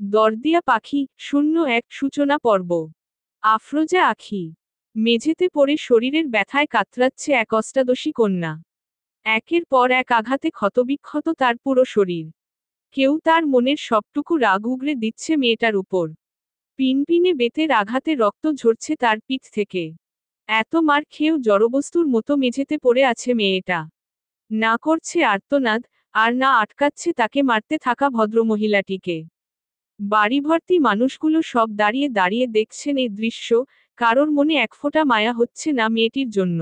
দরদিয়া পাখি 01 সূচনা পর্ব। আফরোজা আখি। মেঝেতে পড়ে শরীরের ব্যথায় কাতরাচ্ছে এক অষ্টাদশী কন্যা। একের পর এক আঘাতে ক্ষতবিক্ষত তার পুরো শরীর। কেউ তার মনের সবটুকু রাগ উগরে দিচ্ছে মেয়েটার উপর। পিনপিনে বেতের আঘাতে রক্ত ঝরছে তার পিঠ থেকে। এত মার খেয়েও জড়বস্তুর মতো মেঝেতে পড়ে আছে মেয়েটা। না করছে আর্তনাদ, আর না আটকাচ্ছে তাকে মারতে থাকা ভদ্রমহিলাটিকে। বাড়িভর্তি মানুষগুলো সব দাঁড়িয়ে দাঁড়িয়ে দেখছেন এই দৃশ্য, কারোর মনে একফোঁটা মায়া হচ্ছে না মেয়েটির জন্য।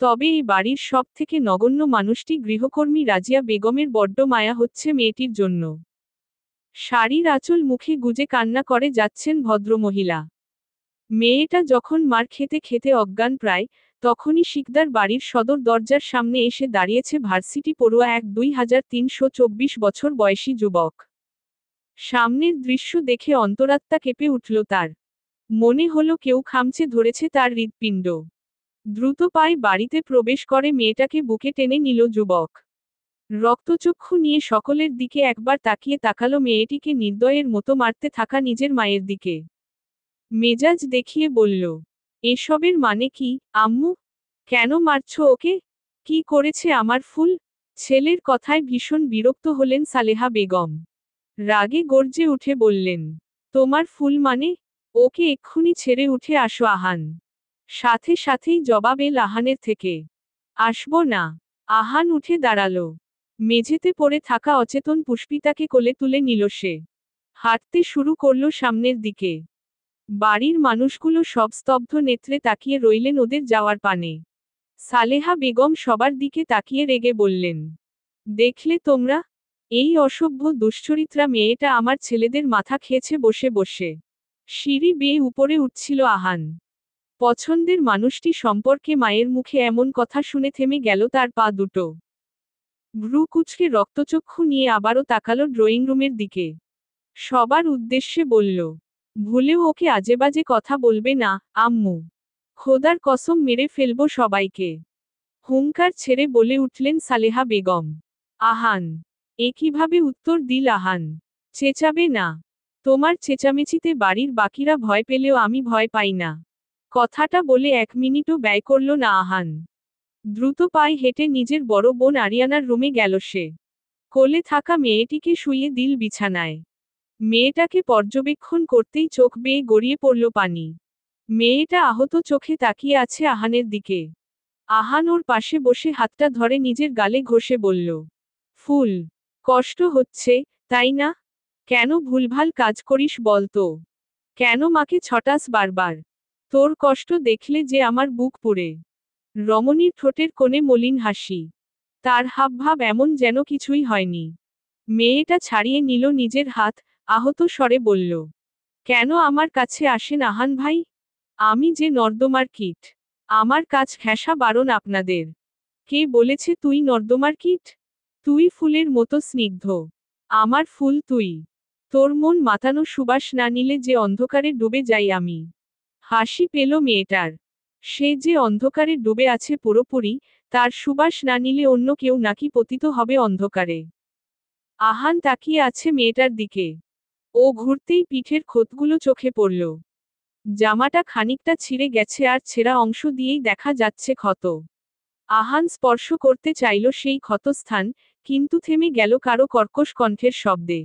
তবে এই বাড়ির সব থেকে নগণ্য মানুষটি গৃহকর্মী রাজিয়া বেগমের বড্ড মায়া হচ্ছে মেয়েটির জন্য। শাড়ির আঁচল মুখে গুজে কান্না করে যাচ্ছেন ভদ্রমহিলা। মেয়েটা যখন মার খেতে খেতে অজ্ঞান প্রায়, তখনই শিকদার বাড়ির সদর দরজার সামনে এসে দাঁড়িয়েছে ভার্সিটি পড়ুয়া এক 2324 বছর বয়সী যুবক। সামনের দৃশ্য দেখে অন্তরাত্মা কেঁপে উঠল তার। মনে হলো কেউ খামচে ধরেছে তার হৃৎপিণ্ড। দ্রুত পায়ে বাড়িতে প্রবেশ করে মেয়েটাকে বুকে টেনে নিল যুবক। রক্তচক্ষু নিয়ে সকলের দিকে একবার তাকিয়ে তাকালো মেয়েটিকে নির্দয়ের মতো মারতে থাকা নিজের মায়ের দিকে। মেজাজ দেখিয়ে বলল, এসবের মানে কি, আম্মু? কেন মারছো ওকে? কি করেছে আমার ফুল? ছেলের কথায় ভীষণ বিরক্ত হলেন সালেহা বেগম। রাগে গর্জে উঠে বললেন, তোমার ফুল মানে? ওকে এক্ষুনি ছেড়ে উঠে আসো আহান। সাথে সাথেই জবাব এল আহানের থেকে, আসবো না। আহান উঠে দাঁড়ালো। মেঝেতে পড়ে থাকা অচেতন পুষ্পিতাকে কোলে তুলে নিল সে। হাঁটতে শুরু করলো সামনের দিকে। বাড়ির মানুষগুলো সব স্তব্ধ নেত্রে তাকিয়ে রইলেন ওদের যাওয়ার পানে। সালেহা বেগম সবার দিকে তাকিয়ে রেগে বললেন, দেখলে তোমরা? এই অসভ্য দুশ্চরিত্রা মেয়েটা আমার ছেলেদের মাথা খেয়েছে বসে বসে। সিঁড়ি বেয়ে উপরে উঠছিল আহান। পছন্দের মানুষটি সম্পর্কে মায়ের মুখে এমন কথা শুনে থেমে গেল তার পা দুটো। ভ্রু কুঁচকে রক্তচক্ষু নিয়ে আবারও তাকালো ড্রয়িং রুমের দিকে। সবার উদ্দেশ্যে বলল, ভুলেও ওকে আজেবাজে কথা বলবে না, আম্মু। খোদার কসম মেরে ফেলবো সবাইকে। হুঙ্কার ছেড়ে বলে উঠলেন সালেহা বেগম। আহান। এ কিভাবে উত্তর দিল আহান? চেঁচাবে না। তোমার চেঁচামেচিতে বাড়ির বাকিরা ভয় পেলেও আমি ভয় পাই না। কথাটা বলে 1 মিনিটও ব্যয় করল না আহান। দ্রুত পায়ে হেঁটে নিজের বড় বোন আরিয়ানার রুমে গেল সে। কোলে থাকা মেয়েটিকে শুইয়ে দিল বিছানায়। মেয়েটাকে পর্যবেক্ষণ করতেই চোখ বেয়ে গড়িয়ে পড়ল পানি। মেয়েটা আহত চোখে তাকিয়ে আছে আহানের দিকে। আহান ওর পাশে বসে হাতটা ধরে নিজের গালে ঘষে বলল, ফুল, কষ্ট হচ্ছে, তাই না? কেন ভুলভাল কাজ করিস বলতো? কেন মাকে ছটাস বারবার? তোর কষ্ট দেখলে যে আমার বুক পুড়ে। রমণীর ঠোঁটের কোণে মলিন হাসি। তার হাবভাব এমন যেন কিছুই হয়নি। মেয়েটা ছাড়িয়ে নিল নিজের হাত, আহত স্বরে বলল, কেন আমার কাছে আসেন আহান ভাই? আমি যে নর্দমার কীট। আমার কাজ ঘেঁষা বারণ আপনাদের। কে বলেছে তুই নর্দমার কীট? তুই ফুলের মতো স্নিগ্ধ। আমার ফুল তুই। তোর মন মাতানো সুবাস না নিলে যে অন্ধকারে ডুবে যাই আমি। হাসি পেল মেয়েটার। সে যে অন্ধকারে ডুবে আছে পুরোপুরি, তার সুবাস না নিলে অন্য কেউ নাকি পতিত হবে অন্ধকারে। আহান তাকিয়ে আছে মেয়েটার দিকে। ও ঘুরতেই পিঠের ক্ষতগুলো চোখে পড়ল। জামাটা খানিকটা ছিঁড়ে গেছে আর ছেঁড়া অংশ দিয়েই দেখা যাচ্ছে ক্ষত। আহান স্পর্শ করতে চাইল সেই ক্ষতস্থান, কিন্তু থেমে গেল কারো কর্কশ কণ্ঠের শব্দে।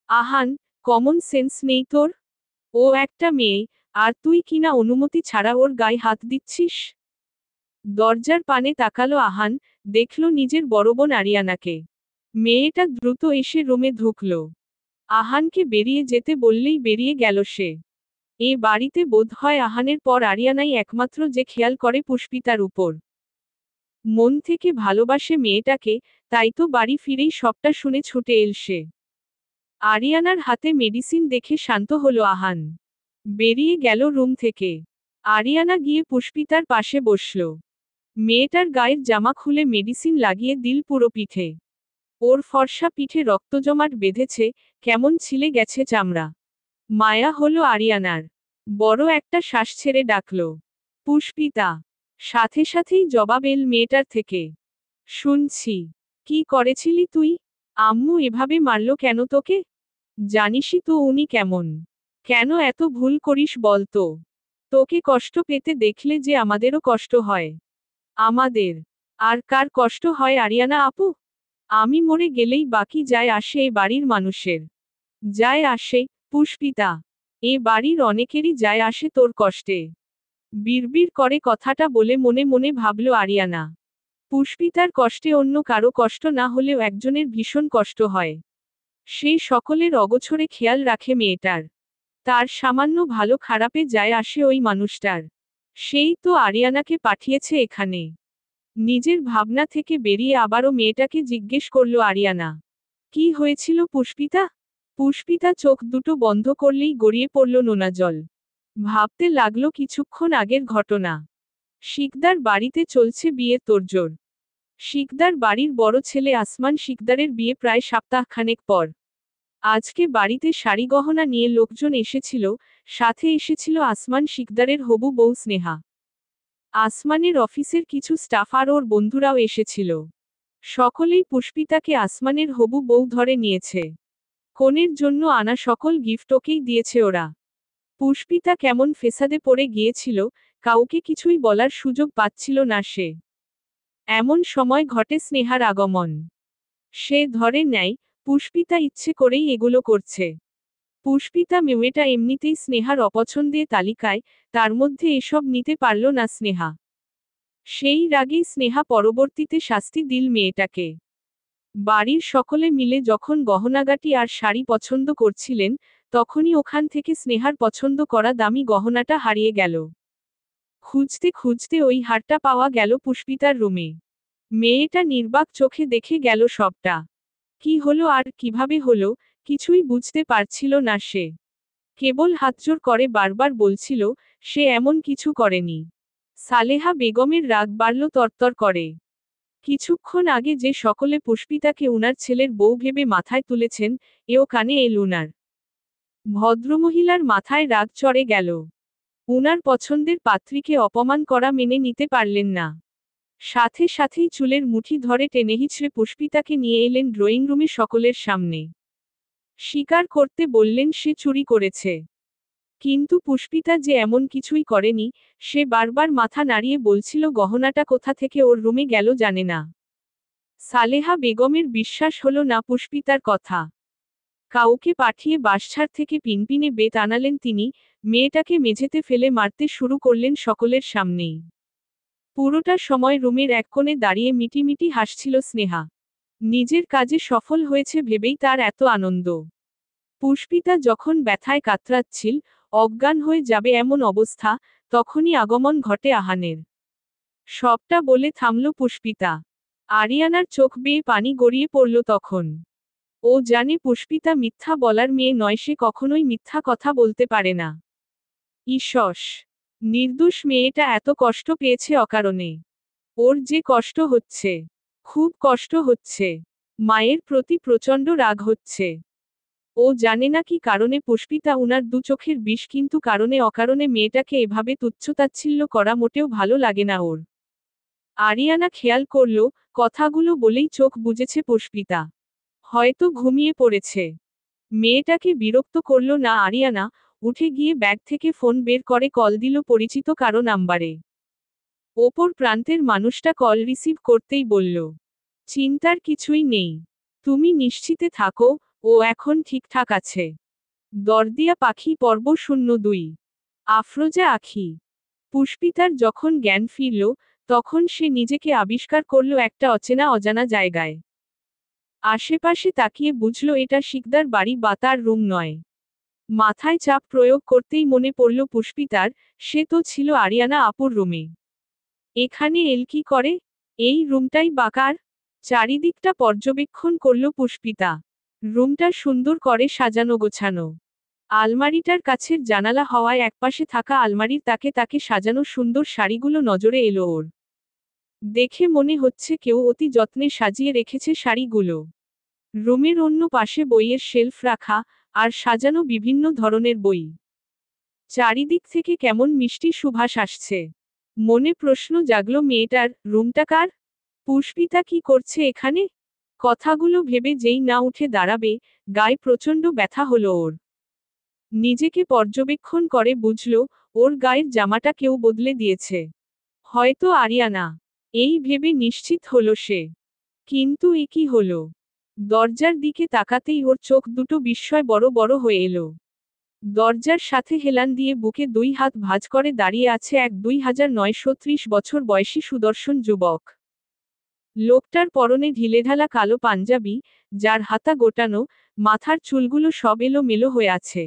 আহান, কমন সেন্স নেই তোর? ও একটা মেয়ে, আর তুই কিনা অনুমতি ছাড়া ওর গায়ে হাত দিচ্ছিস? দরজার পানে তাকালো আহান, দেখল নিজের বড় বোন আরিয়ানাকে। মেয়েটা দ্রুত এসে রুমে ঢুকল। আহানকে বেরিয়ে যেতে বললেই বেরিয়ে গেল সে। এ বাড়িতে বোধহয় আহানের পর আরিয়ানাই একমাত্র যে খেয়াল করে পুষ্পিতার উপর। মন থেকে ভালোবাসে মেয়েটাকে, তাই তো বাড়ি ফিরেই সবটা শুনে ছুটে এল সে। আরিয়ানার হাতে মেডিসিন দেখে শান্ত হলো আহান। বেরিয়ে গেল রুম থেকে। আরিয়ানা গিয়ে পুষ্পিতার পাশে বসল। মেয়েটার গায়ের জামা খুলে মেডিসিন লাগিয়ে দিল পুরো পিঠে। ওর ফর্সা পিঠে রক্তজমাট বেঁধেছে, কেমন ছিলে গেছে চামড়া। মায়া হলো আরিয়ানার। বড় একটা শ্বাস ছেড়ে ডাকল, পুষ্পিতা। সাথে সাথেই জবাব এল মেয়েটার থেকে, শুনছি। কি করেছিলি তুই? আম্মু এভাবে মারল কেন তোকে? জানিসই তো উনি কেমন। কেন এত ভুল করিস বলতো? তোকে কষ্ট পেতে দেখলে যে আমাদেরও কষ্ট হয়। আমাদের আর কার কষ্ট হয় আরিয়ানা আপু? আমি মরে গেলেই বাকি যায় আসে এ বাড়ির মানুষের। যায় আসে, পুষ্পিতা। এ বাড়ির অনেকেরই যায় আসে তোর কষ্টে। বিড়বিড় করে কথাটা বলে মনে মনে ভাবল আরিয়ানা। পুষ্পিতার কষ্টে অন্য কারো কষ্ট না হলেও একজনের ভীষণ কষ্ট হয়। সে সকলের অগোছরে খেয়াল রাখে মেয়েটার। তার সামান্য ভালো খারাপে যায় আসে ওই মানুষটার। সেই তো আরিয়ানাকে পাঠিয়েছে এখানে। নিজের ভাবনা থেকে বেরিয়ে আবারও মেয়েটাকে জিজ্ঞেস করল আরিয়ানা। কি হয়েছিল পুষ্পিতা? পুষ্পিতা চোখ দুটো বন্ধ করলেই গড়িয়ে পড়ল নোনা জল। ভাবতে লাগলো কিছুক্ষণ আগের ঘটনা। শিকদার বাড়িতে চলছে বিয়ের তোড়জোড়। শিকদার বাড়ির বড় ছেলে আসমান শিকদারের বিয়ে প্রায় সপ্তাহখানেক পর। আজকে বাড়িতে শাড়ি গহনা নিয়ে লোকজন এসেছিল, সাথে এসেছিল আসমান শিকদারের হবু বউ স্নেহা। আসমানের অফিসের কিছু স্টাফ আর ওর বন্ধুরাও এসেছিল। সকলেই পুষ্পিতাকে আসমানের হবু বউ ধরে নিয়েছে। কনের জন্য আনা সকল গিফট ওকেই দিয়েছে ওরা। পুষ্পিতা কেমন ফেসাদে পড়ে গিয়েছিল, কাউকে কিছুই বলার সুযোগ পাচ্ছিল না সে। এমন সময় ঘটে স্নেহার আগমন। সে ধরে নেয়, পুষ্পিতা ইচ্ছে করেই এগুলো করছে। পুষ্পিতা মেয়েটা এমনিতেই স্নেহার অপছন্দের তালিকায়, তার মধ্যে এসব নিতে পারল না স্নেহা। সেই রাগেই স্নেহা পরবর্তীতে শাস্তি দিল মেয়েটাকে। বাড়ির সকলে মিলে যখন গহনাগাটি আর শাড়ি পছন্দ করছিলেন, তখনই ওখান থেকে স্নেহার পছন্দ করা দামি গহনাটা হারিয়ে গেল। খুঁজতে খুঁজতে ওই হারটা পাওয়া গেল পুষ্পিতার রুমে। মেয়েটা নির্বাক চোখে দেখে গেল সবটা। কি হলো আর কিভাবে হলো, কিছুই বুঝতে পারছিল না সে। কেবল হাতজোড় করে বারবার বলছিল, সে এমন কিছু করেনি। সালেহা বেগমের রাগ বাড়ল তরতর করে। কিছুক্ষণ আগে যে সকলে পুষ্পিতাকে উনার ছেলের বউ ভেবে মাথায় তুলেছেন, এও কানে এল উনার। ভদ্রমহিলার মাথায় রাগ চড়ে গেল। উনার পছন্দের পাত্রীকে অপমান করা মেনে নিতে পারলেন না। সাথে সাথেই চুলের মুঠি ধরে টেনে হিঁচড়ে পুষ্পিতাকে নিয়ে এলেন ড্রয়িং রুমে সকলের সামনে। স্বীকার করতে বললেন সে চুরি করেছে। কিন্তু পুষ্পিতা যে এমন কিছুই করেনি, সে বারবার মাথা নাড়িয়ে বলছিল গহনাটা কোথা থেকে ওর রুমে গেল জানে না। সালেহা বেগমের বিশ্বাস হলো না পুষ্পিতার কথা। কাউকে পাঠিয়ে বাসঝাড় থেকে পিনপিনে বেত আনালেন তিনি, মেয়েটাকে মেঝেতে ফেলে মারতে শুরু করলেন সকলের সামনেই। পুরোটা সময় রুমের এক কোণে দাঁড়িয়ে মিটিমিটি হাসছিল স্নেহা। নিজের কাজে সফল হয়েছে ভেবেই তার এত আনন্দ। পুষ্পিতা যখন ব্যথায় কাতরাচ্ছিল, অজ্ঞান হয়ে যাবে এমন অবস্থা, তখনই আগমন ঘটে আহানের। সবটা বলে থামল পুষ্পিতা। আরিয়ানার চোখ বেয়ে পানি গড়িয়ে পড়ল তখন। ও জানে পুষ্পিতা মিথ্যা বলার মেয়ে নয়, সে কখনোই মিথ্যা কথা বলতে পারে না। ঈশ্বস! নির্দোষ মেয়েটা এত কষ্ট পেয়েছে অকারণে। ওর যে কষ্ট হচ্ছে, খুব কষ্ট হচ্ছে। মায়ের প্রতি প্রচণ্ড রাগ হচ্ছে। ও জানে না কি কারণে পুষ্পিতা উনার দু চোখের বিষ, কিন্তু কারণে অকারণে মেয়েটাকে এভাবে তুচ্ছতাচ্ছিল্য করা মোটেও ভালো লাগে না ওর। আরিয়ানা খেয়াল করল, কথাগুলো বলেই চোখ বুজেছে পুষ্পিতা। হয়তো ঘুমিয়ে পড়েছে। মেয়েটাকে বিরক্ত করল না আরিয়ানা, উঠে গিয়ে ব্যাগ থেকে ফোন বের করে কল দিল পরিচিত কারো নাম্বারে। ওপর প্রান্তের মানুষটা কল রিসিভ করতেই বলল, চিন্তার কিছুই নেই। তুমি নিশ্চিতে থাকো, ও এখন ঠিকঠাক আছে। দরদিয়া পাখি পর্ব 02। আফরোজা আখি। পুষ্পিতার যখন জ্ঞান ফিরল, তখন সে নিজেকে আবিষ্কার করল একটা অচেনা অজানা জায়গায়। আশেপাশে তাকিয়ে বুঝল এটা শিকদার বাড়ি বা তার রুম নয়। মাথায় চাপ প্রয়োগ করতেই মনে পড়ল পুষ্পিতার, সে তো ছিল আরিয়ানা আপুর রুমে। এখানে এল কি করে? এই রুমটাই বাকার। চারিদিকটা পর্যবেক্ষণ করল পুষ্পিতা। রুমটা সুন্দর করে সাজানো গোছানো। আলমারিটার কাছের জানালা হওয়ায় একপাশে থাকা আলমারির তাকে তাকে সাজানো সুন্দর শাড়িগুলো নজরে এলো ওর। দেখে মনে হচ্ছে কেউ অতি যত্নে সাজিয়ে রেখেছে শাড়িগুলো। রুমের অন্য পাশে বইয়ের শেলফ রাখা, আর সাজানো বিভিন্ন ধরনের বই। চারিদিক থেকে কেমন মিষ্টি সুবাস আসছে। মনে প্রশ্ন জাগল মেয়েটার, রুমটা কার? পুষ্পিতা কি করছে এখানে? কথাগুলো ভেবে যেই না উঠে দাঁড়াবে, গায়ে প্রচণ্ড ব্যথা হলো ওর। নিজেকে পর্যবেক্ষণ করে বুঝল, ওর গায়ের জামাটা কেউ বদলে দিয়েছে। হয়তো আরিয়ানা। এই ভেবে নিশ্চিত হলো সে। কিন্তু এ কি হলো? দরজার দিকে তাকাতেই ওর চোখ দুটো বিস্ময় বড় বড় হয়ে এলো। দরজার সাথে হেলান দিয়ে বুকে 2 হাত ভাঁজ করে দাঁড়িয়ে আছে এক 2930 বছর বয়সী সুদর্শন যুবক। লোকটার পরনে ঢিলেঢালা কালো পাঞ্জাবি, যার হাতা গোটানো, মাথার চুলগুলো সব এলোমেলো হয়ে আছে।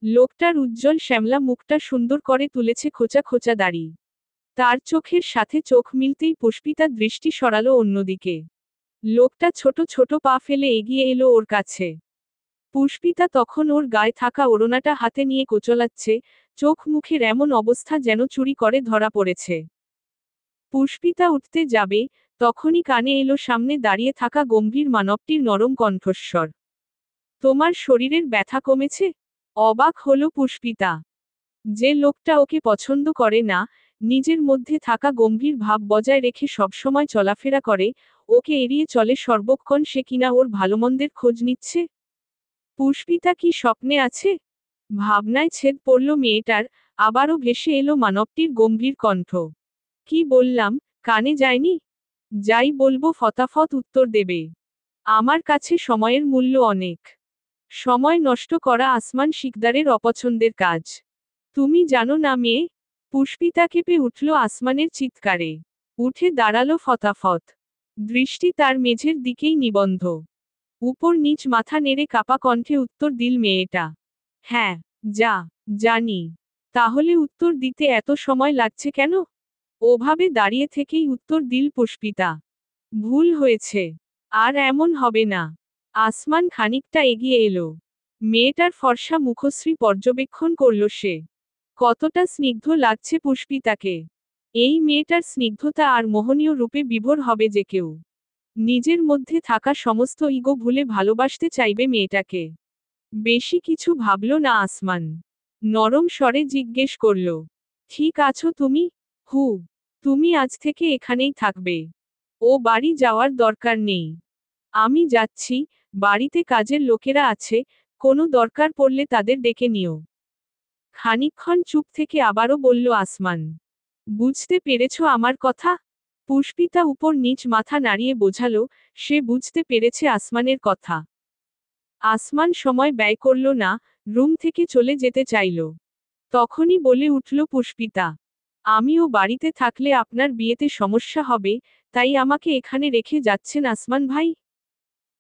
লোকটার উজ্জ্বল শ্যামলা মুখটা সুন্দর করে তুলেছে খোঁচা খোঁচা দাড়ি। তার চোখের সাথে চোখ মিলতেই পুষ্পিতার দৃষ্টি সরালো অন্যদিকে। লোকটা ছোট ছোট পা ফেলে এগিয়ে এলো ওর কাছে। পুষ্পিতা তখন ওর গায়ে থাকা ওড়নাটা হাতে নিয়ে কোচলাচ্ছে, চোখ মুখের এমন অবস্থা যেন চুরি করে ধরা পড়েছে। পুষ্পিতা উঠতে যাবে, তখনই কানে এলো সামনে দাঁড়িয়ে থাকা গম্ভীর মানবটির নরম কণ্ঠস্বর। তোমার শরীরের ব্যথা কমেছে? অবাক হলো পুষ্পিতা। যে লোকটা ওকে পছন্দ করে না, নিজের মধ্যে থাকা গম্ভীর ভাব বজায় রেখে সবসময় চলাফেরা করে, ওকে এড়িয়ে চলে সর্বক্ষণ, সে কিনা ওর ভালোমন্দের খোঁজ নিচ্ছে। পুষ্পিতা কি স্বপ্নে আছে? ভাবনায় ছেদ পড়ল মেয়েটার, আবারও ভেসে এলো মানবটির গম্ভীর কণ্ঠ। কি বললাম, কানে যায়নি? যাই বলবো ফতাফত উত্তর দেবে। আমার কাছে সময়ের মূল্য অনেক। সময় নষ্ট করা আসমান শিকদারের অপছন্দের কাজ। তুমি জানো না মেয়ে? পুষ্পিতা কেঁপে উঠল আসমানের চিৎকারে। উঠে দাঁড়ালো ফতাফত। দৃষ্টি তার মেঝের দিকেই নিবন্ধ। উপর নিচ মাথা নেড়ে কাপা কণ্ঠে উত্তর দিল মেয়েটা। হ্যাঁ, জানি। তাহলে উত্তর দিতে এত সময় লাগছে কেন? ওভাবে দাঁড়িয়ে থেকেই উত্তর দিল পুষ্পিতা। ভুল হয়েছে। আর এমন হবে না। আসমান খানিকটা এগিয়ে এলো। মেয়েটার ফর্সা মুখশ্রী পর্যবেক্ষণ করল সে। কতটা স্নিগ্ধ লাগছে পুষ্পিতাকে। এই মেয়েটার স্নিগ্ধতা আর মোহনীয় রূপে বিভোর হবে যে কেউ। নিজের মধ্যে থাকা সমস্ত ইগো ভুলে ভালোবাসতে চাইবে মেয়েটাকে। বেশি কিছু ভাবল না আসমান। নরম স্বরে জিজ্ঞেস করল, ঠিক আছো তুমি? হু। তুমি আজ থেকে এখানেই থাকবে। ও বাড়ি যাওয়ার দরকার নেই। আমি যাচ্ছি, বাড়িতে কাজের লোকেরা আছে, কোনো দরকার পড়লে তাদের ডেকে নিও। খানিকক্ষণ চুপ থেকে আবারও বলল আসমান। বুঝতে পেরেছ আমার কথা? পুষ্পিতা উপর নিচ মাথা নাড়িয়ে বোঝালো, সে বুঝতে পেরেছে আসমানের কথা। আসমান সময় ব্যয় করল না, রুম থেকে চলে যেতে চাইল। তখনই বলে উঠল পুষ্পিতা, আমিও বাড়িতে থাকলে আপনার বিয়েতে সমস্যা হবে, তাই আমাকে এখানে রেখে যাচ্ছেন আসমান ভাই?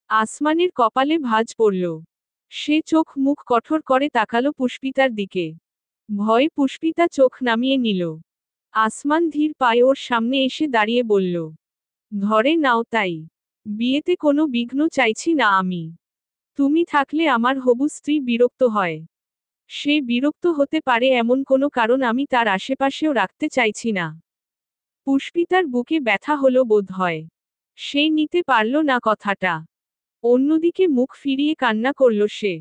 আসমানের কপালে ভাঁজ পড়ল। সে চোখ মুখ কঠোর করে তাকালো পুষ্পিতার দিকে। ভয়ে পুষ্পিতা চোখ নামিয়ে নিল। আসমান ধীর পায়ে ওর সামনে এসে দাঁড়িয়ে বলল, ধরে নাও তাই। বিয়েতে কোনো বিঘ্ন চাইছি না আমি। তুমি থাকলে আমার হবু স্ত্রী বিরক্ত হয়। সে বিরক্ত হতে পারে এমন কোনো কারণ আমি তার আশেপাশেও রাখতে চাইছি না। পুষ্পিতার বুকে ব্যথা হলো বোধ হয়। সে নিতে পারল না কথাটা। অন্যদিকে মুখ ফিরিয়ে কান্না করল সে।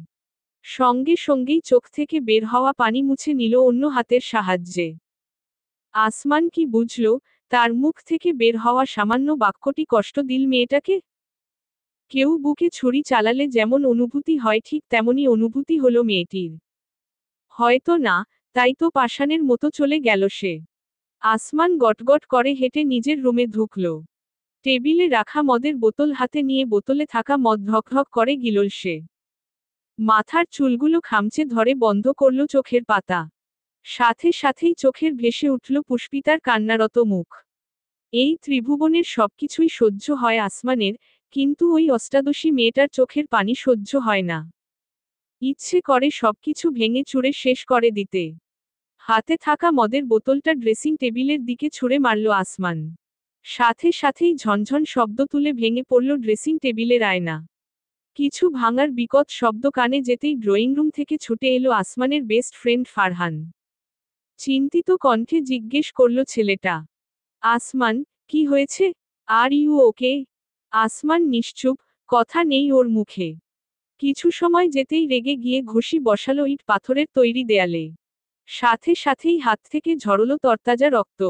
সঙ্গে সঙ্গেই চোখ থেকে বের হওয়া পানি মুছে নিল অন্য হাতের সাহায্যে। আসমান কি বুঝল, তার মুখ থেকে বের হওয়া সামান্য বাক্যটি কষ্ট দিল মেয়েটাকে? কেউ বুকে ছুরি চালালে যেমন অনুভূতি হয় ঠিক তেমনই অনুভূতি হলো মেয়েটির। হয়তো না, তাই তো পাষাণের মতো চলে গেল সে। আসমান গটগট করে হেঁটে নিজের রুমে ঢুকল। টেবিলে রাখা মদের বোতল হাতে নিয়ে বোতলে থাকা মদ ঢকঢক করে গিলল সে। মাথার চুলগুলো খামচে ধরে বন্ধ করল চোখের পাতা। সাথে সাথেই চোখের ভেসে উঠল পুষ্পিতার কান্নারত মুখ। এই ত্রিভুবনের সবকিছুই সহ্য হয় আসমানের, কিন্তু ওই অষ্টাদশী মেয়েটার চোখের পানি সহ্য হয় না। ইচ্ছে করে সবকিছু ভেঙে চুরে শেষ করে দিতে। হাতে থাকা মদের বোতলটা ড্রেসিং টেবিলের দিকে ছুঁড়ে মারল আসমান। সাথে সাথেই ঝনঝন শব্দ তুলে ভেঙে পড়ল ড্রেসিং টেবিলের আয়না। কিছু ভাঙার বিকট শব্দ কানে যেতেই ড্রয়িং রুম থেকে ছুটে এলো আসমানের বেস্ট ফ্রেন্ড ফারহান। চিন্তিত কণ্ঠে জিজ্ঞেস করল ছেলেটা, আসমান, কি হয়েছে? Are you okay? আসমান নিশ্চুপ, কথা নেই ওর মুখে। কিছু সময় যেতেই রেগে গিয়ে ঘুষি বসালো ইট পাথরের তৈরি দেয়ালে। সাথে সাথেই হাত থেকে ঝরল তরতাজা রক্ত।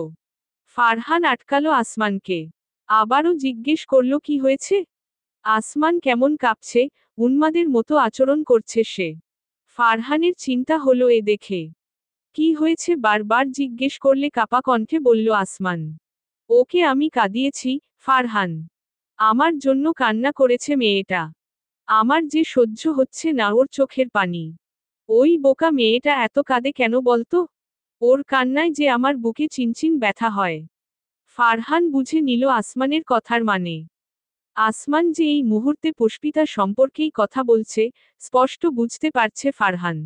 ফারহান আটকালো আসমানকে। আবারও জিজ্ঞেস করল কি হয়েছে? আসমান কেমন কাঁপছে, উন্মাদের মতো আচরণ করছে সে। ফারহানের চিন্তা হলো এ দেখে। কি হয়েছে বারবার জিজ্ঞেস করলে কাপা কণ্ঠে বলল আসমান। ওকে আমি কাঁদিয়েছি, ফারহান। আমার জন্য কান্না করেছে মেয়েটা। আমার যে সহ্য হচ্ছে না ওর চোখের পানি। ওই বোকা মেয়েটা এত কাঁদে কেন বলতো? ওর কান্নায় যে আমার বুকে চিনচিন ব্যথা হয়। ফারহান বুঝে নিল আসমানের কথার মানে। আসমান যে এই মুহূর্তে পুষ্পিতা সম্পর্কেই কথা বলছে, স্পষ্ট বুঝতে পারছে ফারহান।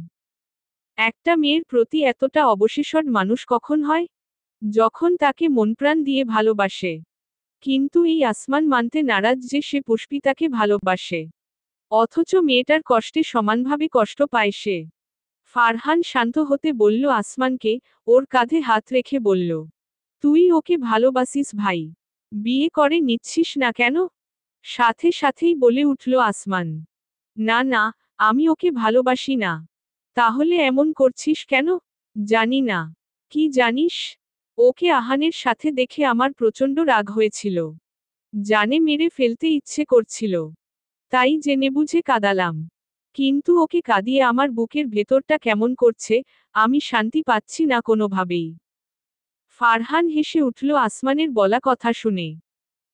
একটা মেয়ের প্রতি এতটা অবশেষদ মানুষ কখন হয়? যখন তাকে মনপ্রাণ দিয়ে ভালোবাসে। কিন্তু এই আসমান মানতে নারাজ যে সে পুষ্পিতাকে ভালোবাসে। অথচ মেয়েটার কষ্টে সমানভাবে কষ্ট পায় সে। ফারহান শান্ত হতে বলল আসমানকে, ওর কাঁধে হাত রেখে বলল। তুই ওকে ভালোবাসিস ভাই। বিয়ে করে নিচ্ছিস না কেন? সাথে সাথেই বলে উঠল আসমান। না না, আমি ওকে ভালোবাসি না। তাহলে এমন করছিস কেন? জানি না। কি জানিস? ওকে আহানের সাথে দেখে আমার প্রচণ্ড রাগ হয়েছিল। জানে মেরে ফেলতে ইচ্ছে করছিল। তাই জেনে বুঝে কাঁদালাম। কিন্তু ওকে কাঁদিয়ে আমার বুকের ভেতরটা কেমন করছে, আমি শান্তি পাচ্ছি না কোনোভাবেই। ফারহান হেসে উঠল আসমানের বলা কথা শুনে।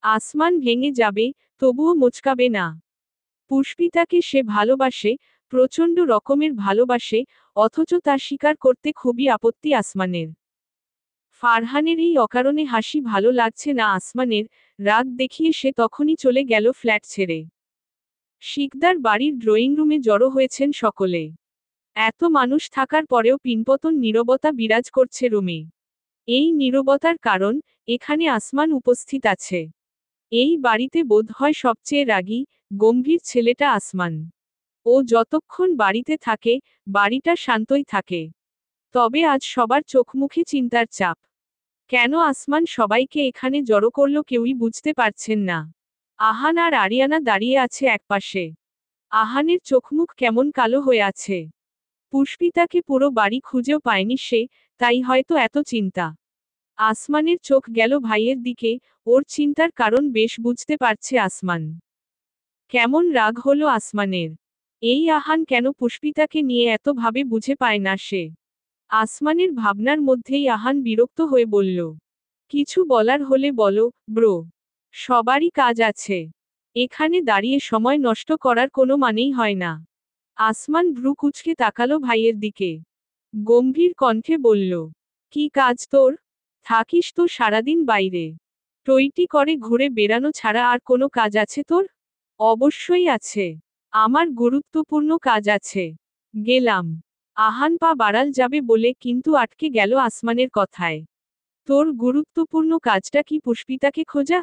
আসমান ভেঙে যাবে, তবুও মোচকাবে না। পুষ্পিতাকে সে ভালোবাসে, প্রচণ্ড রকমের ভালোবাসে, অথচ তা স্বীকার করতে খুবই আপত্তি আসমানের। ফারহানের এই অকারণে হাসি ভালো লাগছে না আসমানের, রাগ দেখিয়ে সে তখনই চলে গেল ফ্ল্যাট ছেড়ে। শিকদার বাড়ির ড্রয়িং রুমে জড়ো হয়েছেন সকলে। এত মানুষ থাকার পরেও পিনপতন নীরবতা বিরাজ করছে রুমে। এই নীরবতার কারণ, এখানে আসমান উপস্থিত আছে। এই বাড়িতে বোধহয় সবচেয়ে রাগী, গম্ভীর ছেলেটা আসমান। ও যতক্ষণ বাড়িতে থাকে, বাড়িটা শান্তই থাকে। তবে আজ সবার চোখমুখে চিন্তার চাপ। কেন আসমান সবাইকে এখানে জড়ো করল কেউই বুঝতে পারছেন না। আহান আর আরিয়ানা দাঁড়িয়ে আছে একপাশে। আহানের চোখমুখ কেমন কালো হয়ে আছে। পুষ্পিতাকে পুরো বাড়ি খুঁজেও পায়নি সে, তাই হয়তো এত চিন্তা। আসমানের চোখ গেল ভাইয়ের দিকে, ওর চিন্তার কারণ বেশ বুঝতে পারছে আসমান। কেমন রাগ হলো আসমানের। এই আহান কেন পুষ্পিতাকে নিয়ে এত ভাবে বুঝে পায় না সে। আসমানের ভাবনার মধ্যেই আহান বিরক্ত হয়ে বলল। কিছু বলার হলে বলো, ব্রো। সবারই কাজ আছে। এখানে দাঁড়িয়ে সময় নষ্ট করার কোনো মানেই হয় না। আসমান ভ্রু কুঁচকে তাকালো ভাইয়ের দিকে। গম্ভীর কণ্ঠে বলল। কি কাজ তোর? থাকিস তো সারাদিন বাইরে। টইটি করে ঘুরে বেড়ানো ছাড়া আর কোনো কাজ আছে তোর? অবশ্যই আছে। আমার গুরুত্বপূর্ণ কাজ আছে। গেলাম। আহান পা বাড়াল যাবে বলে কিন্তু আটকে গেল আসমানের কথায়। তোর গুরুত্বপূর্ণ কাজটা কি পুষ্পিতাকে খোঁজা?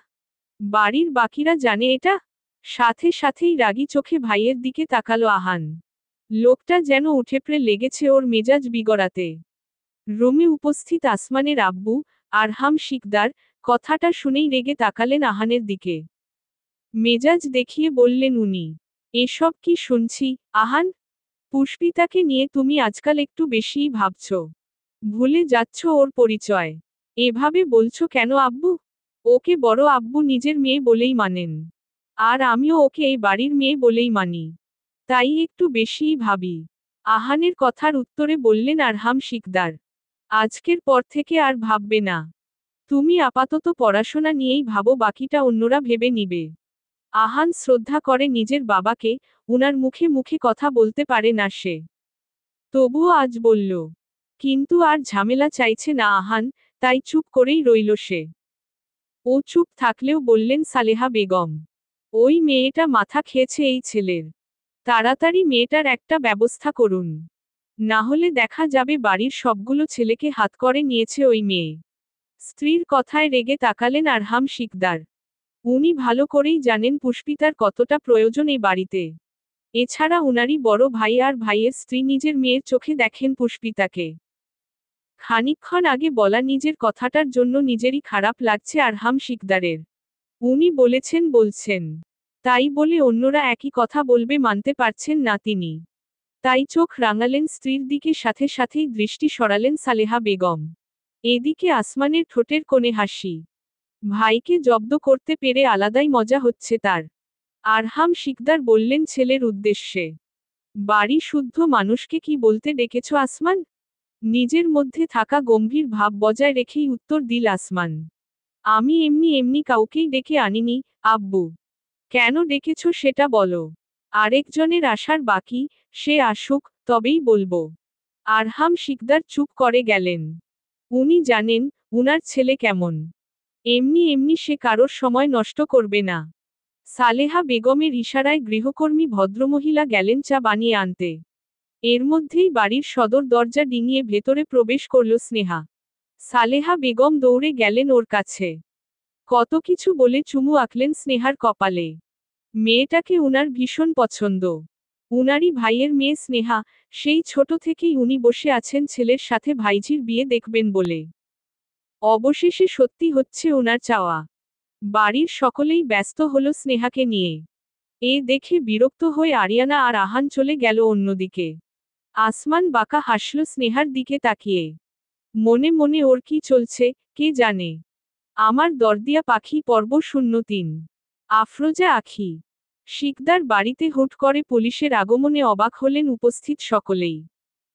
বাড়ির বাকিরা জানে এটা? সাথে সাথেই রাগী চোখে ভাইয়ের দিকে তাকালো আহান। লোকটা যেন উঠেপড়ে লেগেছে ওর মেজাজ বিগড়াতে। রুমে উপস্থিত আসমানের আব্বু, আরহাম শিকদার, কথাটা শুনেই রেগে তাকালেন আহানের দিকে। মেজাজ দেখিয়ে বললেন উনি। এসব কি শুনছি, আহান? পুষ্পিতাকে নিয়ে তুমি আজকাল একটু বেশিই ভাবছ। ভুলে যাচ্ছ ওর পরিচয়। এভাবে বলছো কেন আব্বু? ওকে বড় আব্বু নিজের মেয়ে বলেই মানেন। আর আমিও ওকে এই বাড়ির মেয়ে বলেই মানি। তাই একটু বেশিই ভাবি। আহানের কথার উত্তরে বললেন আরহাম শিকদার। আজকের পর থেকে আর ভাববে না। তুমি আপাতত পড়াশোনা নিয়েই ভাবো, বাকিটা অন্যরা ভেবে নিবে। আহান শ্রদ্ধা করে নিজের বাবাকে, উনার মুখে মুখে কথা বলতে পারে না সে। তবুও আজ বলল। কিন্তু আর ঝামেলা চাইছে না আহান, তাই চুপ করেই রইল সে। ও চুপ থাকলেও বললেন সালেহা বেগম। ওই মেয়েটা মাথা খেয়েছে এই ছেলের। তাড়াতাড়ি মেয়েটার একটা ব্যবস্থা করুন। না হলে দেখা যাবে বাড়ির সবগুলো ছেলেকে হাত করে নিয়েছে ওই মেয়ে। স্ত্রীর কথায় রেগে তাকালেন আরহাম শিকদার। উনি ভালো করেই জানেন পুষ্পিতার কতটা প্রয়োজন এই বাড়িতে। এছাড়া উনারই বড় ভাই আর ভাইয়ের স্ত্রী নিজের মেয়ের চোখে দেখেন পুষ্পিতাকে। খানিকক্ষণ আগে বলা নিজের কথাটার জন্য নিজেরই খারাপ লাগছে আরহাম শিকদারের। উনি বলছেন। তাই বলে অন্যরা একই কথা বলবে মানতে পারছেন না তিনি। তাই চোখ রাঙালেন স্ত্রীর দিকে, সাথে সাথেই দৃষ্টি সরালেন সালেহা বেগম। এদিকে আসমানের ঠোঁটের কোণে হাসি। ভাইকে জব্দ করতে পেরে আলাদাই মজা হচ্ছে তার। আরহাম শিকদার বললেন ছেলের উদ্দেশ্যে। বাড়ি শুদ্ধ মানুষকে কি বলতে ডেকেছ আসমান? নিজের মধ্যে থাকা গম্ভীর ভাব বজায় রেখেই উত্তর দিল আসমান। আমি এমনি এমনি কাউকেই ডেকে আনিনি, আব্বু। কেন ডেকেছ সেটা বলো। আরেকজনের আসার বাকি, সে আসুক, তবেই বলবো। আরহাম শিকদার চুপ করে গেলেন। উনি জানেন, উনার ছেলে কেমন। এমনি এমনি সে কারোর সময় নষ্ট করবে না। সালেহা বেগমের ইশারায় গৃহকর্মী ভদ্রমহিলা গেলেন চা বানিয়ে আনতে। এর মধ্যেই বাড়ির সদর দরজা ডিঙিয়ে ভেতরে প্রবেশ করল স্নেহা। সালেহা বেগম দৌড়ে গেলেন ওর কাছে। কত কিছু বলে চুমু আঁকলেন স্নেহার কপালে। মেয়েটাকে উনার ভীষণ পছন্দ। উনারই ভাইয়ের মেয়ে স্নেহা, সেই ছোট থেকেই উনি বসে আছেন ছেলের সাথে ভাইঝির বিয়ে দেখবেন বলে। অবশেষে সত্যি হচ্ছে ওনার চাওয়া। বাড়ির সকলেই ব্যস্ত হলো স্নেহাকে নিয়ে। এ দেখে বিরক্ত হয়ে আরিয়ানা আর আহান চলে গেল অন্যদিকে। আসমান বাঁকা হাসল স্নেহার দিকে তাকিয়ে। মনে মনে ওর কি চলছে, কে জানে। আমার দরদিয়া পাখি পর্ব 03। আফরোজা আখি। শিকদার বাড়িতে হুট করে পুলিশের আগমনে অবাক হলেন উপস্থিত সকলেই।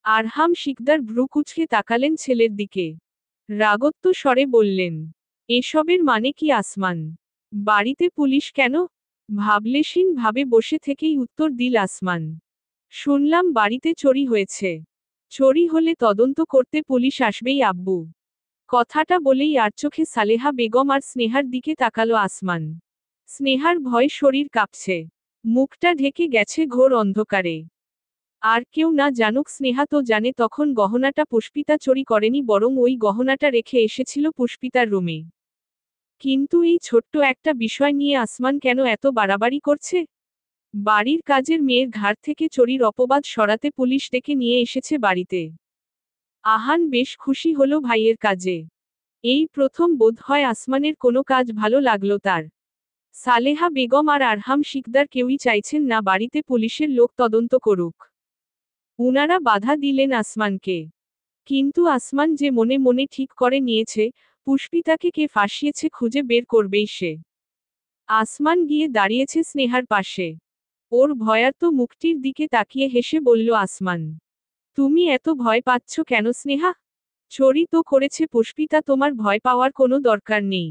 আরহাম শিকদার ভ্রু কুঁচকে তাকালেন ছেলের দিকে। রাগত্ব স্বরে বললেন, এসবের মানে কি আসমান? বাড়িতে পুলিশ কেন? ভাবলেশীন ভাবে বসে থেকেই উত্তর দিল আসমান। শুনলাম বাড়িতে চুরি হয়েছে। চুরি হলে তদন্ত করতে পুলিশ আসবেই আব্বু। কথাটা বলেই আর চোখে সালেহা বেগম আর স্নেহার দিকে তাকালো আসমান। স্নেহার ভয় শরীর কাঁপছে। মুখটা ঢেকে গেছে ঘোর অন্ধকারে। আর কেউ না জানুক, স্নেহা তো জানে তখন গহনাটা পুষ্পিতা চুরি করেনি, বরং ওই গহনাটা রেখে এসেছিল পুষ্পিতার রুমে। কিন্তু এই ছোট্ট একটা বিষয় নিয়ে আসমান কেন এত বাড়াবাড়ি করছে? বাড়ির কাজের মেয়ের ঘাড় থেকে চুরির অপবাদ সরাতে পুলিশ ডেকে নিয়ে এসেছে বাড়িতে। আহান বেশ খুশি হলো ভাইয়ের কাজে। এই প্রথম বোধহয় আসমানের কোনো কাজ ভালো লাগলো তার। সালেহা বেগম আর আরহাম শিকদার কেউই চাইছেন না বাড়িতে পুলিশের লোক তদন্ত করুক। উনারা বাধা দিলেন আসমানকে। কিন্তু আসমান যে মনে মনে ঠিক করে নিয়েছে, পুষ্পিতাকে কে ফাঁসিয়েছে খুঁজে বের করবেই সে। আসমান গিয়ে দাঁড়িয়েছে স্নেহার পাশে। ওর ভয়ার্ত মুখটির দিকে তাকিয়ে হেসে বলল আসমান, তুমি এত ভয় পাচ্ছ কেন স্নেহা? চুরি তো করেছে পুষ্পিতা, তোমার ভয় পাওয়ার কোনো দরকার নেই।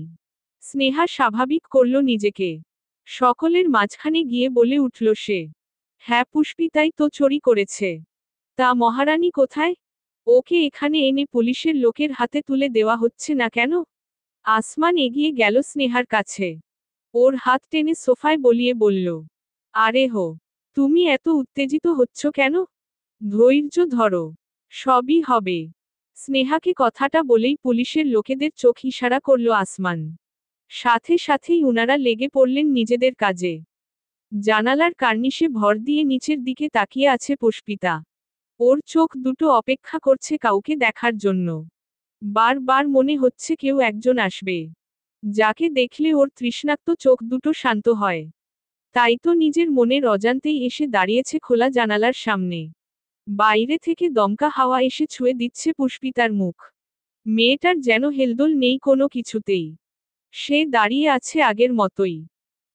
স্নেহা স্বাভাবিক করল নিজেকে। সকলের মাঝখানে গিয়ে বলে উঠল সে, হ্যাঁ পুষ্পিতাই তো চুরি করেছে। তা মহারানী কোথায়? ওকে এখানে এনে পুলিশের লোকের হাতে তুলে দেওয়া হচ্ছে না কেন? আসমান এগিয়ে গেল স্নেহার কাছে। ওর হাত টেনে সোফায় বলিয়ে বলল, আরে হো, তুমি এত উত্তেজিত হচ্ছ কেন? ধৈর্য ধরো, সবই হবে। স্নেহাকে কথাটা বলেই পুলিশের লোকেদের চোখ ইশারা করল আসমান। সাথে সাথেই উনারা লেগে পড়লেন নিজেদের কাজে। জানালার কার্নিশে ভর দিয়ে নিচের দিকে তাকিয়ে আছে পুষ্পিতা। ওর চোখ দুটো অপেক্ষা করছে কাউকে দেখার জন্য। বারবার মনে হচ্ছে কেউ একজন আসবে, যাকে দেখলে ওর তৃষ্ণাক্ত চোখ দুটো শান্ত হয়। তাই তো নিজের মনের অজান্তেই এসে দাঁড়িয়েছে খোলা জানালার সামনে। বাইরে থেকে দমকা হাওয়া এসে ছুঁয়ে দিচ্ছে পুষ্পিতার মুখ। মেয়েটার যেন হেলদোল নেই কোনো কিছুতেই। সে দাঁড়িয়ে আছে আগের মতোই।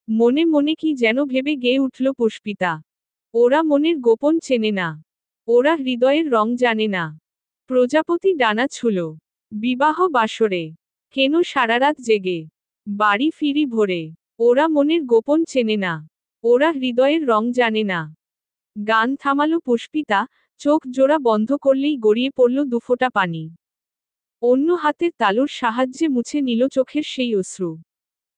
মনে মনে কি যেন ভেবে গেয়ে উঠল পুষ্পিতা। ওরা মনের গোপন চেনে না। ওরা হৃদয়ের রং জানে না। প্রজাপতি ডানা ছুল বিবাহ বাসরে, কেন সারারাত জেগে বাড়ি ফিরি ভোরে। ওরা মনের গোপন চেনে না। ওরা হৃদয়ের রং জানে না। গান থামালো পুষ্পিতা, চোখ জোড়া বন্ধ করলেই গড়িয়ে পড়ল দুফোঁটা পানি। অন্য হাতের তালুর সাহায্যে মুছে নিল চোখের সেই অশ্রু।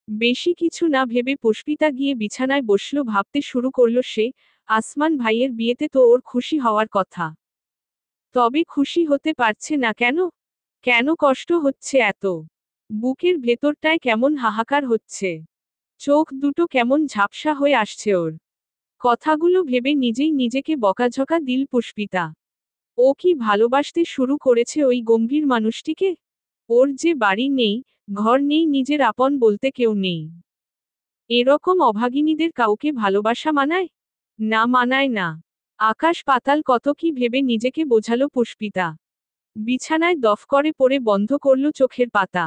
বেশি কিছু না ভেবে পুষ্পিতা গিয়ে বিছানায় বসল। ভাবতে শুরু করল সে, আসমান ভাইয়ের বিয়েতে তো ওর খুশি হওয়ার কথা। তবে খুশি হতে পারছে না কেন? কেন কষ্ট হচ্ছে এত? বুকের ভেতরটায় কেমন হাহাকার হচ্ছে। চোখ দুটো কেমন ঝাপসা হয়ে আসছে ওর। কথাগুলো ভেবে নিজেই নিজেকে বকাঝকা দিল পুষ্পিতা। ও কি ভালোবাসতে শুরু করেছে ওই গম্ভীর মানুষটিকে? ওর যে বাড়ি নেই, ঘর নেই, নিজের আপন বলতে কেউ নেই। এরকম অভাগিনীদের কাউকে ভালোবাসা মানায়? না, মানায় না। আকাশ পাতাল কত কি ভেবে নিজেকে বোঝালো পুষ্পিতা। বিছানায় দফ করে পড়ে বন্ধ করল চোখের পাতা।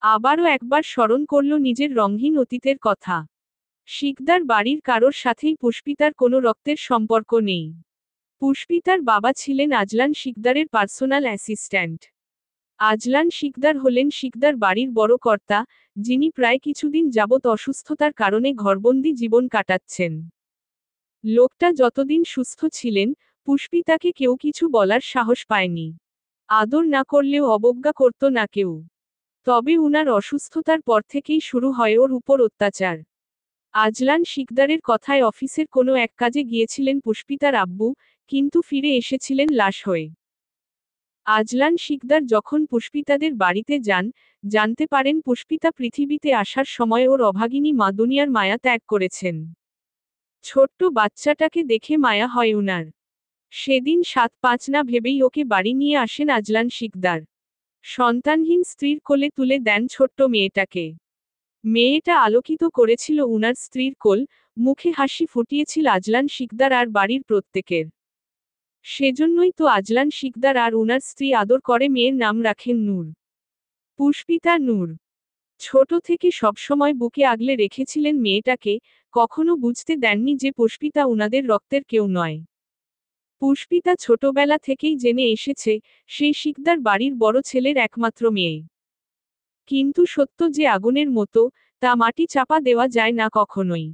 আবারও একবার স্মরণ করল নিজের রঙহীন অতীতের কথা। শিকদার বাড়ির কারোর সাথেই পুষ্পিতার কোনো রক্তের সম্পর্ক নেই। পুষ্পিতার বাবা ছিলেন আজলান শিকদারের পার্সোনাল অ্যাসিস্ট্যান্ট। আজলান শিকদার হলেন শিকদার বাড়ির বড় কর্তা, যিনি প্রায় কিছুদিন যাবৎ অসুস্থতার কারণে ঘরবন্দি জীবন কাটাচ্ছেন। লোকটা যতদিন সুস্থ ছিলেন, পুষ্পিতাকে কেউ কিছু বলার সাহস পায়নি। আদর না করলেও অবজ্ঞা করত না কেউ। তবে উনার অসুস্থতার পর থেকেই শুরু হয় ওর উপর অত্যাচার। আজলান শিকদারের কথায় অফিসের কোনো এক কাজে গিয়েছিলেন পুষ্পিতার আব্বু, কিন্তু ফিরে এসেছিলেন লাশ হয়ে। আজলান শিকদার যখন পুষ্পিতাদের বাড়িতে যান, জানতে পারেন পুষ্পিতা পৃথিবীতে আসার সময় ওর অভাগিনী মা দুনিয়ার মায়া ত্যাগ করেছেন। ছোট্ট বাচ্চাটাকে দেখে মায়া হয় উনার। সেদিন 7-5 না ভেবেই ওকে বাড়ি নিয়ে আসেন আজলান শিকদার। সন্তানহীন স্ত্রীর কোলে তুলে দেন ছোট্ট মেয়েটাকে। মেয়েটা আলোকিত করেছিল উনার স্ত্রীর কোল, মুখে হাসি ফুটিয়েছিল আজলান শিকদার আর বাড়ির প্রত্যেকের। সেজন্যই তো আজলান শিকদার আর উনার স্ত্রী আদর করে মেয়ের নাম রাখেন নূর। পুষ্পিতা নূর। ছোট থেকে সবসময় বুকে আগলে রেখেছিলেন মেয়েটাকে, কখনো বুঝতে দেননি যে পুষ্পিতা উনাদের রক্তের কেউ নয়। পুষ্পিতা ছোটবেলা থেকেই জেনে এসেছে, সেই শিকদার বাড়ির বড় ছেলের একমাত্র মেয়ে। কিন্তু সত্য যে আগুনের মতো, তা মাটি চাপা দেওয়া যায় না কখনোই।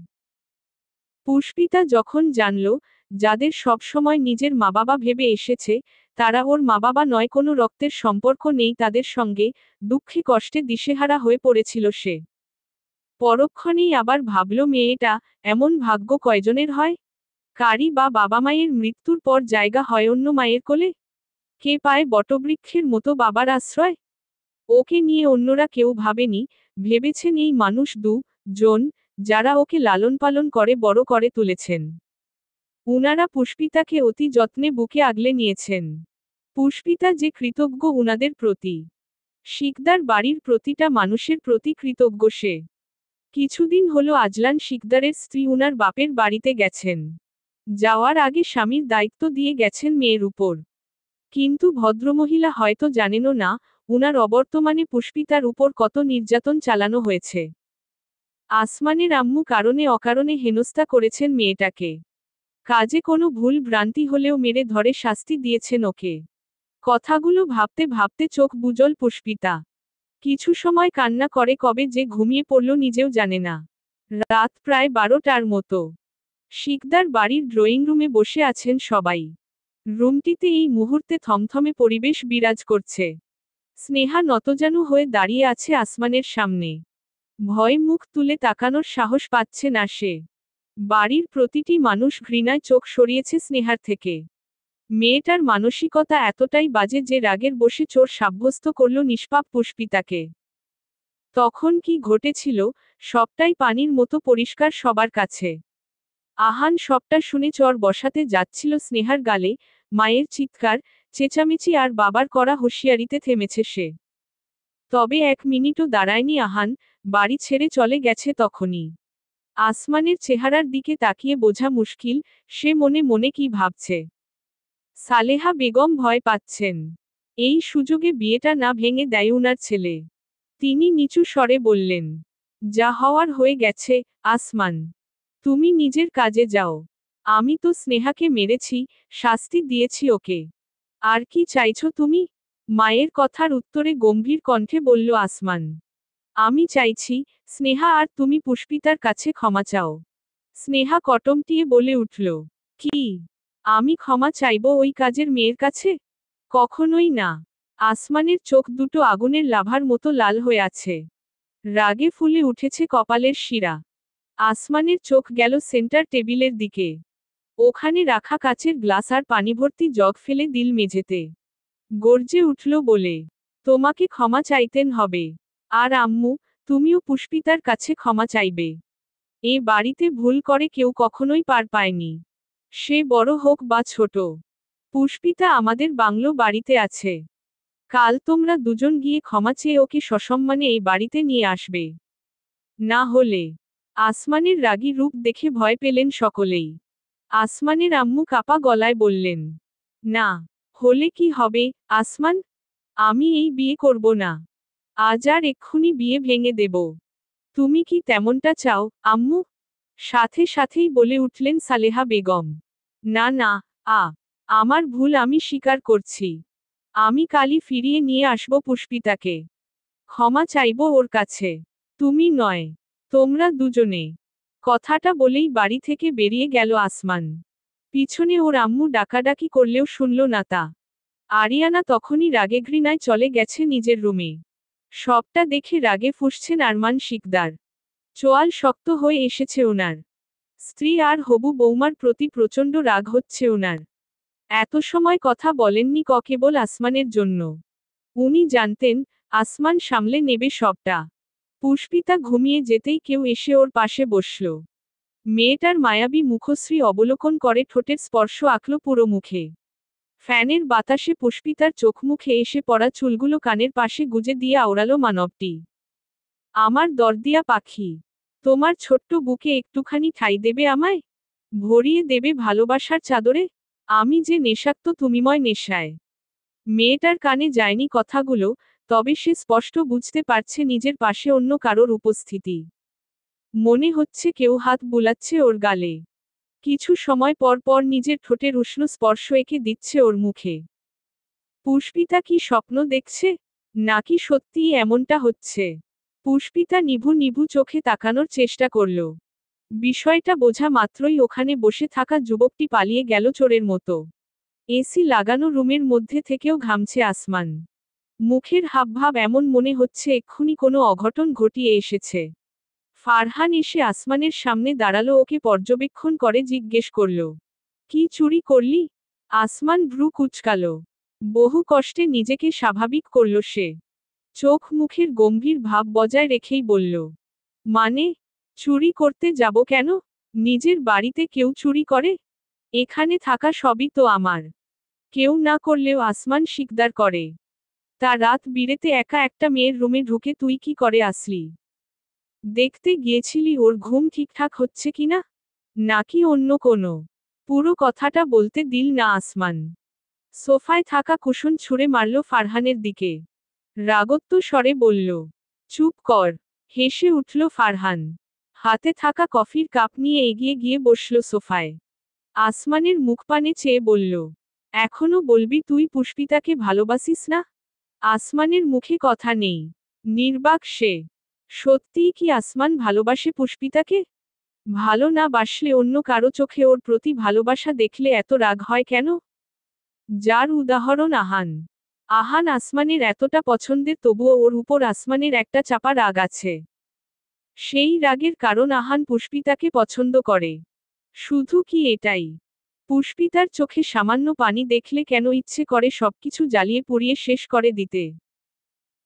পুষ্পিতা যখন জানল, যাদের সবসময় নিজের মা বাবা ভেবে এসেছে, তারা ওর মা বাবা নয়, কোনো রক্তের সম্পর্ক নেই তাদের সঙ্গে, দুঃখে কষ্টে দিশেহারা হয়ে পড়েছিল সে। পরক্ষণেই আবার ভাবল মেয়েটা, এমন ভাগ্য কয়জনের হয়? কারি বা বাবা মায়ের মৃত্যুর পর জায়গা হয় অন্য মায়ের কোলে? কে পায় বটবৃক্ষের মতো বাবার আশ্রয়? ওকে নিয়ে অন্যরা কেউ ভাবেনি, ভেবেছেন এই মানুষ জন, যারা ওকে লালন পালন করে বড় করে তুলেছেন। উনারা পুষ্পিতাকে অতি যত্নে বুকে আগলে নিয়েছেন। পুষ্পিতা যে কৃতজ্ঞ উনাদের প্রতি। শিকদার বাড়ির প্রতিটা মানুষের প্রতি কৃতজ্ঞ সে। কিছুদিন হলো আজলান শিকদারের স্ত্রী উনার বাপের বাড়িতে গেছেন। যাওয়ার আগে স্বামীর দায়িত্ব দিয়ে গেছেন মেয়ের উপর। কিন্তু ভদ্রমহিলা হয়তো জানেনও না, উনার অবর্তমানে পুষ্পিতার উপর কত নির্যাতন চালানো হয়েছে। আসমানের আম্মু কারণে অকারণে হেনস্থা করেছেন মেয়েটাকে। কাজে কোনো ভুল ভ্রান্তি হলেও মেরে ধরে শাস্তি দিয়েছেন ওকে। কথাগুলো ভাবতে ভাবতে চোখ বুজল পুষ্পিতা। কিছু সময় কান্না করে কবে যে ঘুমিয়ে পড়ল নিজেও জানে না। রাত প্রায় 12টার মতো। শিকদার বাড়ির ড্রয়িং রুমে বসে আছেন সবাই। রুমটিতে এই মুহূর্তে থমথমে পরিবেশ বিরাজ করছে। স্নেহা নতজানু হয়ে দাঁড়িয়ে আছে আসমানের সামনে। ভয় মুখ তুলে তাকানোর সাহস পাচ্ছে না সে। বাড়ির প্রতিটি মানুষ ঘৃণায় চোখ সরিয়েছে স্নেহার থেকে। মেয়েটার মানসিকতা এতটাই বাজে যে রাগের বশে চোর সাব্যস্ত করল নিষ্পাপ পুষ্পিতাকে। তখন কি ঘটেছিল, সবটাই পানির মতো পরিষ্কার সবার কাছে। আহান সবটা শুনে চর বসাতে যাচ্ছিল স্নেহার গালে, মায়ের চিৎকার, চেঁচামেচি আর বাবার করা হুঁশিয়ারিতে থেমেছে সে। তবে 1 মিনিটও দাঁড়ায়নি আহান, বাড়ি ছেড়ে চলে গেছে তখনই। আসমানের চেহারার দিকে তাকিয়ে বোঝা মুশকিল, সে মনে মনে কি ভাবছে। সালেহা বেগম ভয় পাচ্ছেন। এই সুযোগে বিয়েটা না ভেঙে দেয় উনার ছেলে। তিনি নিচু স্বরে বললেন, যা হওয়ার হয়ে গেছে, আসমান। তুমি নিজের কাজে যাও। আমি তো স্নেহাকে মেরেছি, শাস্তি দিয়েছি ওকে। আর কি চাইছো তুমি? মায়ের কথার উত্তরে গম্ভীর কণ্ঠে বলল আসমান। আমি চাইছি, স্নেহা আর তুমি পুষ্পিতার কাছে ক্ষমা চাও। স্নেহা কটমটিয়ে বলে উঠল, কি? আমি ক্ষমা চাইব ওই কাজের মেয়ের কাছে? কখনোই না। আসমানের চোখ দুটো আগুনের লাভার মতো লাল হয়ে আছে। রাগে ফুলে উঠেছে কপালের শিরা। আসমানের চোখ গেল সেন্টার টেবিলের দিকে। ওখানে রাখা কাচের গ্লাস আর পানিভর্তি জগ ফেলে দিল মেঝেতে। গর্জে উঠল বলে, তোমাকে ক্ষমা চাইতেন হবে। আর আম্মু, তুমিও পুষ্পিতার কাছে ক্ষমা চাইবে। এ বাড়িতে ভুল করে কেউ কখনোই পার পায়নি। সে বড় হোক বা ছোট। পুষ্পিতা আমাদের বাংলো বাড়িতে আছে। কাল তোমরা দুজন গিয়ে ক্ষমা চেয়ে ওকে সসম্মানে এই বাড়িতে নিয়ে আসবে। না হলে। আসমানের রাগী রূপ দেখে ভয় পেলেন সকলেই। আসমানের আম্মু কাপা গলায় বললেন, না হলে কি হবে, আসমান? আমি এই বিয়ে করব না। আজ আর এক্ষুনি বিয়ে ভেঙে দেব। তুমি কি তেমনটা চাও, আম্মু? সাথে সাথেই বলে উঠলেন সালেহা বেগম, না না, আমার ভুল, আমি স্বীকার করছি। আমি কালই ফিরিয়ে নিয়ে আসব পুষ্পিতাকে। ক্ষমা চাইব ওর কাছে। তুমি নয়, তোমরা দুজনে। কথাটা বলেই বাড়ি থেকে বেরিয়ে গেল আসমান। পিছনে ওর আম্মু ডাকাডাকি করলেও শুনল না তা। আরিয়ানা তখনই রাগে ঘৃণায় চলে গেছে নিজের রুমে। সবটা দেখে রাগে ফুঁসছেন আরমান শিকদার। চোয়াল শক্ত হয়ে এসেছে ওনার। স্ত্রী আর হবু বৌমার প্রতি প্রচণ্ড রাগ হচ্ছে ওনার। এত সময় কথা বলেননি কেবল আসমানের জন্য। উনি জানতেন আসমান সামলে নেবে সবটা। পুষ্পিতা ঘুমিয়ে যেতেই কেউ এসে ওর পাশে বসল। মেয়েটার মায়াবী মুখশ্রী অবলোকন করে ঠোঁটের স্পর্শ আঁকল পুরো মুখে। ফ্যানের বাতাসে পুষ্পিতার চোখ মুখে এসে পড়া চুলগুলো কানের পাশে গুজে দিয়ে আওড়ালো মানবটি। আমার দরদিয়া পাখি, তোমার ছোট্ট বুকে একটুখানি ঠাঁই দেবে আমায়? ভরিয়ে দেবে ভালোবাসার চাদরে? আমি যে নেশাক্ত তুমিময় নেশায়। মেয়েটার কানে যায়নি কথাগুলো, তবে সে স্পষ্ট বুঝতে পারছে নিজের পাশে অন্য কারোর উপস্থিতি। মনে হচ্ছে কেউ হাত বুলাচ্ছে ওর গালে। কিছু সময় পর পর নিজের ঠোঁটের উষ্ণ স্পর্শ এঁকে দিচ্ছে ওর মুখে। পুষ্পিতা কি স্বপ্ন দেখছে? নাকি সত্যিই এমনটা হচ্ছে? পুষ্পিতা নিভু নিভু চোখে তাকানোর চেষ্টা করল। বিষয়টা বোঝা মাত্রই ওখানে বসে থাকা যুবকটি পালিয়ে গেল চোরের মতো। এসি লাগানো রুমের মধ্যে থেকেও ঘামছে আসমান। মুখের হাবভাব এমন মনে হচ্ছে এক্ষুনি কোনো অঘটন ঘটিয়ে এসেছে। ফারহান এসে আসমানের সামনে দাঁড়ালো, ওকে পর্যবেক্ষণ করে জিজ্ঞেস করল, কি চুরি করলি? আসমান ভ্রু কুঁচকালো। বহু কষ্টে নিজেকে স্বাভাবিক করল সে। চোখ মুখের গম্ভীর ভাব বজায় রেখেই বলল, মানে, চুরি করতে যাব কেন? নিজের বাড়িতে কেউ চুরি করে? এখানে থাকা সবই তো আমার। কেউ না করলেও আসমান শিকদার করে। তা রাত বিরেতে একা একটা মেয়ের রুমে ঢুকে তুই কি করে আসলি? দেখতে গিয়েছিলি ওর ঘুম ঠিকঠাক হচ্ছে কিনা? নাকি অন্য কোনো? পুরো কথাটা বলতে দিল না আসমান। সোফায় থাকা কুশন ছুঁড়ে মারল ফারহানের দিকে। রাগত্ব স্বরে বলল, চুপ কর। হেসে উঠল ফারহান। হাতে থাকা কফির কাপ নিয়ে এগিয়ে গিয়ে বসল সোফায়। আসমানের মুখপানে চেয়ে বলল, এখনো বলবি তুই পুষ্পিতাকে ভালোবাসিস না? আসমানের মুখে কথা নেই। নির্বাক সে। সত্যিই কি আসমান ভালোবাসে পুষ্পিতাকে? ভালো না বাসলে অন্য কারো চোখে ওর প্রতি ভালোবাসা দেখলে এত রাগ হয় কেন? যার উদাহরণ আহান। আহান আসমানের এতটা পছন্দের, তবুও ওর উপর আসমানের একটা চাপা রাগ আছে। সেই রাগের কারণ আহান পুষ্পিতাকে পছন্দ করে। শুধু কি এটাই? পুষ্পিতার চোখে সামান্য পানি দেখলে কেন ইচ্ছে করে সবকিছু জ্বালিয়ে পুড়িয়ে শেষ করে দিতে?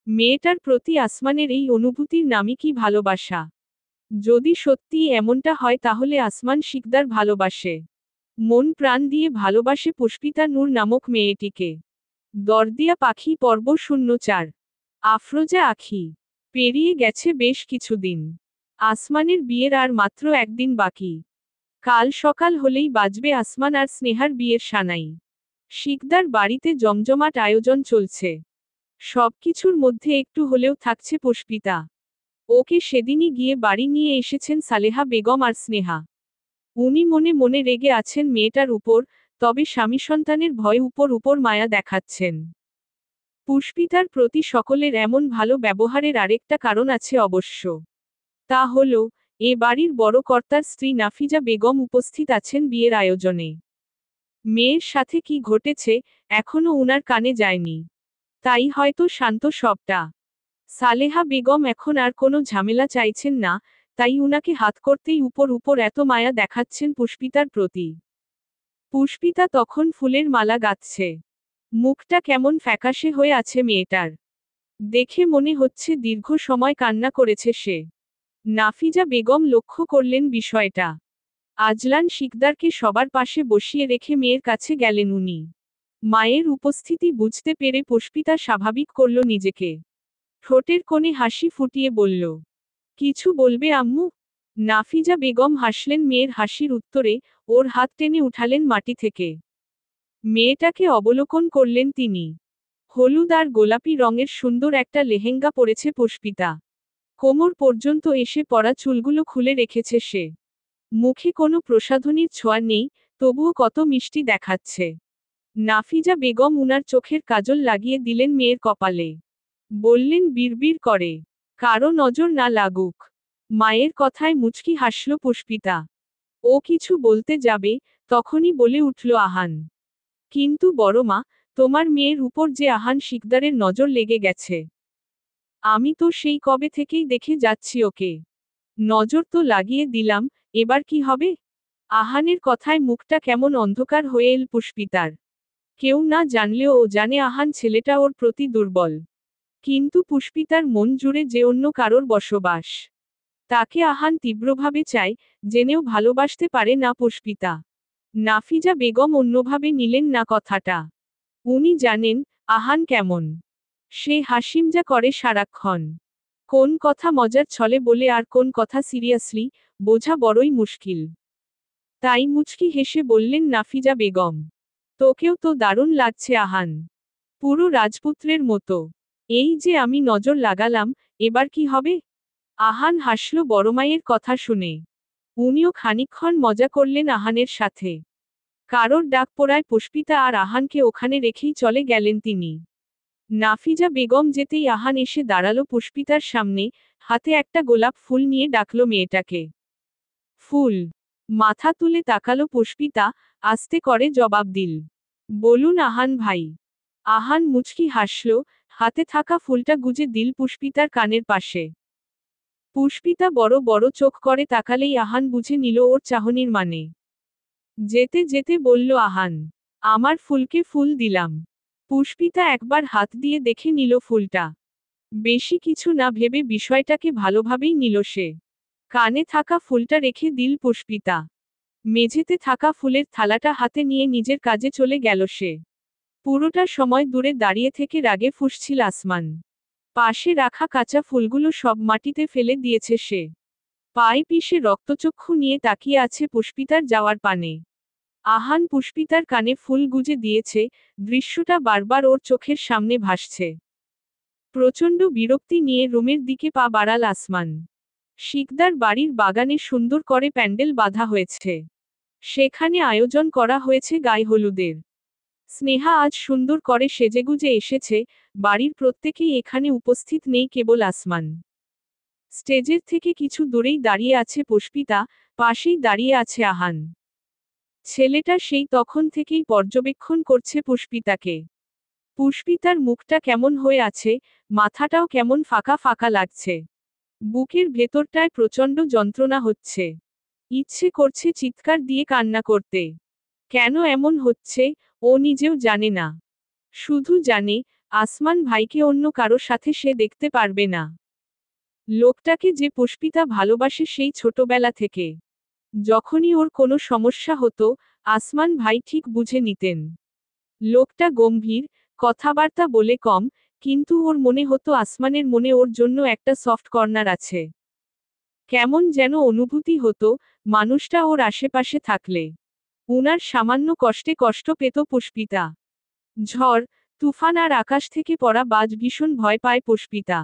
মেয়েটার প্রতি আসমানের এই অনুভূতির নামই কি ভালোবাসা? যদি সত্যিই এমনটা হয় তাহলে আসমান শিকদার ভালোবাসে, মন প্রাণ দিয়ে ভালোবাসে পুষ্পিতা নূর নামক মেয়েটিকে। দরদিয়া পাখি পর্ব ০৪। আফরোজা আখি। পেরিয়ে গেছে বেশ কিছুদিন। আসমানের বিয়ের আর মাত্র একদিন বাকি। কাল সকাল হলেই বাজবে আসমান আর স্নেহার বিয়ের সানাই। শিকদার বাড়িতে জমজমাট আয়োজন চলছে। সবকিছুর মধ্যে একটু হলেও থাকছে পুষ্পিতা। ওকে সেদিনই গিয়ে বাড়ি নিয়ে এসেছেন সালেহা বেগম আর স্নেহা। উনি মনে মনে রেগে আছেন মেয়েটার উপর, তবে স্বামী সন্তানের ভয় উপর উপর মায়া দেখাচ্ছেন। পুষ্পিতার প্রতি সকলের এমন ভালো ব্যবহারের আরেকটা কারণ আছে অবশ্য। তা হল, এ বাড়ির বড় কর্তার স্ত্রী নাফিজা বেগম উপস্থিত আছেন বিয়ের আয়োজনে। মেয়ের সাথে কি ঘটেছে, এখনো উনার কানে যায়নি। তাই হয়তো শান্ত সবটা। সালেহা বেগম এখন আর কোনো ঝামেলা চাইছেন না, তাই উনাকে হাত করতেই উপর উপর এত মায়া দেখাচ্ছেন পুষ্পিতার প্রতি। পুষ্পিতা তখন ফুলের মালা গাঁথছে। মুখটা কেমন ফ্যাকাশে হয়ে আছে মেয়েটার। দেখে মনে হচ্ছে দীর্ঘ সময় কান্না করেছে সে। নাফিজা বেগম লক্ষ্য করলেন বিষয়টা। আজলান শিকদারকে সবার পাশে বসিয়ে রেখে মেয়ের কাছে গেলেন উনি। মায়ের উপস্থিতি বুঝতে পেরে পুষ্পিতা স্বাভাবিক করল নিজেকে। ঠোঁটের কোণে হাসি ফুটিয়ে বলল, কিছু বলবে আম্মু? নাফিজা বেগম হাসলেন মেয়ের হাসির উত্তরে, ওর হাত টেনে উঠালেন মাটি থেকে। মেয়েটাকে অবলোকন করলেন তিনি। হলুদ আর গোলাপি রঙের সুন্দর একটা লেহেঙ্গা পরেছে পুষ্পিতা। কোমর পর্যন্ত এসে পড়া চুলগুলো খুলে রেখেছে সে। মুখে কোনো প্রসাধনীর ছোঁয়া নেই, তবুও কত মিষ্টি দেখাচ্ছে। নাফিজা বেগম উনার চোখের কাজল লাগিয়ে দিলেন মেয়ের কপালে। বললেন বিড়বিড় করে, কারো নজর না লাগুক। মায়ের কথায় মুচকি হাসল পুষ্পিতা। ও কিছু বলতে যাবে, তখনই বলে উঠল আহান। কিন্তু বড় মা, তোমার মেয়ের উপর যে আহান শিকদারের নজর লেগে গেছে। আমি তো সেই কবে থেকেই দেখে যাচ্ছি ওকে। নজর তো লাগিয়ে দিলাম, এবার কি হবে? আহানের কথায় মুখটা কেমন অন্ধকার হয়ে এল পুষ্পিতার। কেউ না জানলেও ও জানে আহান ছেলেটা ওর প্রতি দুর্বল। কিন্তু পুষ্পিতার মন জুড়ে যে অন্য কারোর বসবাস। তাকে আহান তীব্রভাবে চায়, জেনেও ভালোবাসতে পারে না পুষ্পিতা। নাফিজা বেগম অন্যভাবে নিলেন না কথাটা। উনি জানেন, আহান কেমন। সে হাসিমজা করে সারাক্ষণ। কোন কথা মজার ছলে বলে আর কোন কথা সিরিয়াসলি, বোঝা বড়ই মুশকিল। তাই মুচকি হেসে বললেন নাফিজা বেগম। তোকেও তো দারুণ লাগছে আহান। পুরো রাজপুত্রের মতো। এই যে আমি নজর লাগালাম, এবার কি হবে? আহান হাসল বড়মায়ের কথা শুনে। উনিও খানিকক্ষণ মজা করলেন আহানের সাথে। কারোর ডাক পড়ায় পুষ্পিতা আর আহানকে ওখানে রেখেই চলে গেলেন তিনি। নাফিজা বেগম যেতেই আহান এসে দাঁড়ালো পুষ্পিতার সামনে, হাতে একটা গোলাপ ফুল নিয়ে ডাকল মেয়েটাকে। ফুল। মাথা তুলে তাকালো পুষ্পিতা, আস্তে করে জবাব দিল। বলুন আহান ভাই। আহান মুচকি হাসল, হাতে থাকা ফুলটা গুজে দিল পুষ্পিতার কানের পাশে। পুষ্পিতা বড় বড় চোখ করে তাকালেই আহান বুঝে নিল ওর চাহনির মানে। যেতে যেতে বলল আহান, আমার ফুলকে ফুল দিলাম। পুষ্পিতা একবার হাত দিয়ে দেখে নিল ফুলটা। বেশি কিছু না ভেবে বিষয়টাকে ভালোভাবেই নিল সে। কানে থাকা ফুলটা রেখে দিল পুষ্পিতা। মেঝেতে থাকা ফুলের থালাটা হাতে নিয়ে নিজের কাজে চলে গেল সে। পুরোটা সময় দূরে দাঁড়িয়ে থেকে রাগে ফুঁসছিল আসমান। পাশে রাখা কাঁচা ফুলগুলো সব মাটিতে ফেলে দিয়েছে সে। পায়ে পিষে রক্তচক্ষু নিয়ে তাকিয়ে আছে পুষ্পিতার যাওয়ার পানে। আহান পুষ্পিতার কানে ফুল গুজে দিয়েছে, দৃশ্যটা বারবার ওর চোখের সামনে ভাসছে। প্রচণ্ড বিরক্তি নিয়ে রুমের দিকে পা বাড়াল আসমান। শিকদার বাড়ির বাগানে সুন্দর করে প্যান্ডেল বাঁধা হয়েছে। সেখানে আয়োজন করা হয়েছে গায়ে হলুদের। স্নেহা আজ সুন্দর করে সেজেগুজে এসেছে, বাড়ির প্রত্যেকেই এখানে উপস্থিত নেই কেবল আসমান। স্টেজের থেকে কিছু দূরেই দাঁড়িয়ে আছে পুষ্পিতা, পাশেই দাঁড়িয়ে আছে আহান। ছেলেটা সেই তখন থেকেই পর্যবেক্ষণ করছে পুষ্পিতাকে। পুষ্পিতার মুখটা কেমন হয়ে আছে, মাথাটাও কেমন ফাঁকা ফাঁকা লাগছে। বুকের ভেতরটায় প্রচণ্ড যন্ত্রণা হচ্ছে। ইচ্ছে করছে চিৎকার দিয়ে কান্না করতে। কেন এমন হচ্ছে, ও নিজেও জানে না। শুধু জানে, আসমান ভাইকে অন্য কারো সাথে সে দেখতে পারবে না। লোকটাকে যে পুষ্পিতা ভালোবাসে সেই ছোটবেলা থেকে। যখনই ওর কোনো সমস্যা হতো, আসমান ভাই ঠিক বুঝে নিতেন। লোকটা গম্ভীর, কথাবার্তা বলে কম, কিন্তু ওর মনে হতো আসমানের মনে ওর জন্য একটা সফট কর্নার আছে। কেমন যেন অনুভূতি হতো, মানুষটা ওর আশেপাশে থাকলে। উনার সামান্য কষ্টে কষ্ট পেত পুষ্পিতা। ঝড়, তুফান আর আকাশ থেকে পড়া বাজ ভীষণ ভয় পায় পুষ্পিতা।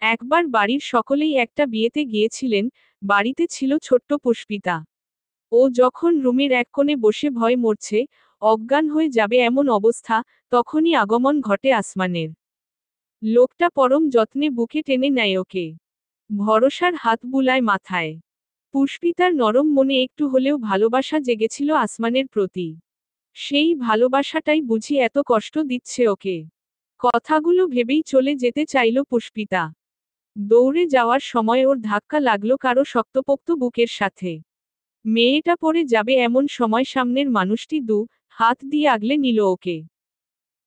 একবার বাড়ির সকলেই একটা বিয়েতে গিয়েছিলেন, বাড়িতে ছিল ছোট্ট পুষ্পিতা। ও যখন রুমের এক কোণে বসে ভয় মরছে, অজ্ঞান হয়ে যাবে এমন অবস্থা, তখনই আগমন ঘটে আসমানের। লোকটা পরম যত্নে বুকে টেনে নেয় ওকে। ভরসার হাত বুলায় মাথায়। পুষ্পিতার নরম মনে একটু হলেও ভালোবাসা জেগেছিল আসমানের প্রতি। সেই ভালোবাসাটাই বুঝি এত কষ্ট দিচ্ছে ওকে। কথাগুলো ভেবেই চলে যেতে চাইল পুষ্পিতা। দৌড়ে যাওয়ার সময় ওর ধাক্কা লাগলো কারো শক্তপোক্ত বুকের সাথে। মেয়েটা পড়ে যাবে এমন সময় সামনের মানুষটি হাত দিয়ে আগলে নিল ওকে।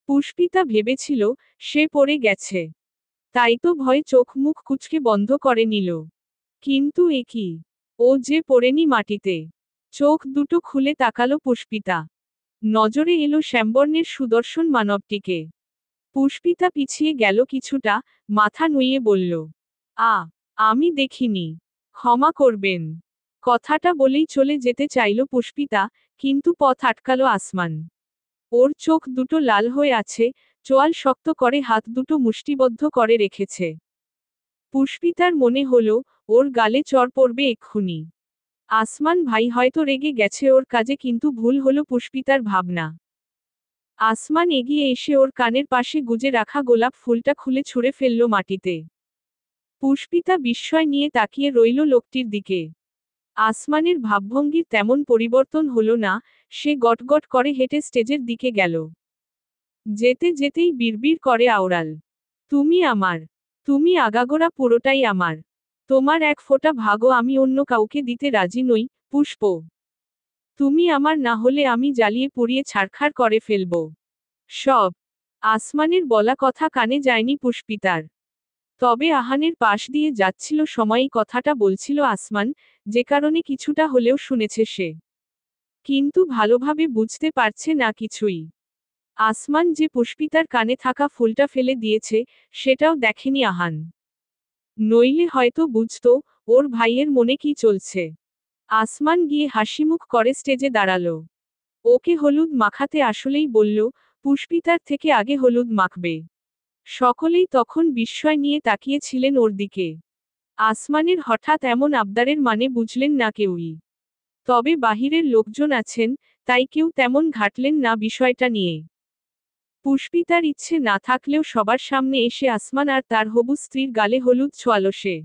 পুষ্পিতা ভেবেছিল, সে পড়ে গেছে। তাই তো ভয়ে চোখ মুখ কুঁচকে বন্ধ করে নিল। কিন্তু এ কি? ও যে পড়েনি মাটিতে। চোখ দুটো খুলে তাকালো পুষ্পিতা। নজরে এলো শ্যামবর্ণের সুদর্শন মানবটিকে। পুষ্পিতা পিছিয়ে গেল কিছুটা, মাথা নুইয়ে বলল, আমি দেখিনি। ক্ষমা করবেন। কথাটা বলেই চলে যেতে চাইল পুষ্পিতা, কিন্তু পথ আটকালো আসমান। ওর চোখ দুটো লাল হয়ে আছে, চোয়াল শক্ত করে হাত দুটো মুষ্টিবদ্ধ করে রেখেছে। পুষ্পিতার মনে হলো, ওর গালে চড় পড়বে এক্ষুনি। আসমান ভাই হয়তো রেগে গেছে ওর কাজে, কিন্তু ভুল হলো পুষ্পিতার ভাবনা। আসমান এগিয়ে এসে ওর কানের পাশে গুজে রাখা গোলাপ ফুলটা খুলে ছুঁড়ে ফেলল মাটিতে। পুষ্পিতা বিস্ময় নিয়ে তাকিয়ে রইল লোকটির দিকে। আসমানের ভাবভঙ্গির তেমন পরিবর্তন হলো না, সে গটগট করে হেঁটে স্টেজের দিকে গেল। যেতে যেতেই বিড়বিড় করে আওড়াল, তুমি আমার, তুমি আগাগোড়া পুরোটাই আমার। তোমার এক ফোঁটা ভাগও আমি অন্য কাউকে দিতে রাজি নই, পুষ্প। তুমি আমার না হলে আমি জ্বালিয়ে পুড়িয়ে ছারখার করে ফেলব সব। আসমানের বলা কথা কানে যায়নি পুষ্পিতার। তবে আহানের পাশ দিয়ে যাচ্ছিল সময়ই কথাটা বলছিল আসমান, যে কারণে কিছুটা হলেও শুনেছে সে। কিন্তু ভালোভাবে বুঝতে পারছে না কিছুই। আসমান যে পুষ্পিতার কানে থাকা ফুলটা ফেলে দিয়েছে, সেটাও দেখেনি আহান। নইলে হয়তো বুঝতো ওর ভাইয়ের মনে কি চলছে। আসমান গিয়ে হাসিমুখ করে স্টেজে দাঁড়ালো। ওকে হলুদ মাখাতে আসলেই বলল, পুষ্পিতার থেকে আগে হলুদ মাখবে। সকলেই তখন বিস্ময় নিয়ে তাকিয়েছিলেন ওর দিকে। আসমানের হঠাৎ এমন আবদারের মানে বুঝলেন না কেউই। তবে বাহিরের লোকজন আছেন, তাই কেউ তেমন ঘাটলেন না বিষয়টা নিয়ে। পুষ্পিতার ইচ্ছে না থাকলেও সবার সামনে এসে আসমান আর তার হবু স্ত্রীর গালে হলুদ ছোঁয়ালো সে।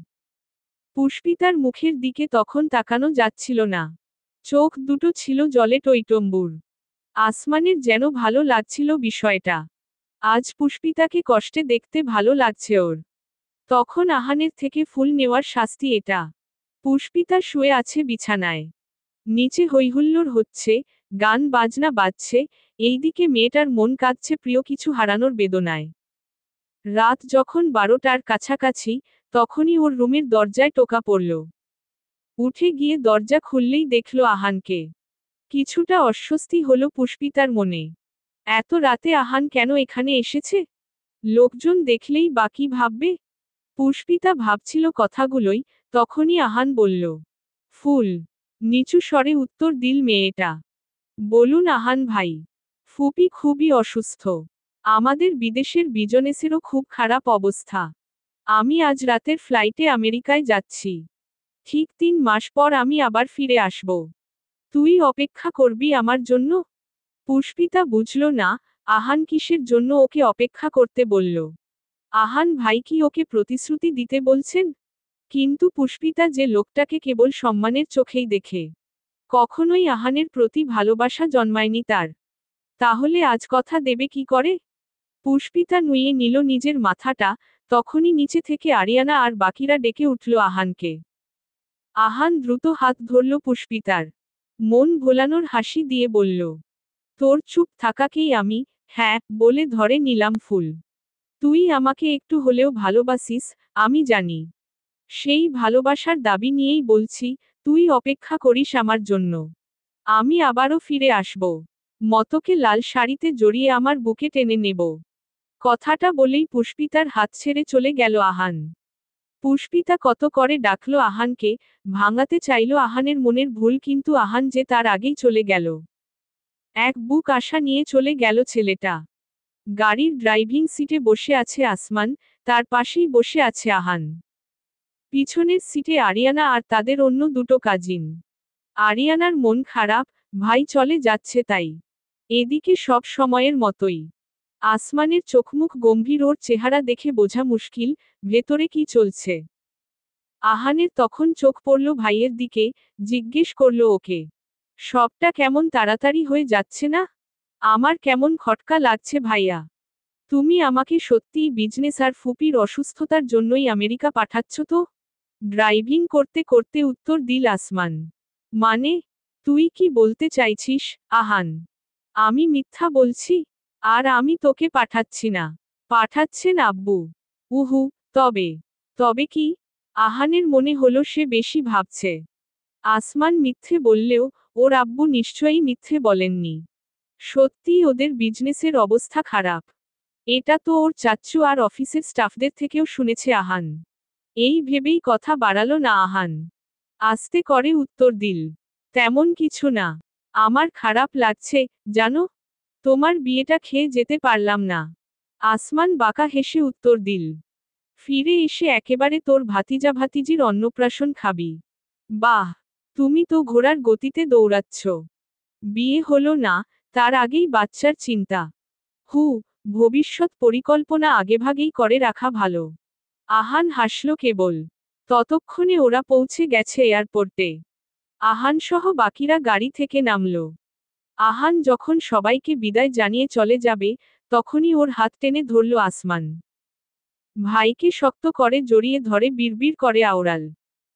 পুষ্পিতার মুখের দিকে তখন তাকানো যাচ্ছিল না। চোখ দুটো ছিল জলে টইটম্বুর। আসমানের যেন ভালো লাগছিল বিষয়টা। আজ পুষ্পিতাকে কষ্টে দেখতে ভালো লাগছে ওর। তখন আহানের থেকে ফুল নেওয়ার শাস্তি এটা। পুষ্পিতা শুয়ে আছে বিছানায়। নিচে হৈহুল্লোড় হচ্ছে, গান বাজনা বাজছে, এইদিকে মেয়েটার মন কাঁদছে প্রিয় কিছু হারানোর বেদনায়। রাত যখন 12টার কাছাকাছি, তখনই ওর রুমের দরজায় টোকা পড়ল। উঠে গিয়ে দরজা খুললেই দেখল আহানকে। কিছুটা অস্বস্তি হলো পুষ্পিতার মনে। এত রাতে আহান কেন এখানে এসেছে? লোকজন দেখলেই বা কি ভাববে? পুষ্পিতা ভাবছিল কথাগুলোই, তখনই আহান বলল, ফুল। নিচু স্বরে উত্তর দিল মেয়েটা। বলুন আহান ভাই। ফুপি খুবই অসুস্থ। আমাদের বিদেশের বিজনেসেরও খুব খারাপ অবস্থা। আমি আজ রাতের ফ্লাইটে আমেরিকায় যাচ্ছি। ঠিক 3 মাস পর আমি আবার ফিরে আসব। তুই অপেক্ষা করবি আমার জন্য? পুষ্পিতা বুঝল না, আহান কিসের জন্য ওকে অপেক্ষা করতে বলল। আহান ভাই কি ওকে প্রতিশ্রুতি দিতে বলছেন? কিন্তু পুষ্পিতা যে লোকটাকে কেবল সম্মানের চোখেই দেখে, কখনোই আহানের প্রতি ভালোবাসা জন্মায়নি তার। তাহলে আজ কথা দেবে কি করে? পুষ্পিতা নুয়ে নিল নিজের মাথাটা, তখনই নিচে থেকে আরিয়ানা আর বাকিরা ডেকে উঠল আহানকে। আহান দ্রুত হাত ধরল পুষ্পিতার। মন ভোলানোর হাসি দিয়ে বলল, তোর চুপ থাকাকেই আমি, হ্যাঁ, বলে ধরে নিলাম ফুল। তুই আমাকে একটু হলেও ভালোবাসিস, আমি জানি। সেই ভালোবাসার দাবি নিয়েই বলছি, তুই অপেক্ষা করিস আমার জন্য। আমি আবারও ফিরে আসব। মতকে লাল শাড়িতে জড়িয়ে আমার বুকে টেনে নেব। কথাটা বলেই পুষ্পিতার হাত ছেড়ে চলে গেল আহান। পুষ্পিতা কত করে ডাকলো আহানকে, ভাঙাতে চাইল আহানের মনের ভুল, কিন্তু আহান যে তার আগেই চলে গেল। এক বুক আশা নিয়ে চলে গেল ছেলেটা। গাড়ির ড্রাইভিং সিটে বসে আছে আসমান, তার পাশেই বসে আছে আহান। পিছনের সিটে আরিয়ানা আর তাদের অন্য দুটো কাজিন। আরিয়ানার মন খারাপ, ভাই চলে যাচ্ছে তাই। এদিকে সব সময়ের মতোই আসমানের চোখমুখ গম্ভীর, ওর চেহারা দেখে বোঝা মুশকিল ভেতরে কি চলছে। আহানের তখন চোখ পড়ল ভাইয়ের দিকে, জিজ্ঞেস করল ওকে, সবটা কেমন তাড়াতাড়ি হয়ে যাচ্ছে না? আমার কেমন খটকা লাগছে ভাইয়া। তুমি আমাকে সত্যিই বিজনেস আর ফুপির অসুস্থতার জন্যই আমেরিকা পাঠাচ্ছ তো? ড্রাইভিং করতে করতে উত্তর দিল আসমান। মানে, তুই কি বলতে চাইছিস, আহান? আমি মিথ্যা বলছি? আর আমি তোকে পাঠাচ্ছি না। পাঠাচ্ছেন আব্বু। উহু, তবে তবে কি? আহানের মনে হলো সে বেশি ভাবছে। আসমান মিথ্যে বললেও, ওর আব্বু নিশ্চয়ই মিথ্যে বলেননি। সত্যিই ওদের বিজনেসের অবস্থা খারাপ। এটা তো ওর চাচ্চু আর অফিসের স্টাফদের থেকেও শুনেছে আহান। এই ভেবেই কথা বাড়ালো না আহান। আস্তে করে উত্তর দিল, তেমন কিছু না। আমার খারাপ লাগছে, জানো? তোমার বিয়েটা খেয়ে যেতে পারলাম না। আসমান বাঁকা হেসে উত্তর দিল, ফিরে এসে একেবারে তোর ভাতিজা ভাতিজির অন্নপ্রাশন খাবি। বাহ! তুমি তো ঘোড়ার গতিতে দৌড়াচ্ছ। বিয়ে হলো না, তার আগেই বাচ্চার চিন্তা। হু, ভবিষ্যৎ পরিকল্পনা আগেভাগেই করে রাখা ভালো। আহান হাসল কেবল। ততক্ষণে ওরা পৌঁছে গেছে এয়ারপোর্টে। আহানসহ বাকিরা গাড়ি থেকে নামল। আহান যখন সবাইকে বিদায় জানিয়ে চলে যাবে, তখনই ওর হাত টেনে ধরল আসমান। ভাইকে শক্ত করে জড়িয়ে ধরে বিড়বিড় করে আওরাল।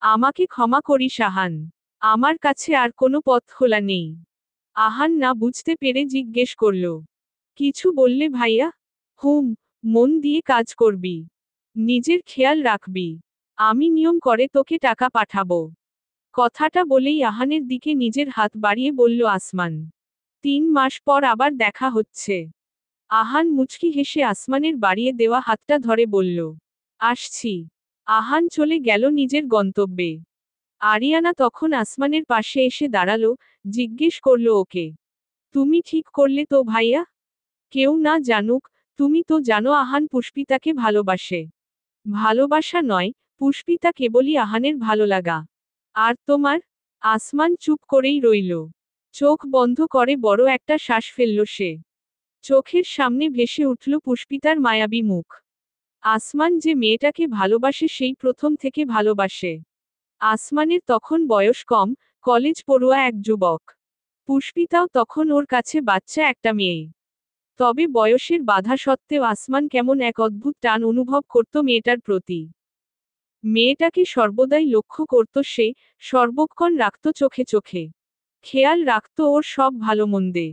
আমাকে ক্ষমা করিস আহান। আমার কাছে আর কোনো পথ খোলা নেই। আহান না বুঝতে পেরে জিজ্ঞেস করল, কিছু বললে ভাইয়া? হুম, মন দিয়ে কাজ করবি। নিজের খেয়াল রাখবি। আমি নিয়ম করে তোকে টাকা পাঠাবো। কথাটা বলেই আহানের দিকে নিজের হাত বাড়িয়ে বলল আসমান। 3 মাস পর আবার দেখা হচ্ছে। আহান মুচকি হেসে আসমানের বাড়িয়ে দেওয়া হাতটা ধরে বলল, আসছি। আহান চলে গেল নিজের গন্তব্যে। আরিয়ানা তখন আসমানের পাশে এসে দাঁড়ালো, জিজ্ঞেস করল ওকে, তুমি ঠিক করলে তো ভাইয়া? কেউ না জানুক, তুমি তো জানো আহান পুষ্পিতাকে ভালোবাসে। ভালোবাসা নয়, পুষ্পিতা কেবলই আহানের ভালো লাগা। আর তোমার? আসমান চুপ করেই রইল। চোখ বন্ধ করে বড় একটা শ্বাস ফেলল সে। চোখের সামনে ভেসে উঠল পুষ্পিতার মায়াবী মুখ। আসমান যে মেয়েটাকে ভালোবাসে সেই প্রথম থেকে ভালোবাসে। আসমানের তখন বয়স কম, কলেজ পড়ুয়া এক যুবক। পুষ্পিতাও তখন ওর কাছে বাচ্চা একটা মেয়ে। তবে বয়সের বাধা সত্ত্বেও আসমান কেমন এক অদ্ভুত টান অনুভব করত মেয়েটার প্রতি। মেয়েটাকে সর্বদাই লক্ষ্য করত সে, সর্বক্ষণ রাখত চোখে চোখে। খেয়াল রাখত ওর সব ভালো মন্দে।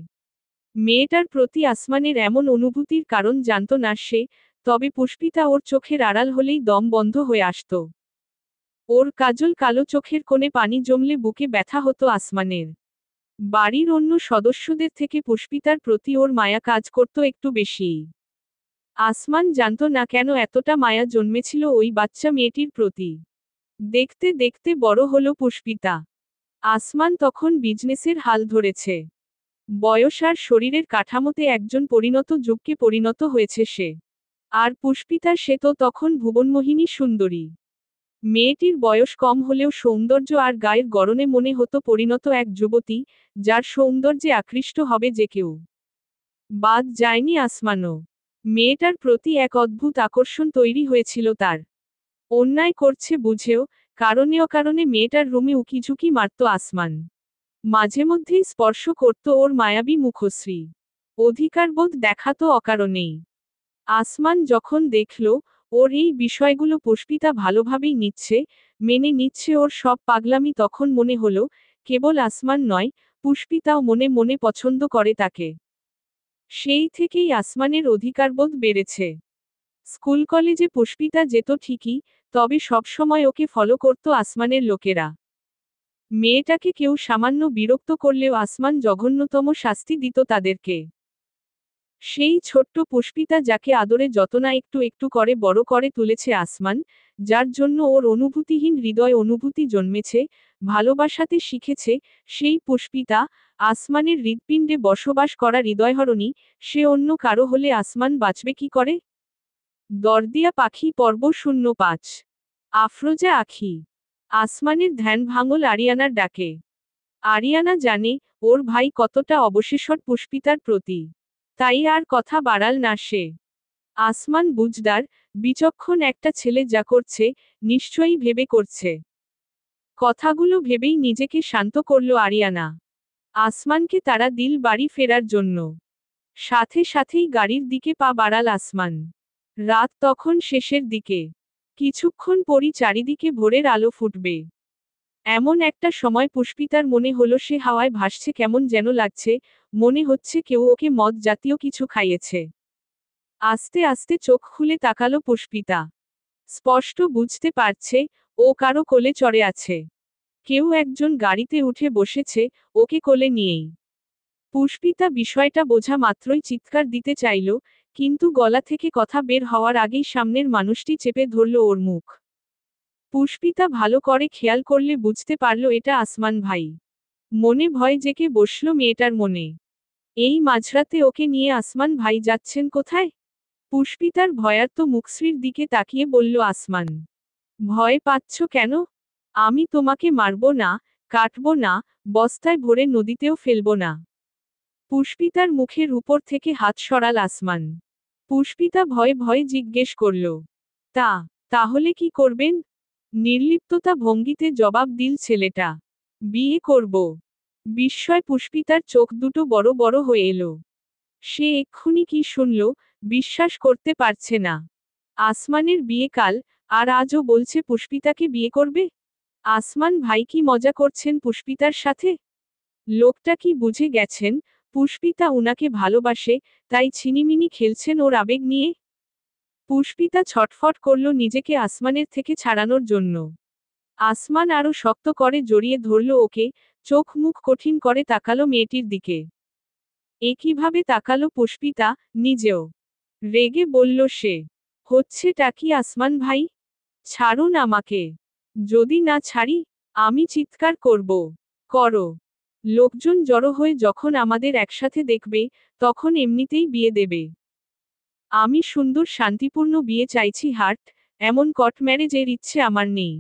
মেয়েটার প্রতি আসমানের এমন অনুভূতির কারণ জানত না সে, তবে পুষ্পিতা ওর চোখের আড়াল হলেই দম বন্ধ হয়ে আসত। ওর কাজল কালো চোখের কোণে পানি জমলে বুকে ব্যথা হতো আসমানের। বাড়ির অন্য সদস্যদের থেকে পুষ্পিতার প্রতি ওর মায়া কাজ করত একটু বেশিই। আসমান জানত না কেন এতটা মায়া জন্মেছিল ওই বাচ্চা মেয়েটির প্রতি। দেখতে দেখতে বড় হলো পুষ্পিতা। আসমান তখন বিজনেসের হাল ধরেছে। বয়স আর শরীরের কাঠামোতে একজন পরিণত যুগকে পরিণত হয়েছে সে। আর পুষ্পিতা সে তো তখন ভুবনমোহিনী সুন্দরী। মেয়েটির বয়স কম হলেও সৌন্দর্য আর গায়ের গড়নে মনে হতো পরিণত এক যুবতী, যার সৌন্দর্যে আকৃষ্ট হবে যে কেউ। বাদ যায়নি আসমানও। মেয়েটার প্রতি এক অদ্ভুত আকর্ষণ তৈরি হয়েছিল তার। অন্যায় করছে বুঝেও, কারণে অকারণে মেয়েটার রুমে উকিঝুঁকি মারত আসমান। মাঝে মধ্যেই স্পর্শ করত ওর মায়াবী মুখশ্রী। অধিকারবোধ দেখাতো অকারণেই। আসমান যখন দেখল, ওর এই বিষয়গুলো পুষ্পিতা ভালোভাবেই নিচ্ছে, মেনে নিচ্ছে ওর সব পাগলামি, তখন মনে হলো, কেবল আসমান নয়, পুষ্পিতাও মনে মনে পছন্দ করে তাকে। সেই থেকেই আসমানের অধিকারবোধ বেড়েছে। স্কুল কলেজে পুষ্পিতা যেত ঠিকই, তবে সবসময় ওকে ফলো করত আসমানের লোকেরা। মেয়েটাকে কেউ সামান্য বিরক্ত করলেও আসমান জঘন্যতম শাস্তি দিত তাদেরকে। সেই ছোট্ট পুষ্পিতা যাকে আদরে যতনা একটু একটু করে বড় করে তুলেছে আসমান, যার জন্য ওর অনুভূতিহীন হৃদয় অনুভূতি জন্মেছে, ভালোবাসাতে শিখেছে, সেই পুষ্পিতা, আসমানের হৃৎপিণ্ডে বসবাস করা হৃদয়হরণী, সে অন্য কারো হলে আসমান বাঁচবে কি করে? দরদিয়া পাখি পর্ব 05। আফরোজা আখি। আসমানের ধ্যান ভাঙল আরিয়ানার ডাকে। আরিয়ানা জানে, ওর ভাই কতটা অবশেষর পুষ্পিতার প্রতি। তাই আর কথা বাড়াল না সে। আসমান বুঝদার, বিচক্ষণ একটা ছেলে যা করছে, নিশ্চয়ই ভেবে করছে। কথাগুলো ভেবেই নিজেকে শান্ত করল আরিয়ানা। আসমানকে তারা দিল বাড়ি ফেরার জন্য। সাথে সাথেই গাড়ির দিকে পা বাড়াল আসমান। রাত তখন শেষের দিকে। কিছুক্ষণ পরই চারিদিকে ভোরের আলো ফুটবে। এমন একটা সময় পুষ্পিতার মনে হলো সে হাওয়ায় ভাসছে, কেমন যেন লাগছে, মনে হচ্ছে কেউ ওকে মদ জাতীয় কিছু খাইয়েছে। আস্তে আস্তে চোখ খুলে তাকালো পুষ্পিতা। স্পষ্ট বুঝতে পারছে, ও কারো কোলে চড়ে আছে। কেউ একজন গাড়িতে উঠে বসেছে, ওকে কোলে নিয়েই। পুষ্পিতা বিষয়টা বোঝা মাত্রই চিৎকার দিতে চাইল, কিন্তু গলা থেকে কথা বের হওয়ার আগেই সামনের মানুষটি চেপে ধরল ওর মুখ। পুষ্পিতা ভালো করে খেয়াল করলে বুঝতে পারল এটা আসমান ভাই। মনে ভয় জেগে বসল মেয়েটার মনে। এই মাঝরাতে ওকে নিয়ে আসমান ভাই যাচ্ছেন কোথায়? পুষ্পিতার ভয়ার্ত মুখশ্রীর দিকে তাকিয়ে বলল আসমান। ভয় পাচ্ছ কেন? আমি তোমাকে মারব না, কাটবো না, বস্তায় ভরে নদীতেও ফেলবো না। পুষ্পিতার মুখের উপর থেকে হাত সরাল আসমান। পুষ্পিতা ভয়ে ভয়ে জিজ্ঞেস করল, তাহলে কি করবেন? নির্লিপ্ততা ভঙ্গিতে জবাব দিল ছেলেটা, বিয়ে করব। বিস্ময় পুষ্পিতার চোখ দুটো বড় বড় হয়ে এলো। সে এক্ষুনি কি শুনল, বিশ্বাস করতে পারছে না। আসমানের বিয়ে কাল, আর আজও বলছে পুষ্পিতাকে বিয়ে করবে। আসমান ভাই কি মজা করছেন পুষ্পিতার সাথে? লোকটা কি বুঝে গেছেন, পুষ্পিতা উনাকে ভালোবাসে, তাই ছিনিমিনি খেলছেন ওর আবেগ নিয়ে? পুষ্পিতা ছটফট করল নিজেকে আসমানের থেকে ছাড়ানোর জন্য। আসমান আরো শক্ত করে জড়িয়ে ধরল ওকে, চোখ মুখ কঠিন করে তাকালো মেয়েটির দিকে। একইভাবে তাকালো পুষ্পিতা, নিজেও। রেগে বলল সে, হচ্ছেটা কি আসমান ভাই? ছাড়ুন আমাকে। যদি না ছাড়ি, আমি চিৎকার করব। করো। লোকজন জড়ো হয়ে যখন আমাদের একসাথে দেখবে, তখন এমনিতেই বিয়ে দেবে। আমি সুন্দর শান্তিপূর্ণ বিয়ে চাইছি হার্ট, এমন কট ম্যারেজের ইচ্ছে আমার নেই।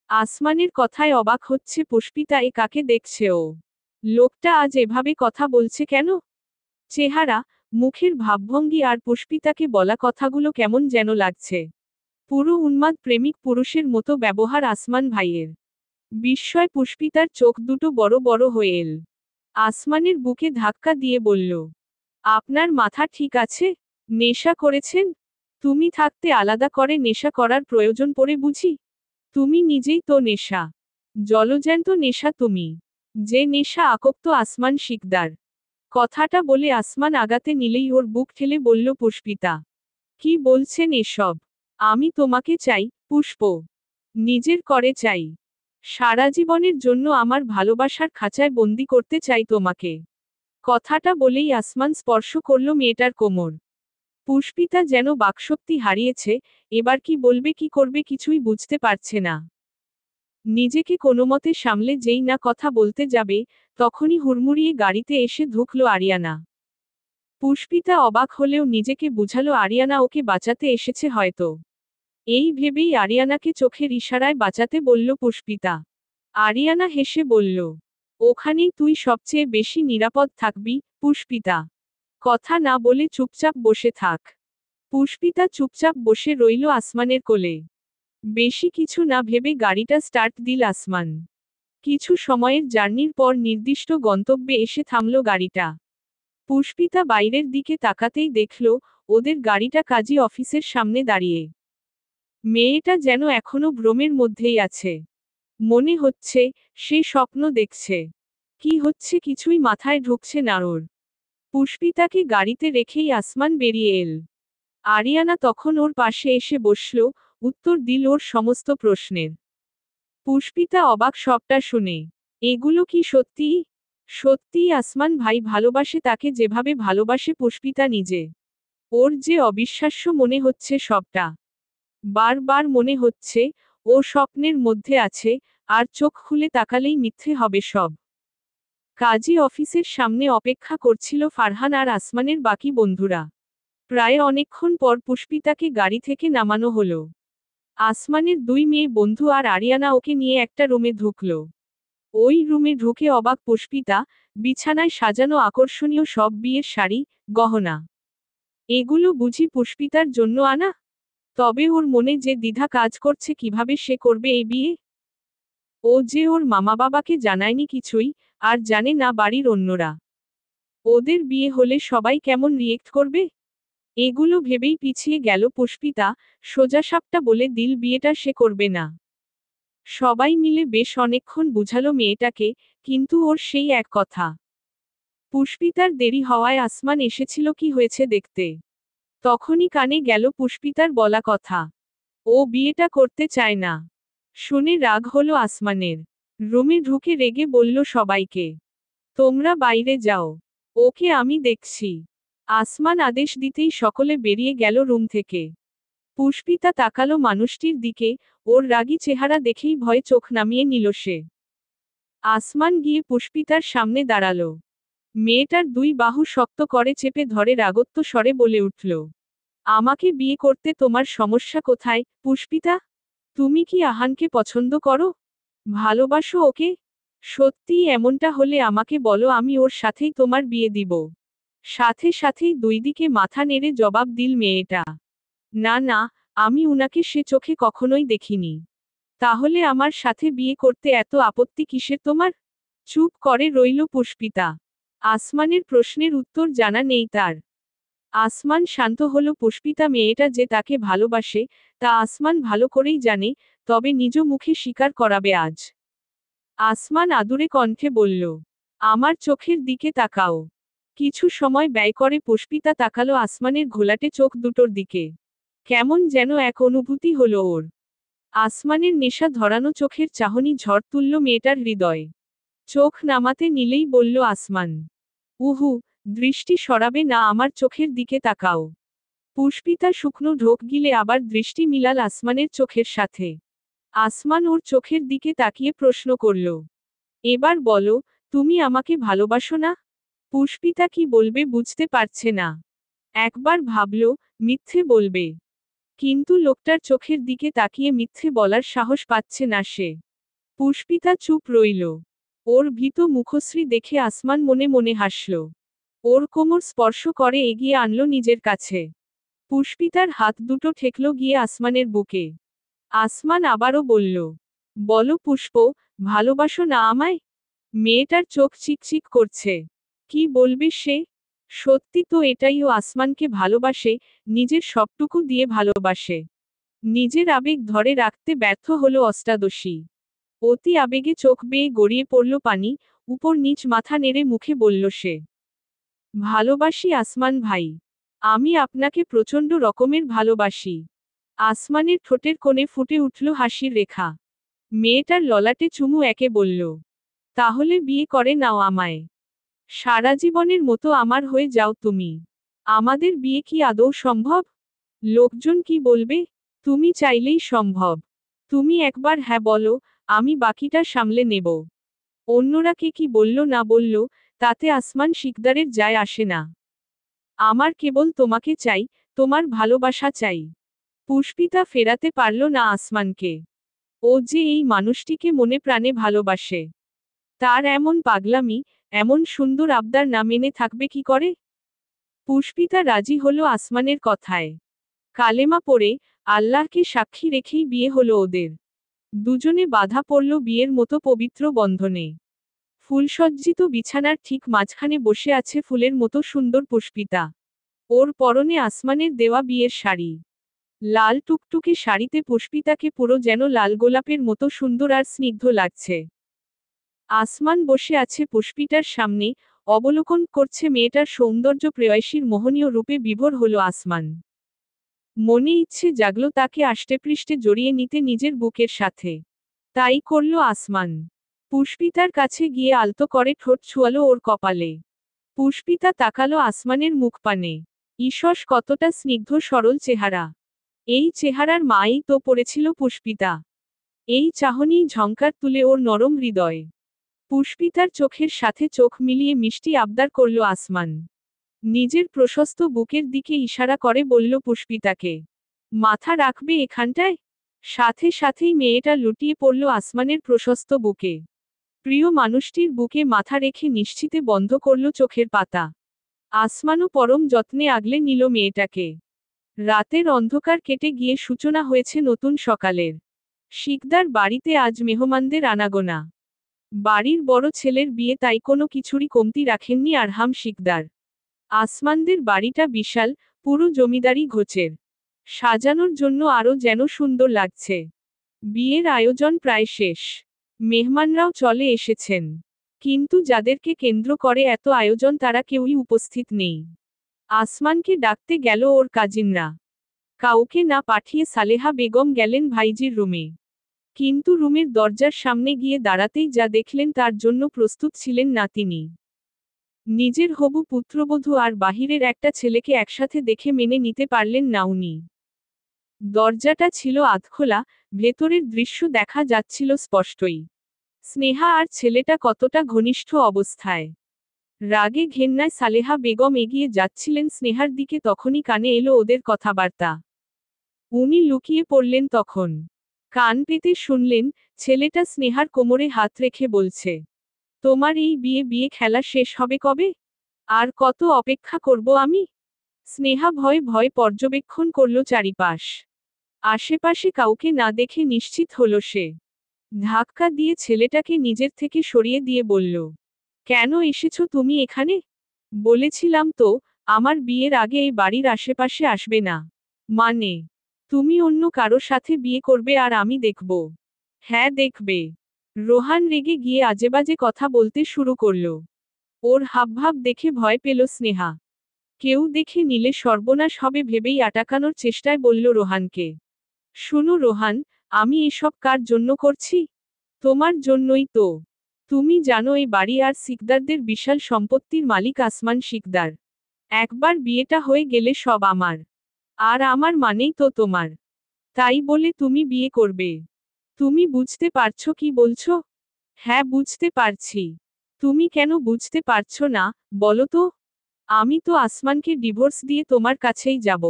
আসমানের কথায় অবাক হচ্ছে পুষ্পিতা, এ কাকে দেখছে ও? লোকটা আজ এভাবে কথা বলছে কেন? চেহারা, মুখের ভাবভঙ্গি আর পুষ্পিতাকে বলা কথাগুলো কেমন যেন লাগছে। পুরো উন্মাদ প্রেমিক পুরুষের মতো ব্যবহার আসমান ভাইয়ের। বিস্ময় পুষ্পিতার চোখ দুটো বড় বড় হয়ে এল। আসমানের বুকে ধাক্কা দিয়ে বলল, আপনার মাথা ঠিক আছে? নেশা করেছেন? তুমি থাকতে আলাদা করে নেশা করার প্রয়োজন পড়ে বুঝি? তুমি নিজেই তো নেশা। জলজ্যান্ত নেশা তুমি। যে নেশা আকপ্ত আসমান শিকদার। কথাটা বলে আসমান আগাতে নিলেই ওর বুক ঠেলে বলল পুষ্পিতা, কি বলছেন এসব? আমি তোমাকে চাই, পুষ্প। নিজের করে চাই। সারা জীবনের জন্য আমার ভালোবাসার খাঁচায় বন্দি করতে চাই তোমাকে। কথাটা বলেই আসমান স্পর্শ করল মেয়েটার কোমর। পুষ্পিতা যেন বাকশক্তি হারিয়েছে, এবার কি বলবে কি করবে কিছুই বুঝতে পারছে না। নিজেকে কোনোমতে সামলে যেই না কথা বলতে যাবে, তখনই হুড়মুড়িয়ে গাড়িতে এসে ঢুকলো আরিয়ানা। পুষ্পিতা অবাক হলেও নিজেকে বুঝালো আরিয়ানা ওকে বাঁচাতে এসেছে হয়তো। এই ভেবেই আরিয়ানাকে চোখের ইশারায় বাঁচাতে বলল পুষ্পিতা। আরিয়ানা হেসে বলল, ওখানেই তুই সবচেয়ে বেশি নিরাপদ থাকবি, পুষ্পিতা। কথা না বলে চুপচাপ বসে থাক। পুষ্পিতা চুপচাপ বসে রইল আসমানের কোলে। বেশি কিছু না ভেবে গাড়িটা স্টার্ট দিল আসমান। কিছু সময়ের জার্নির পর নির্দিষ্ট গন্তব্যে এসে থামল গাড়িটা। পুষ্পিতা বাইরের দিকে তাকাতেই দেখল, ওদের গাড়িটা কাজী অফিসের সামনে দাঁড়িয়ে। মেয়েটা যেন এখনো ভ্রমের মধ্যেই আছে। মনে হচ্ছে, সে স্বপ্ন দেখছে। কি হচ্ছে কিছুই মাথায় ঢুকছে না ওর। পুষ্পিতাকে গাড়িতে রেখেই আসমান বেরিয়ে এল। আরিয়ানা তখন ওর পাশে এসে বসল, উত্তর দিল ওর সমস্ত প্রশ্নের। পুষ্পিতা অবাক সবটা শুনে। এগুলো কি সত্যি? সত্যিই আসমান ভাই ভালোবাসে তাকে যেভাবে ভালোবাসে পুষ্পিতা নিজে। ওর যে অবিশ্বাস্য মনে হচ্ছে সবটা। বারবার মনে হচ্ছে, ও স্বপ্নের মধ্যে আছে, আর চোখ খুলে তাকালেই মিথ্যে হবে সব। কাজী অফিসের সামনে অপেক্ষা করছিল ফারহান আর আসমানের বাকি বন্ধুরা। প্রায় অনেকক্ষণ পর পুষ্পিতাকে গাড়ি থেকে নামানো হলো। আসমানের দুই মেয়ে বন্ধু আর আরিয়ানা ওকে নিয়ে একটা রুমে ঢুকল। ওই রুমে ঢুকে অবাক পুষ্পিতা, বিছানায় সাজানো আকর্ষণীয় সব বিয়ের শাড়ি, গহনা। এগুলো বুঝি পুষ্পিতার জন্য আনা? তবে ওর মনে যে দ্বিধা কাজ করছে কিভাবে সে করবে এই বিয়ে। ও যে ওর মামা বাবাকে জানায়নি কিছুই, আর জানে না বাড়ির অন্যরা। ওদের বিয়ে হলে সবাই কেমন রিয়েক্ট করবে? এগুলো ভেবেই পিছিয়ে গেল পুষ্পিতা, সোজাসাপটা বলে দিল বিয়েটা সে করবে না। সবাই মিলে বেশ অনেকক্ষণ বুঝালো মেয়েটাকে, কিন্তু ওর সেই এক কথা। পুষ্পিতার দেরি হওয়ায় আসমান এসেছিল কি হয়েছে দেখতে। তখনই কানে গেল পুষ্পিতার বলা কথা। ও বিয়েটা করতে চায় না। শুনে রাগ হলো আসমানের। রুমে ঢুকে রেগে বলল সবাইকে, তোমরা বাইরে যাও। ওকে আমি দেখছি। আসমান আদেশ দিতেই সকলে বেরিয়ে গেল রুম থেকে। পুষ্পিতা তাকালো মানুষটির দিকে, ওর রাগী চেহারা দেখেই ভয়ে চোখ নামিয়ে নিল সে। আসমান গিয়ে পুষ্পিতার সামনে দাঁড়ালো। মেয়েটার দুই বাহু শক্ত করে চেপে ধরে রাগত্ব স্বরে বলে উঠল, আমাকে বিয়ে করতে তোমার সমস্যা কোথায়, পুষ্পিতা? তুমি কি আহানকে পছন্দ করো? ভালোবাসো ওকে? সত্যিই এমনটা হলে আমাকে বলো, আমি ওর সাথেই তোমার বিয়ে দিব। সাথে সাথেই দুই দিকে মাথা নেড়ে জবাব দিল মেয়েটা। না না, আমি উনাকে সে চোখে কখনোই দেখিনি। তাহলে আমার সাথে বিয়ে করতে এত আপত্তি কিসের তোমার? চুপ করে রইল পুষ্পিতা। আসমানের প্রশ্নের উত্তর জানা নেই তার। আসমান শান্ত হলো। পুষ্পিতা মেয়েটা যে তাকে ভালোবাসে, তা আসমান ভালো করেই জানে, তবে নিজ মুখে স্বীকার করাবে আজ। আসমান আদুরে কণ্ঠে বলল, আমার চোখের দিকে তাকাও। কিছু সময় ব্যয় করে পুষ্পিতা তাকালো আসমানের ঘোলাটে চোখ দুটোর দিকে। কেমন যেন এক অনুভূতি হলো ওর। আসমানের নেশা ধরানো চোখের চাহনি ঝড় তুলল মেয়েটার হৃদয়ে। চোখ নামাতে নিলেই বলল আসমান, উহু, দৃষ্টি সরাবে না, আমার চোখের দিকে তাকাও। পুষ্পিতা শুকনো ঢোক গিলে আবার দৃষ্টি মিলাল আসমানের চোখের সাথে। আসমান ওর চোখের দিকে তাকিয়ে প্রশ্ন করল, এবার বলো, তুমি আমাকে ভালোবাসো না? পুষ্পিতা কি বলবে বুঝতে পারছে না। একবার ভাবল, মিথ্যে বলবে, কিন্তু লোকটার চোখের দিকে তাকিয়ে মিথ্যে বলার সাহস পাচ্ছে না সে। পুষ্পিতা চুপ রইল। ওর ভীত মুখশ্রী দেখে আসমান মনে মনে হাসল। ওর কোমর স্পর্শ করে এগিয়ে আনলো নিজের কাছে। পুষ্পিতার হাত দুটো ঠেকল গিয়ে আসমানের বুকে। আসমান আবারও বলল, বলো পুষ্প, ভালোবাসো না আমায়? মেয়েটার চোখ চিকচিক করছে। কি বলবে সে? সত্যি তো এটাই, ও আসমানকে ভালোবাসে, নিজের সবটুকু দিয়ে ভালোবাসে। নিজের আবেগ ধরে রাখতে ব্যর্থ হলো অষ্টাদশী। অতি আবেগে চোখ বেয়ে গড়িয়ে পড়ল পানি, উপর নিচ মাথা নেড়ে মুখে বলল সে, ভালোবাসি আসমান ভাই। আমি আপনাকে প্রচণ্ড রকমের ভালোবাসি। আসমানের ঠোঁটের কোণে ফুটে উঠল হাসির রেখা। মেয়েটার ললাটে চুমু একে বলল, তাহলে বিয়ে করে নাও আমায়। সারা জীবনের মতো আমার হয়ে যাও তুমি। আমাদের বিয়ে কি আদৌ সম্ভব? লোকজন কি বলবে? তুমি চাইলেই সম্ভব। তুমি একবার হ্যাঁ বলো, আমি বাকিটা সামলে নেব। অন্যরা কে কি বলল না বলল, তাতে আসমান শিকদারের যায় আসে না। আমার কেবল তোমাকে চাই, তোমার ভালোবাসা চাই। পুষ্পিতা ফেরাতে পারল না আসমানকে। ও যে এই মানুষটিকে মনে প্রাণে ভালোবাসে, তার এমন পাগলামি, এমন সুন্দর আবদার না মেনে থাকবে কি করে? পুষ্পিতা রাজি হলো আসমানের কথায়। কালেমা পড়ে, আল্লাহকে সাক্ষী রেখেই বিয়ে হলো ওদের। দুজনে বাধা পড়ল বিয়ের মতো পবিত্র বন্ধনে। ফুলসজ্জিত বিছানার ঠিক মাঝখানে বসে আছে ফুলের মতো সুন্দর পুষ্পিতা। ওর পরনে আসমানের দেওয়া বিয়ের শাড়ি। লাল টুকটুকে শাড়িতে পুষ্পিতাকে পুরো যেন লাল গোলাপের মতো সুন্দর আর স্নিগ্ধ লাগছে। আসমান বসে আছে পুষ্পিতার সামনে, অবলোকন করছে মেয়েটার সৌন্দর্য। প্রেয়সীর মোহনীয় রূপে বিভোর হলো আসমান। মনে ইচ্ছে জাগলো তাকে আষ্টেপৃষ্ঠে জড়িয়ে নিতে নিজের বুকের সাথে। তাই করল আসমান। পুষ্পিতার কাছে গিয়ে আলতো করে ঠোঁট ছুয়ালো ওর কপালে। পুষ্পিতা তাকালো আসমানের মুখপানে। ঈষৎ কতটা স্নিগ্ধ সরল চেহারা। এই চেহারার মাই তো পড়েছিল পুষ্পিতা। এই চাহনিই ঝংকার তুলে ওর নরম হৃদয়ে। পুষ্পিতার চোখের সাথে চোখ মিলিয়ে মিষ্টি আবদার করল আসমান। নিজের প্রশস্ত বুকের দিকে ইশারা করে বলল পুষ্পিতাকে, মাথা রাখবে এখানটায়? সাথে সাথেই মেয়েটা লুটিয়ে পড়ল আসমানের প্রশস্ত বুকে। প্রিয় মানুষটির বুকে মাথা রেখে নিশ্চিতে বন্ধ করল চোখের পাতা। আসমানও পরম যত্নে আগলে নিল মেয়েটাকে। রাতের অন্ধকার কেটে গিয়ে সূচনা হয়েছে নতুন সকালের। শিকদার বাড়িতে আজ মেহমানদের আনাগোনা। বাড়ির বড় ছেলের বিয়ে, তাই কোনো কিছুরই কমতি রাখেননি আরহাম শিকদার। আসমানদের বাড়িটা বিশাল, পুরো জমিদারি ঘোচের। সাজানোর জন্য আরও যেন সুন্দর লাগছে। বিয়ের আয়োজন প্রায় শেষ। মেহমানরাও চলে এসেছেন। কিন্তু যাদেরকে কেন্দ্র করে এত আয়োজন তারা কেউই উপস্থিত নেই। আসমানকে ডাকতে গেল ওর কাজিনরা। কাউকে না পাঠিয়ে সালেহা বেগম গেলেন ভাইজির রুমে। কিন্তু রুমের দরজার সামনে গিয়ে দাঁড়াতেই যা দেখলেন তার জন্য প্রস্তুত ছিলেন না তিনি। নিজের হবু পুত্রবধূ আর বাহিরের একটা ছেলেকে একসাথে দেখে মেনে নিতে পারলেন না উনি। দরজাটা ছিল আধখোলা, ভেতরের দৃশ্য দেখা যাচ্ছিল স্পষ্টই। স্নেহা আর ছেলেটা কতটা ঘনিষ্ঠ অবস্থায়। রাগে ঘেন্নায় সালেহা বেগম এগিয়ে যাচ্ছিলেন স্নেহার দিকে, তখনই কানে এলো ওদের কথাবার্তা। উনি লুকিয়ে পড়লেন তখন। কান পেতে শুনলেন, ছেলেটা স্নেহার কোমরে হাত রেখে বলছে, তোমার এই বিয়ে বিয়ে খেলা শেষ হবে কবে? আর কত অপেক্ষা করব আমি? স্নেহা ভয়ে ভয়ে পর্যবেক্ষণ করল চারিপাশ। আশেপাশে কাউকে না দেখে নিশ্চিত হলো সে। ধাক্কা দিয়ে ছেলেটাকে নিজের থেকে সরিয়ে দিয়ে বলল, কেন এসেছো তুমি এখানে? বলেছিলাম তো, আমার বিয়ের আগে এই বাড়ির আশেপাশে আসবে না। মানে, তুমি অন্য কারো সাথে বিয়ে করবে আর আমি দেখব? হ্যাঁ দেখবে। রোহান রেগে গিয়ে আজেবাজে কথা বলতে শুরু করল। ওর হাবভাব দেখে ভয় পেল স্নেহা। কেউ দেখে নিলে সর্বনাশ হবে ভেবেই আটকানোর চেষ্টায় বলল রোহানকে, শোনো রোহান, আমি এসব কার জন্য করছি? তোমার জন্যই তো। তুমি জানো এই বাড়ি আর সিকদারদের বিশাল সম্পত্তির মালিক আসমান সিকদার। একবার বিয়েটা হয়ে গেলে সব আমার। আর আমার মানেই তো তোমার। তাই বলে তুমি বিয়ে করবে? তুমি বুঝতে পারছো কি বলছো? হ্যাঁ বুঝতে পারছি। তুমি কেন বুঝতে পারছো না, বলো তো? আমি তো আসমানকে ডিভোর্স দিয়ে তোমার কাছেই যাব।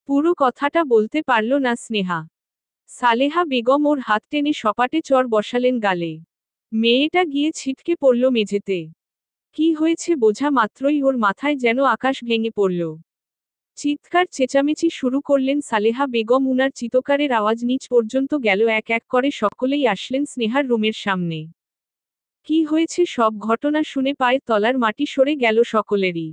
পুরো কথাটা বলতে পারল না স্নেহা। সালেহা বেগম ওর হাত টেনে সপাটে চড় বসালেন গালে। মেয়েটা গিয়ে ছিটকে পড়ল মেঝেতে। কি হয়েছে বোঝা মাত্রই ওর মাথায় যেন আকাশ ভেঙে পড়ল। চিৎকার চেঁচামেচি শুরু করলেন সালেহা বেগম। উনার চিৎকারের আওয়াজ নিচ পর্যন্ত গেল। এক এক করে সকলেই আসলেন স্নেহার রুমের সামনে। কি হয়েছে সব ঘটনা শুনে পায়ের তলার মাটি সরে গেল সকলেরই।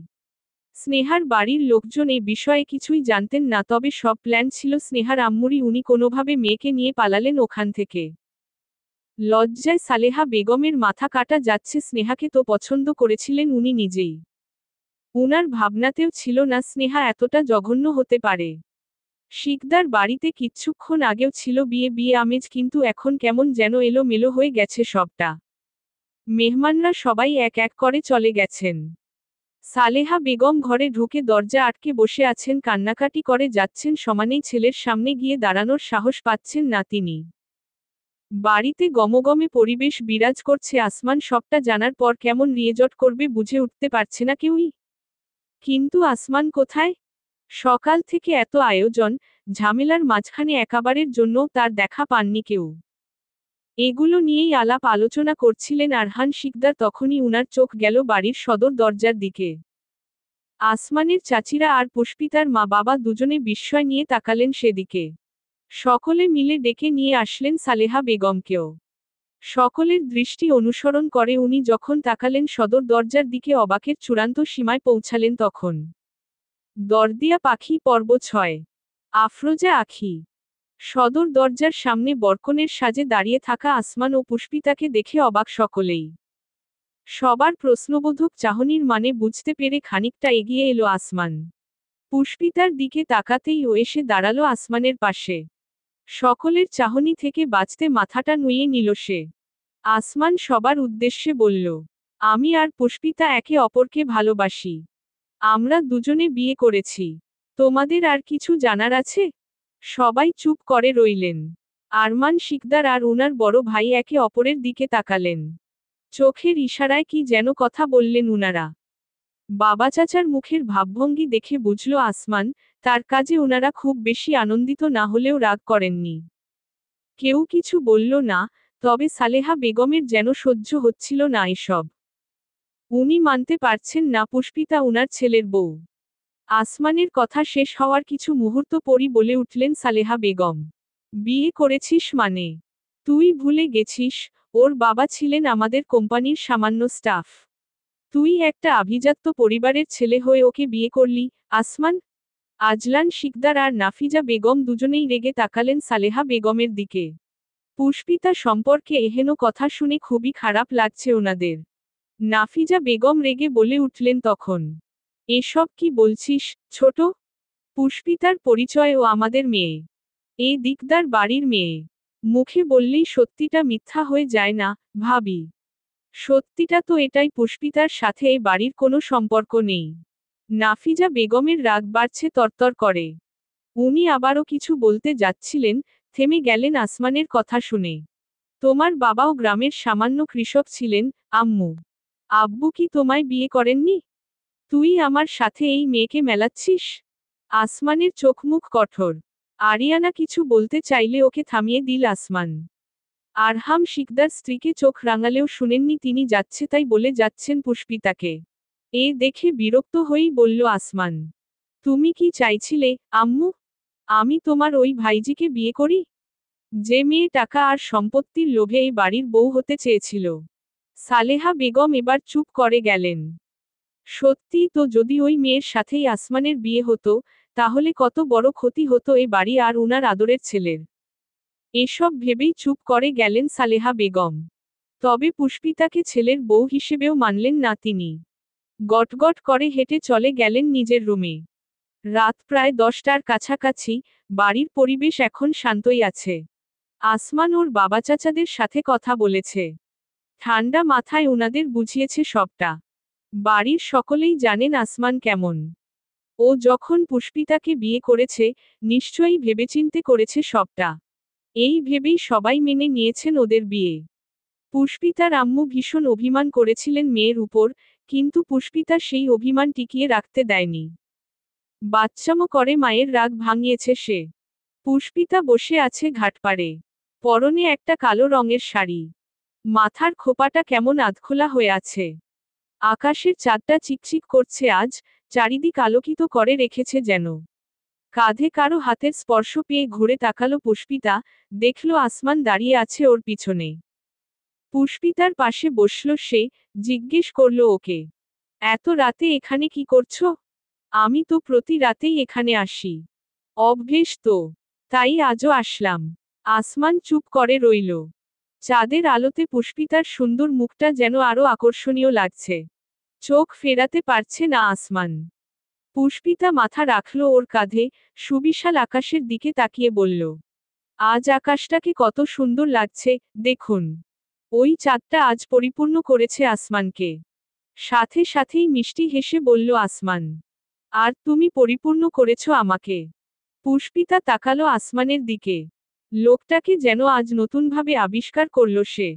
স্নেহার বাড়ির লোকজন এই বিষয়ে কিছুই জানতেন না, তবে সব প্ল্যান ছিল স্নেহার আম্মুরই। উনি কোনোভাবে মেয়েকে নিয়ে পালালেন ওখান থেকে। লজ্জায় সালেহা বেগমের মাথা কাটা যাচ্ছে। স্নেহাকে তো পছন্দ করেছিলেন উনি নিজেই। উনার ভাবনাতেও ছিল না স্নেহা এতটা জঘন্য হতে পারে। শিকদার বাড়িতে কিচ্ছুক্ষণ আগেও ছিল বিয়ে বিয়ে আমেজ, কিন্তু এখন কেমন যেন এলো মেলো হয়ে গেছে সবটা। মেহমানরা সবাই এক এক করে চলে গেছেন। সালেহা বেগম ঘরে ঢুকে দরজা আটকে বসে আছেন, কান্নাকাটি করে যাচ্ছেন, সমানেই ছেলের সামনে গিয়ে দাঁড়ানোর সাহস পাচ্ছেন না তিনি। বাড়িতে গমগমে পরিবেশ বিরাজ করছে। আসমান সবটা জানার পর কেমন রিয়েজট করবে বুঝে উঠতে পারছে না কেউই। কিন্তু আসমান কোথায়? সকাল থেকে এত আয়োজন, ঝামেলার মাঝখানে একাবারের জন্যও তার দেখা পাননি কেউ। এগুলো নিয়েই আলাপ আলোচনা করছিলেন আরহান শিকদার। তখনই উনার চোখ গেল বাড়ির সদর দরজার দিকে। আসমানের চাচিরা আর পুষ্পিতার মা বাবা দুজনে বিস্ময় নিয়ে তাকালেন সেদিকে। সকলে মিলে ডেকে নিয়ে আসলেন সালেহা বেগমকেও। সকলের দৃষ্টি অনুসরণ করে উনি যখন তাকালেন সদর দরজার দিকে, অবাকের চূড়ান্ত সীমায় পৌঁছালেন তখন। দরদিয়া পাখি পর্ব 6। আফরোজা আখি। সদর দরজার সামনে বরকনের সাজে দাঁড়িয়ে থাকা আসমান ও পুষ্পিতাকে দেখে অবাক সকলেই। সবার প্রশ্নবোধক চাহনির মানে বুঝতে পেরে খানিকটা এগিয়ে এলো আসমান। পুষ্পিতার দিকে তাকাতেই ও এসে দাঁড়ালো আসমানের পাশে। সকলের চাহনি থেকে বাঁচতে মাথাটা নুইয়ে নিল সে। আসমান সবার উদ্দেশ্যে বলল, আমি আর পুষ্পিতা একে অপরকে ভালোবাসি। আমরা দুজনে বিয়ে করেছি। তোমাদের আর কিছু জানার আছে? সবাই চুপ করে রইলেন। আরমান শিকদার আর উনার বড় ভাই একে অপরের দিকে তাকালেন। চোখের ইশারায় কি যেন কথা বললেন উনারা। বাবা চাচার মুখের ভাবভঙ্গি দেখে বুঝল আসমান, তার কাজে ওনারা খুব বেশি আনন্দিত না হলেও রাগ করেননি। কেউ কিছু বলল না, তবে সালেহা বেগমের যেন সহ্য হচ্ছিল না এসব। উনি মানতে পারছেন না পুষ্পিতা উনার ছেলের বউ। আসমানের কথা শেষ হওয়ার কিছু মুহূর্ত পরই বলে উঠলেন সালেহা বেগম, বিয়ে করেছিস মানে? তুই ভুলে গেছিস, ওর বাবা ছিলেন আমাদের কোম্পানির সামান্য স্টাফ। তুই একটা আভিজাত্য পরিবারের ছেলে হয়ে ওকে বিয়ে করলি? আসমান। আজলান শিকদার আর নাফিজা বেগম দুজনেই রেগে তাকালেন সালেহা বেগমের দিকে। পুষ্পিতা সম্পর্কে এহেন কথা শুনে খুবই খারাপ লাগছে ওনাদের। নাফিজা বেগম রেগে বলে উঠলেন তখন, এসব কি বলছিস, ছোট? পুষ্পিতার পরিচয় ও আমাদের মেয়ে। এই দিকদার বাড়ির মেয়ে। মুখে বললেই সত্যিটা মিথ্যা হয়ে যায় না, ভাবি। সত্যিটা তো এটাই, পুষ্পিতার সাথে এই বাড়ির কোনো সম্পর্ক নেই। নাফিজা বেগমের রাগ বাড়ছে তরতর করে। উনি আবারও কিছু বলতে যাচ্ছিলেন, থেমে গেলেন আসমানের কথা শুনে। তোমার বাবাও গ্রামের সামান্য কৃষক ছিলেন, আম্মু। আব্বু কি তোমায় বিয়ে করেননি? তুই আমার সাথে এই মেয়েকে মেলাচ্ছিস? আসমানের চোখমুখ কঠোর। আরিয়ানা কিছু বলতে চাইলে ওকে থামিয়ে দিল আসমান। আরহাম শিকদার স্ত্রীকে চোখ রাঙালেও শুনেননি তিনি যাচ্ছে তাই বলে যাচ্ছেন পুষ্পিতাকে। এ দেখে বিরক্ত হয়েই বলল আসমান, তুমি কি চাইছিলে, আম্মু? আমি তোমার ওই ভাইজিকে বিয়ে করি? যে মেয়ে টাকা আর সম্পত্তির লোভে এই বাড়ির বউ হতে চেয়েছিল। সালেহা বেগম এবার চুপ করে গেলেন। সত্যি তো, যদি ওই মেয়ের সাথেই আসমানের বিয়ে হতো, তাহলে কত বড় ক্ষতি হতো এ বাড়ি আর উনার আদরের ছেলের। এসব ভেবেই চুপ করে গেলেন সালেহা বেগম। তবে পুষ্পিতাকে ছেলের বউ হিসেবেও মানলেন না তিনি। গটগট করে হেঁটে চলে গেলেন নিজের রুমে। রাত প্রায় 10টার কাছাকাছি, বাড়ির পরিবেশ এখন শান্তই আছে। আসমান ওর বাবা চাচাদের সাথে কথা বলেছে। ঠান্ডা মাথায় উনাদের বুঝিয়েছে সবটা। বাড়ির সকলেই জানেন আসমান কেমন। ও যখন পুষ্পিতাকে বিয়ে করেছে, নিশ্চয়ই ভেবেচিন্তে করেছে সবটা। এই ভেবেই সবাই মেনে নিয়েছেন ওদের বিয়ে। পুষ্পিতার আম্মু ভীষণ অভিমান করেছিলেন মেয়ের উপর, কিন্তু পুষ্পিতা সেই অভিমান টিকিয়ে রাখতে দেয়নি। বাচ্চামো করে মায়ের রাগ ভাঙিয়েছে সে। পুষ্পিতা বসে আছে ঘাটপাড়ে। পরনে একটা কালো রঙের শাড়ি। মাথার খোপাটা কেমন আধখোলা হয়ে আছে। আকাশের চাঁদটা চিকচিক করছে আজ, চারিদিক আলোকিত করে রেখেছে যেন। কাঁধে কারো হাতের স্পর্শ পেয়ে ঘুরে তাকালো পুষ্পিতা, দেখল আসমান দাঁড়িয়ে আছে ওর পিছনে। পুষ্পিতার পাশে বসল সে, জিজ্ঞেস করল ওকে, এত রাতে এখানে কি করছো? আমি তো প্রতি রাতেই এখানে আসি। অভ্যেস তো, তাই আজও আসলাম। আসমান চুপ করে রইল। চাঁদের আলোতে পুষ্পিতার সুন্দর মুখটা যেন আরো আকর্ষণীয় লাগছে। চোখ ফেরাতে পারছে না আসমান। পুষ্পিতা মাথা রাখল ওর কাঁধে, সুবিশাল আকাশের দিকে তাকিয়ে বলল, আজ আকাশটাকে কত সুন্দর লাগছে, দেখুন। ওই চাঁদটা আজ পরিপূর্ণ করেছে আসমানকে। সাথে সাথেই মিষ্টি হেসে বলল আসমান, আর তুমি পরিপূর্ণ করেছ আমাকে। পুষ্পিতা তাকালো আসমানের দিকে। লোকটাকে যেন আজ নতুনভাবে আবিষ্কার করল সে।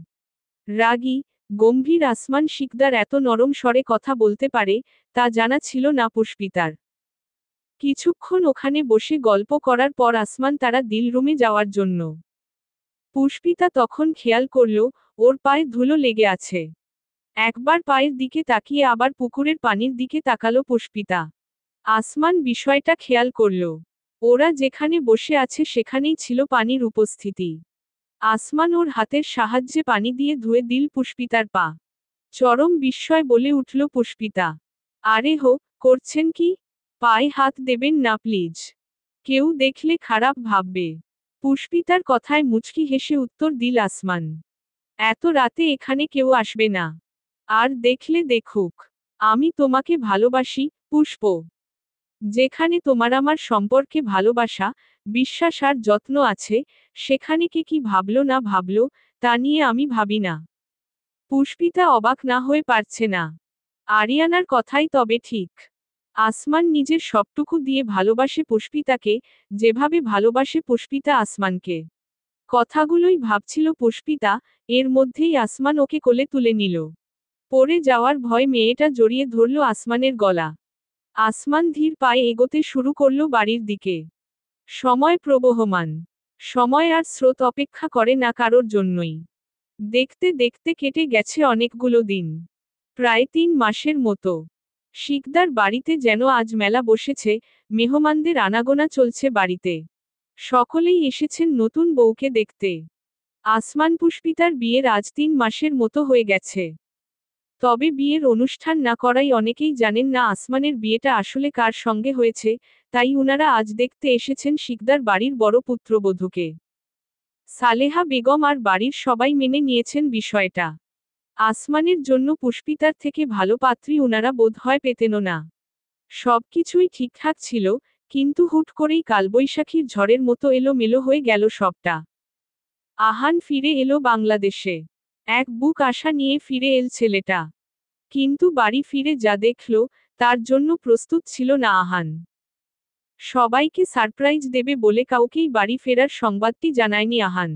রাগী, গম্ভীর আসমান শিকদার এত নরম স্বরে কথা বলতে পারে, তা জানা ছিল না পুষ্পিতার। কিছুক্ষণ ওখানে বসে গল্প করার পর আসমান তারা দিল রুমে যাওয়ার জন্য। পুষ্পিতা তখন খেয়াল করল, ওর পায়ে ধুলো লেগে আছে। একবার পায়ের দিকে তাকিয়ে আবার পুকুরের পানির দিকে তাকালো পুষ্পিতা। আসমান বিষয়টা খেয়াল করল। ওরা যেখানে বসে আছে সেখানেই ছিল পানির উপস্থিতি। আসমান ওর হাতের সাহায্যে পানি দিয়ে ধুয়ে দিল পুষ্পিতার পা। চরম বিস্ময় বলে উঠল পুষ্পিতা, আরে হো, করছেন কি? পায়ে হাত দেবেন না প্লিজ। কেউ দেখলে খারাপ ভাববে। পুষ্পিতার কথায় মুচকি হেসে উত্তর দিল আসমান, এত রাতে এখানে কেউ আসবে না। আর দেখলে দেখুক। আমি তোমাকে ভালোবাসি, পুষ্প। যেখানে তোমার আমার সম্পর্কে ভালোবাসা, বিশ্বাস আর যত্ন আছে, সেখানে কে কি ভাবলো না ভাবলো, তা নিয়ে আমি ভাবি না। পুষ্পিতা অবাক না হয়ে পারছে না। আরিয়ানার কথাই তবে ঠিক। আসমান নিজের সবটুকু দিয়ে ভালোবাসে পুষ্পিতাকে, যেভাবে ভালোবাসে পুষ্পিতা আসমানকে। কথাগুলোই ভাবছিল পুষ্পিতা, এর মধ্যেই আসমান ওকে কোলে তুলে নিল। পড়ে যাওয়ার ভয় মেয়েটা জড়িয়ে ধরল আসমানের গলা। আসমান ধীর পায়ে এগোতে শুরু করল বাড়ির দিকে। সময় প্রবহমান। সময় আর স্রোত অপেক্ষা করে না কারোর জন্যই। দেখতে দেখতে কেটে গেছে অনেকগুলো দিন। প্রায় 3 মাসের মতো। শিকদার বাড়িতে যেন আজ মেলা বসেছে, মেহমানদের আনাগোনা চলছে বাড়িতে। সকলেই এসেছেন নতুন বউকে দেখতে। আসমান পুষ্পিতার বিয়ের আজ 3 মাসের মতো হয়ে গেছে। তবে বিয়ের অনুষ্ঠান না করাই অনেকেই জানেন না আসমানের বিয়েটা আসলে কার সঙ্গে হয়েছে, তাই উনারা আজ দেখতে এসেছেন শিকদার বাড়ির বড় পুত্রবধূকে। সালেহা বেগম আর বাড়ির সবাই মেনে নিয়েছেন বিষয়টা। আসমানের জন্য পুষ্পিতার থেকে ভালো পাত্রী উনারা বোধহয় পেতেনও না। সবকিছুই ঠিকঠাক ছিল, কিন্তু হুট করেই কালবৈশাখীর ঝড়ের মতো এলোমেলো হয়ে গেল সবটা। আহান ফিরে এলো বাংলাদেশে। এক বুক আশা নিয়ে ফিরে এল ছেলেটা। কিন্তু বাড়ি ফিরে যা দেখল, তার জন্য প্রস্তুত ছিল না আহান। সবাইকে সারপ্রাইজ দেবে বলে কাউকেই বাড়ি ফেরার সংবাদটি জানায়নি আহান।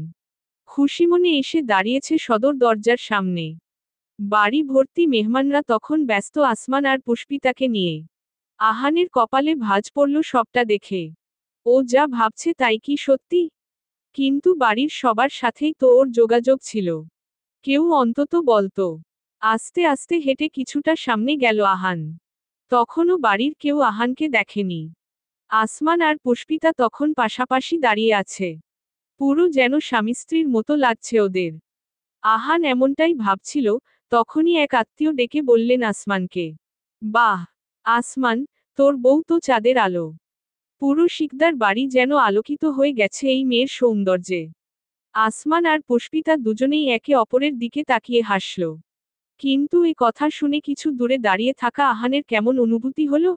খুশিমনে এসে দাঁড়িয়েছে সদর দরজার সামনে। বাড়ি ভর্তি মেহমানরা তখন ব্যস্ত আসমান আর পুষ্পিতাকে নিয়ে। আহানের কপালে ভাঁজ পড়ল সবটা দেখে। ও যা ভাবছে তাই কি সত্যি? কিন্তু বাড়ির সবার সাথেই তো ওর যোগাযোগ ছিল। কেউ অন্তত বলতো। আস্তে আস্তে হেঁটে কিছুটা সামনে গেল আহান। তখনও বাড়ির কেউ আহানকে দেখেনি। আসমান আর পুষ্পিতা তখন পাশাপাশি দাঁড়িয়ে আছে। পুরো যেন স্বামী স্ত্রীর মতো লাগছে ওদের। আহান এমনটাই ভাবছিল, তখনই এক আত্মীয় ডেকে বললেন আসমানকে, বাহ আসমান, তোর বউ তো চাঁদের আলো। পুরো শিকদার বাড়ি যেন আলোকিত হয়ে গেছে এই মেয়ের সৌন্দর্যে। আসমান আর পুষ্পিতা দুজনেই একে অপরের দিকে তাকিয়ে হাসল। কিন্তু এ কথা শুনে কিছু দূরে দাঁড়িয়ে থাকা আহানের কেমন অনুভূতি হলো।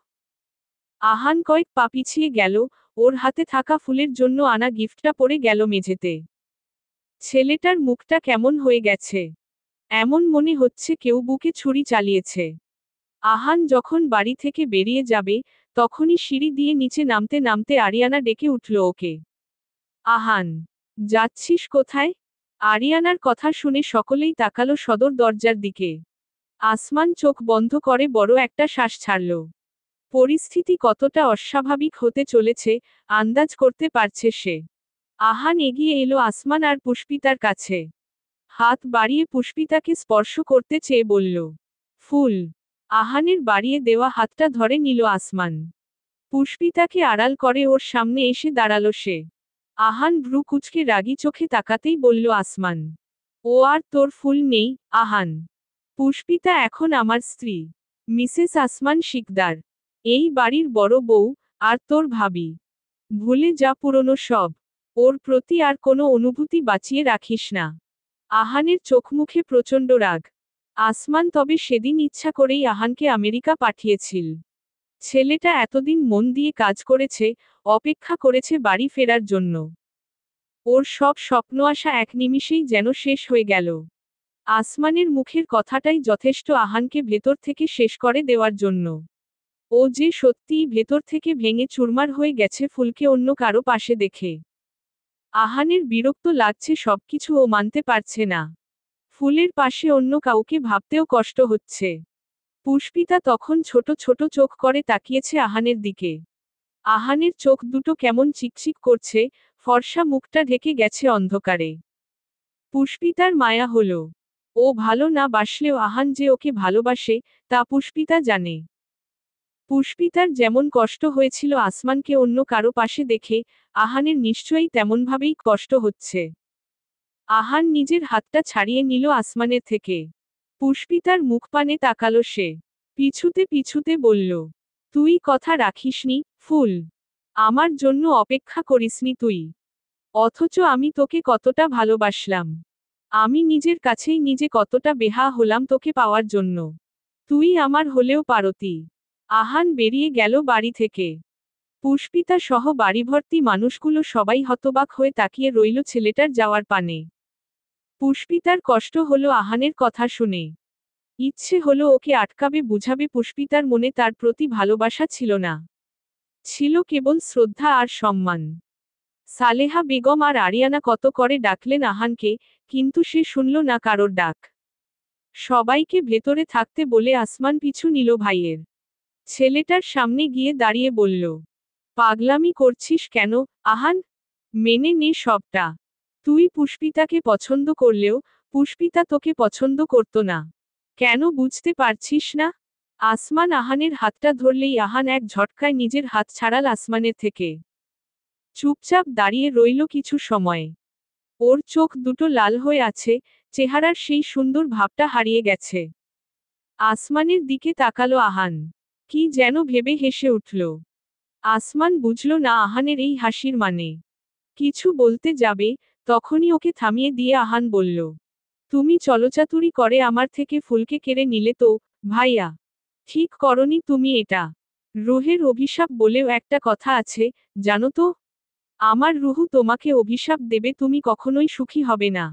আহান কয়েক পা পিছিয়ে গেল, ওর হাতে থাকা ফুলের জন্য আনা গিফটটা পড়ে গেল মেঝেতে। ছেলেটার মুখটা কেমন হয়ে গেছে। এমন মনে হচ্ছে কেউ বুকে ছুরি চালিয়েছে। আহান যখন বাড়ি থেকে বেরিয়ে যাবে, তখনই সিঁড়ি দিয়ে নিচে নামতে নামতে আরিয়ানা ডেকে উঠল ওকে। আহান, যাচ্ছিস কোথায়? আরিয়ানার কথা শুনে সকলেই তাকালো সদর দরজার দিকে। আসমান চোখ বন্ধ করে বড় একটা শ্বাস ছাড়ল। পরিস্থিতি কতটা অস্বাভাবিক হতে চলেছে, আন্দাজ করতে পারছে সে। আহান এগিয়ে এলো আসমান আর পুষ্পিতার কাছে। হাত বাড়িয়ে পুষ্পিতাকে স্পর্শ করতে চেয়ে বলল, ফুল। আহানের বাড়িয়ে দেওয়া হাতটা ধরে নিল আসমান। পুষ্পিতাকে আড়াল করে ওর সামনে এসে দাঁড়ালো সে। আহান ভ্রু কুঁচকে রাগী চোখে তাকাতেই বলল আসমান, ও আর তোর ফুল নেই, আহান। পুষ্পিতা এখন আমার স্ত্রী, মিসেস আসমান শিকদার, এই বাড়ির বড় বউ, আর তোর ভাবি। ভুলে যা পুরনো সব। ওর প্রতি আর কোনো অনুভূতি বাঁচিয়ে রাখিস না। আহানের চোখমুখে প্রচণ্ড রাগ। আসমান তবে সেদিন ইচ্ছা করেই আহানকে আমেরিকা পাঠিয়েছিল। ছেলেটা এতদিন মন দিয়ে কাজ করেছে, অপেক্ষা করেছে বাড়ি ফেরার জন্য। ওর সব স্বপ্ন আশা এক নিমিষেই যেন শেষ হয়ে গেল। আসমানের মুখের কথাটাই যথেষ্ট আহানকে ভেতর থেকে শেষ করে দেওয়ার জন্য। ও যে সত্যিই ভেতর থেকে ভেঙে চুরমার হয়ে গেছে ফুলকে অন্য কারো পাশে দেখে। আহানের বিরক্ত লাগছে সবকিছু, ও মানতে পারছে না। ফুলের পাশে অন্য কাউকে ভাবতেও কষ্ট হচ্ছে। পুষ্পিতা তখন ছোট ছোট চোখ করে তাকিয়েছে আহানের দিকে। আহানের চোখ দুটো কেমন চিকচিক করছে, ফর্সা মুখটা ঢেকে গেছে অন্ধকারে। পুষ্পিতার মায়া হলো। ও ভালো না বাসলেও আহান যে ওকে ভালোবাসে, তা পুষ্পিতা জানে। পুষ্পিতার যেমন কষ্ট হয়েছিল আসমানকে অন্য কারো পাশে দেখে, আহানের নিশ্চয়ই তেমনভাবেই কষ্ট হচ্ছে। আহান নিজের হাতটা ছাড়িয়ে নিল আসমানের থেকে। পুষ্পিতার মুখপানে তাকালো সে। পিছুতে পিছুতে বলল, তুই কথা রাখিসনি, ফুল। আমার জন্য অপেক্ষা করিসনি তুই। অথচ আমি তোকে কতটা ভালোবাসলাম। আমি নিজের কাছেই নিজে কতটা বেহা হলাম তোকে পাওয়ার জন্য। তুই আমার হলেও পারতি। আহান বেরিয়ে গেল বাড়ি থেকে। পুষ্পিতা সহ বাড়িভর্তি মানুষগুলো সবাই হতবাক হয়ে তাকিয়ে রইল ছেলেটার যাওয়ার পানে। পুষ্পিতার কষ্ট হলো আহানের কথা শুনে। ইচ্ছে হলো ওকে আটকাবে, বুঝাবে পুষ্পিতার মনে তার প্রতি ভালোবাসা ছিল না। ছিল কেবল শ্রদ্ধা আর সম্মান। সালেহা বেগম আর আরিয়ানা কত করে ডাকলেন আহানকে, কিন্তু সে শুনল না কারোর ডাক। সবাইকে ভেতরে থাকতে বলে আসমান পিছু নিল ভাইয়ের। ছেলেটার সামনে গিয়ে দাঁড়িয়ে বলল, পাগলামি করছিস কেন, আহান? মেনে নে সবটা। তুই পুষ্পিতাকে পছন্দ করলেও, পুষ্পিতা তোকে পছন্দ করত না। কেন বুঝতে পারছিস না? আসমান আহানের হাতটা ধরলেই আহান এক ঝটকায় নিজের হাত ছাড়াল আসমানের থেকে। চুপচাপ দাঁড়িয়ে রইল কিছু সময়। ওর চোখ দুটো লাল হয়ে আছে, চেহারার সেই সুন্দর ভাবটা হারিয়ে গেছে। আসমানের দিকে তাকালো আহান। কি যেন ভেবে হেসে উঠল। আসমান বুঝল না আহানের এই হাসির মানে। কিছু বলতে যাবে, তখনই ওকে থামিয়ে দিয়ে আহান বলল, তুমি চলচাতুরি করে আমার থেকে ফুলকে কেড়ে নিলে তো, ভাইয়া। ঠিক করনি তুমি এটা। রুহের অভিশাপ বলেও একটা কথা আছে, জানো তো? আমার রুহু তোমাকে অভিশাপ দেবে, তুমি কখনোই সুখী হবে না।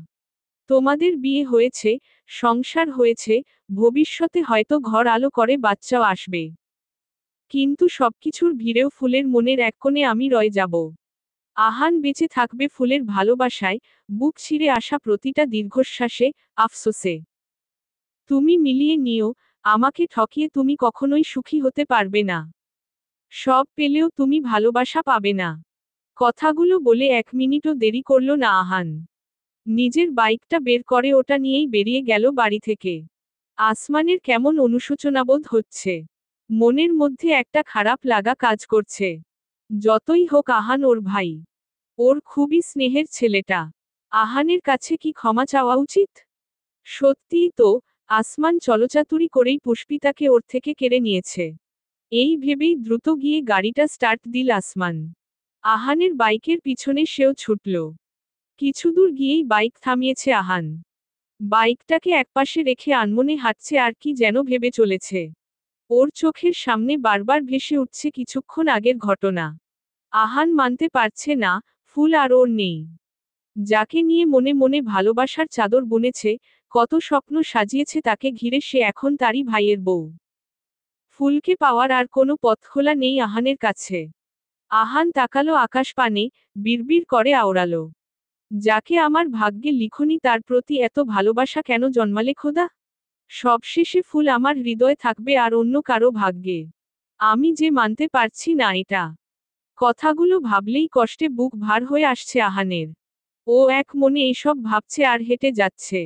তোমাদের বিয়ে হয়েছে, সংসার হয়েছে, ভবিষ্যতে হয়তো ঘর আলো করে বাচ্চাও আসবে। কিন্তু সবকিছুর ভিড়েও ফুলের মনের এক কোণে আমি রয়ে যাব। আহান বেঁচে থাকবে ফুলের ভালোবাসায়, বুক ছিঁড়ে আসা প্রতিটা দীর্ঘশ্বাসে, আফসোসে। তুমি মিলিয়ে নিও, আমাকে ঠকিয়ে তুমি কখনোই সুখী হতে পারবে না। সব পেলেও তুমি ভালোবাসা পাবে না। কথাগুলো বলে 1 মিনিটও দেরি করল না আহান। নিজের বাইকটা বের করে ওটা নিয়েই বেরিয়ে গেল বাড়ি থেকে। আসমানের কেমন অনুশোচনাবোধ হচ্ছে। মনের মধ্যে একটা খারাপ লাগা কাজ করছে। যতই হোক আহান ওর ভাই। ওর খুবই স্নেহের ছেলেটা। আহানের কাছে কি ক্ষমা চাওয়া উচিত? সত্যিই তো, আসমান চলচাতুরি করেই পুষ্পিতাকে ওর থেকে কেড়ে নিয়েছে। এই ভেবেই দ্রুত গিয়ে গাড়িটা স্টার্ট দিল আসমান। আহানের বাইকের পিছনে সেও ছুটল। কিছুদূর গিয়েই বাইক থামিয়েছে আহান। বাইকটাকে একপাশে রেখে আনমনে হাঁটছে আর কি যেন ভেবে চলেছে। ওর চোখের সামনে বারবার ভেসে উঠছে কিছুক্ষণ আগের ঘটনা। আহান মানতে পারছে না, ফুল আর ওর নেই। যাকে নিয়ে মনে মনে ভালোবাসার চাদর বুনেছে, কত স্বপ্ন সাজিয়েছে তাকে ঘিরে, সে এখন তারই ভাইয়ের বউ। ফুলকে পাওয়ার আর কোনো পথ খোলা নেই আহানের কাছে। আহান তাকালো আকাশ পানে, বিড়বিড় করে আওড়ালো। যাকে আমার ভাগ্যে লিখনি তার প্রতি এত ভালোবাসা কেন জন্মালে খোদা? সবশেষে ফুল আমার হৃদয়ে থাকবে আর অন্য কারো ভাগ্যে। আমি যে মানতে পারছি না এটা। কথাগুলো ভাবলেই কষ্টে বুক ভার হয়ে আসছে আহানের। ও এক মনে এসব ভাবছে আর হেঁটে যাচ্ছে।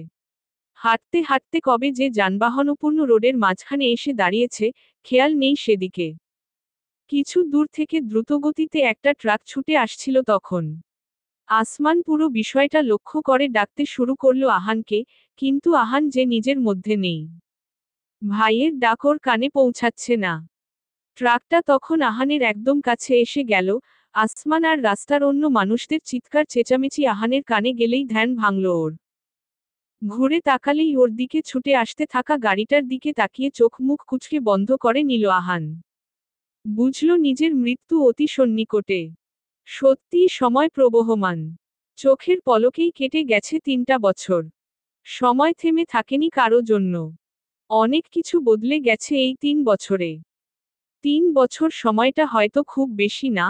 হাঁটতে হাঁটতে কবে যে যানবাহনপূর্ণ রোডের মাঝখানে এসে দাঁড়িয়েছে, খেয়াল নেই সেদিকে। কিছু দূর থেকে দ্রুতগতিতে একটা ট্রাক ছুটে আসছিল তখন। আসমান পুরো বিষয়টা লক্ষ্য করে ডাকতে শুরু করল আহানকে, কিন্তু আহান যে নিজের মধ্যে নেই। ভাইয়ের ডাক ওর কানে পৌঁছাচ্ছে না। ট্রাকটা তখন আহানের একদম কাছে এসে গেল। আসমান আর রাস্তার অন্য মানুষদের চিৎকার চেঁচামেচি আহানের কানে গেলেই ধ্যান ভাঙল ওর। ঘুরে তাকালেই ওর দিকে ছুটে আসতে থাকা গাড়িটার দিকে তাকিয়ে চোখ মুখ কুঁচকে বন্ধ করে নিল আহান। বুঝল নিজের মৃত্যু অতি সন্নিকটে। সত্যিই সময় প্রবহমান। চোখের পলকেই কেটে গেছে 3টা বছর। সময় থেমে থাকেনি কারো জন্য। অনেক কিছু বদলে গেছে এই 3 বছরে। 3 বছর সময়টা হয়তো খুব বেশি না,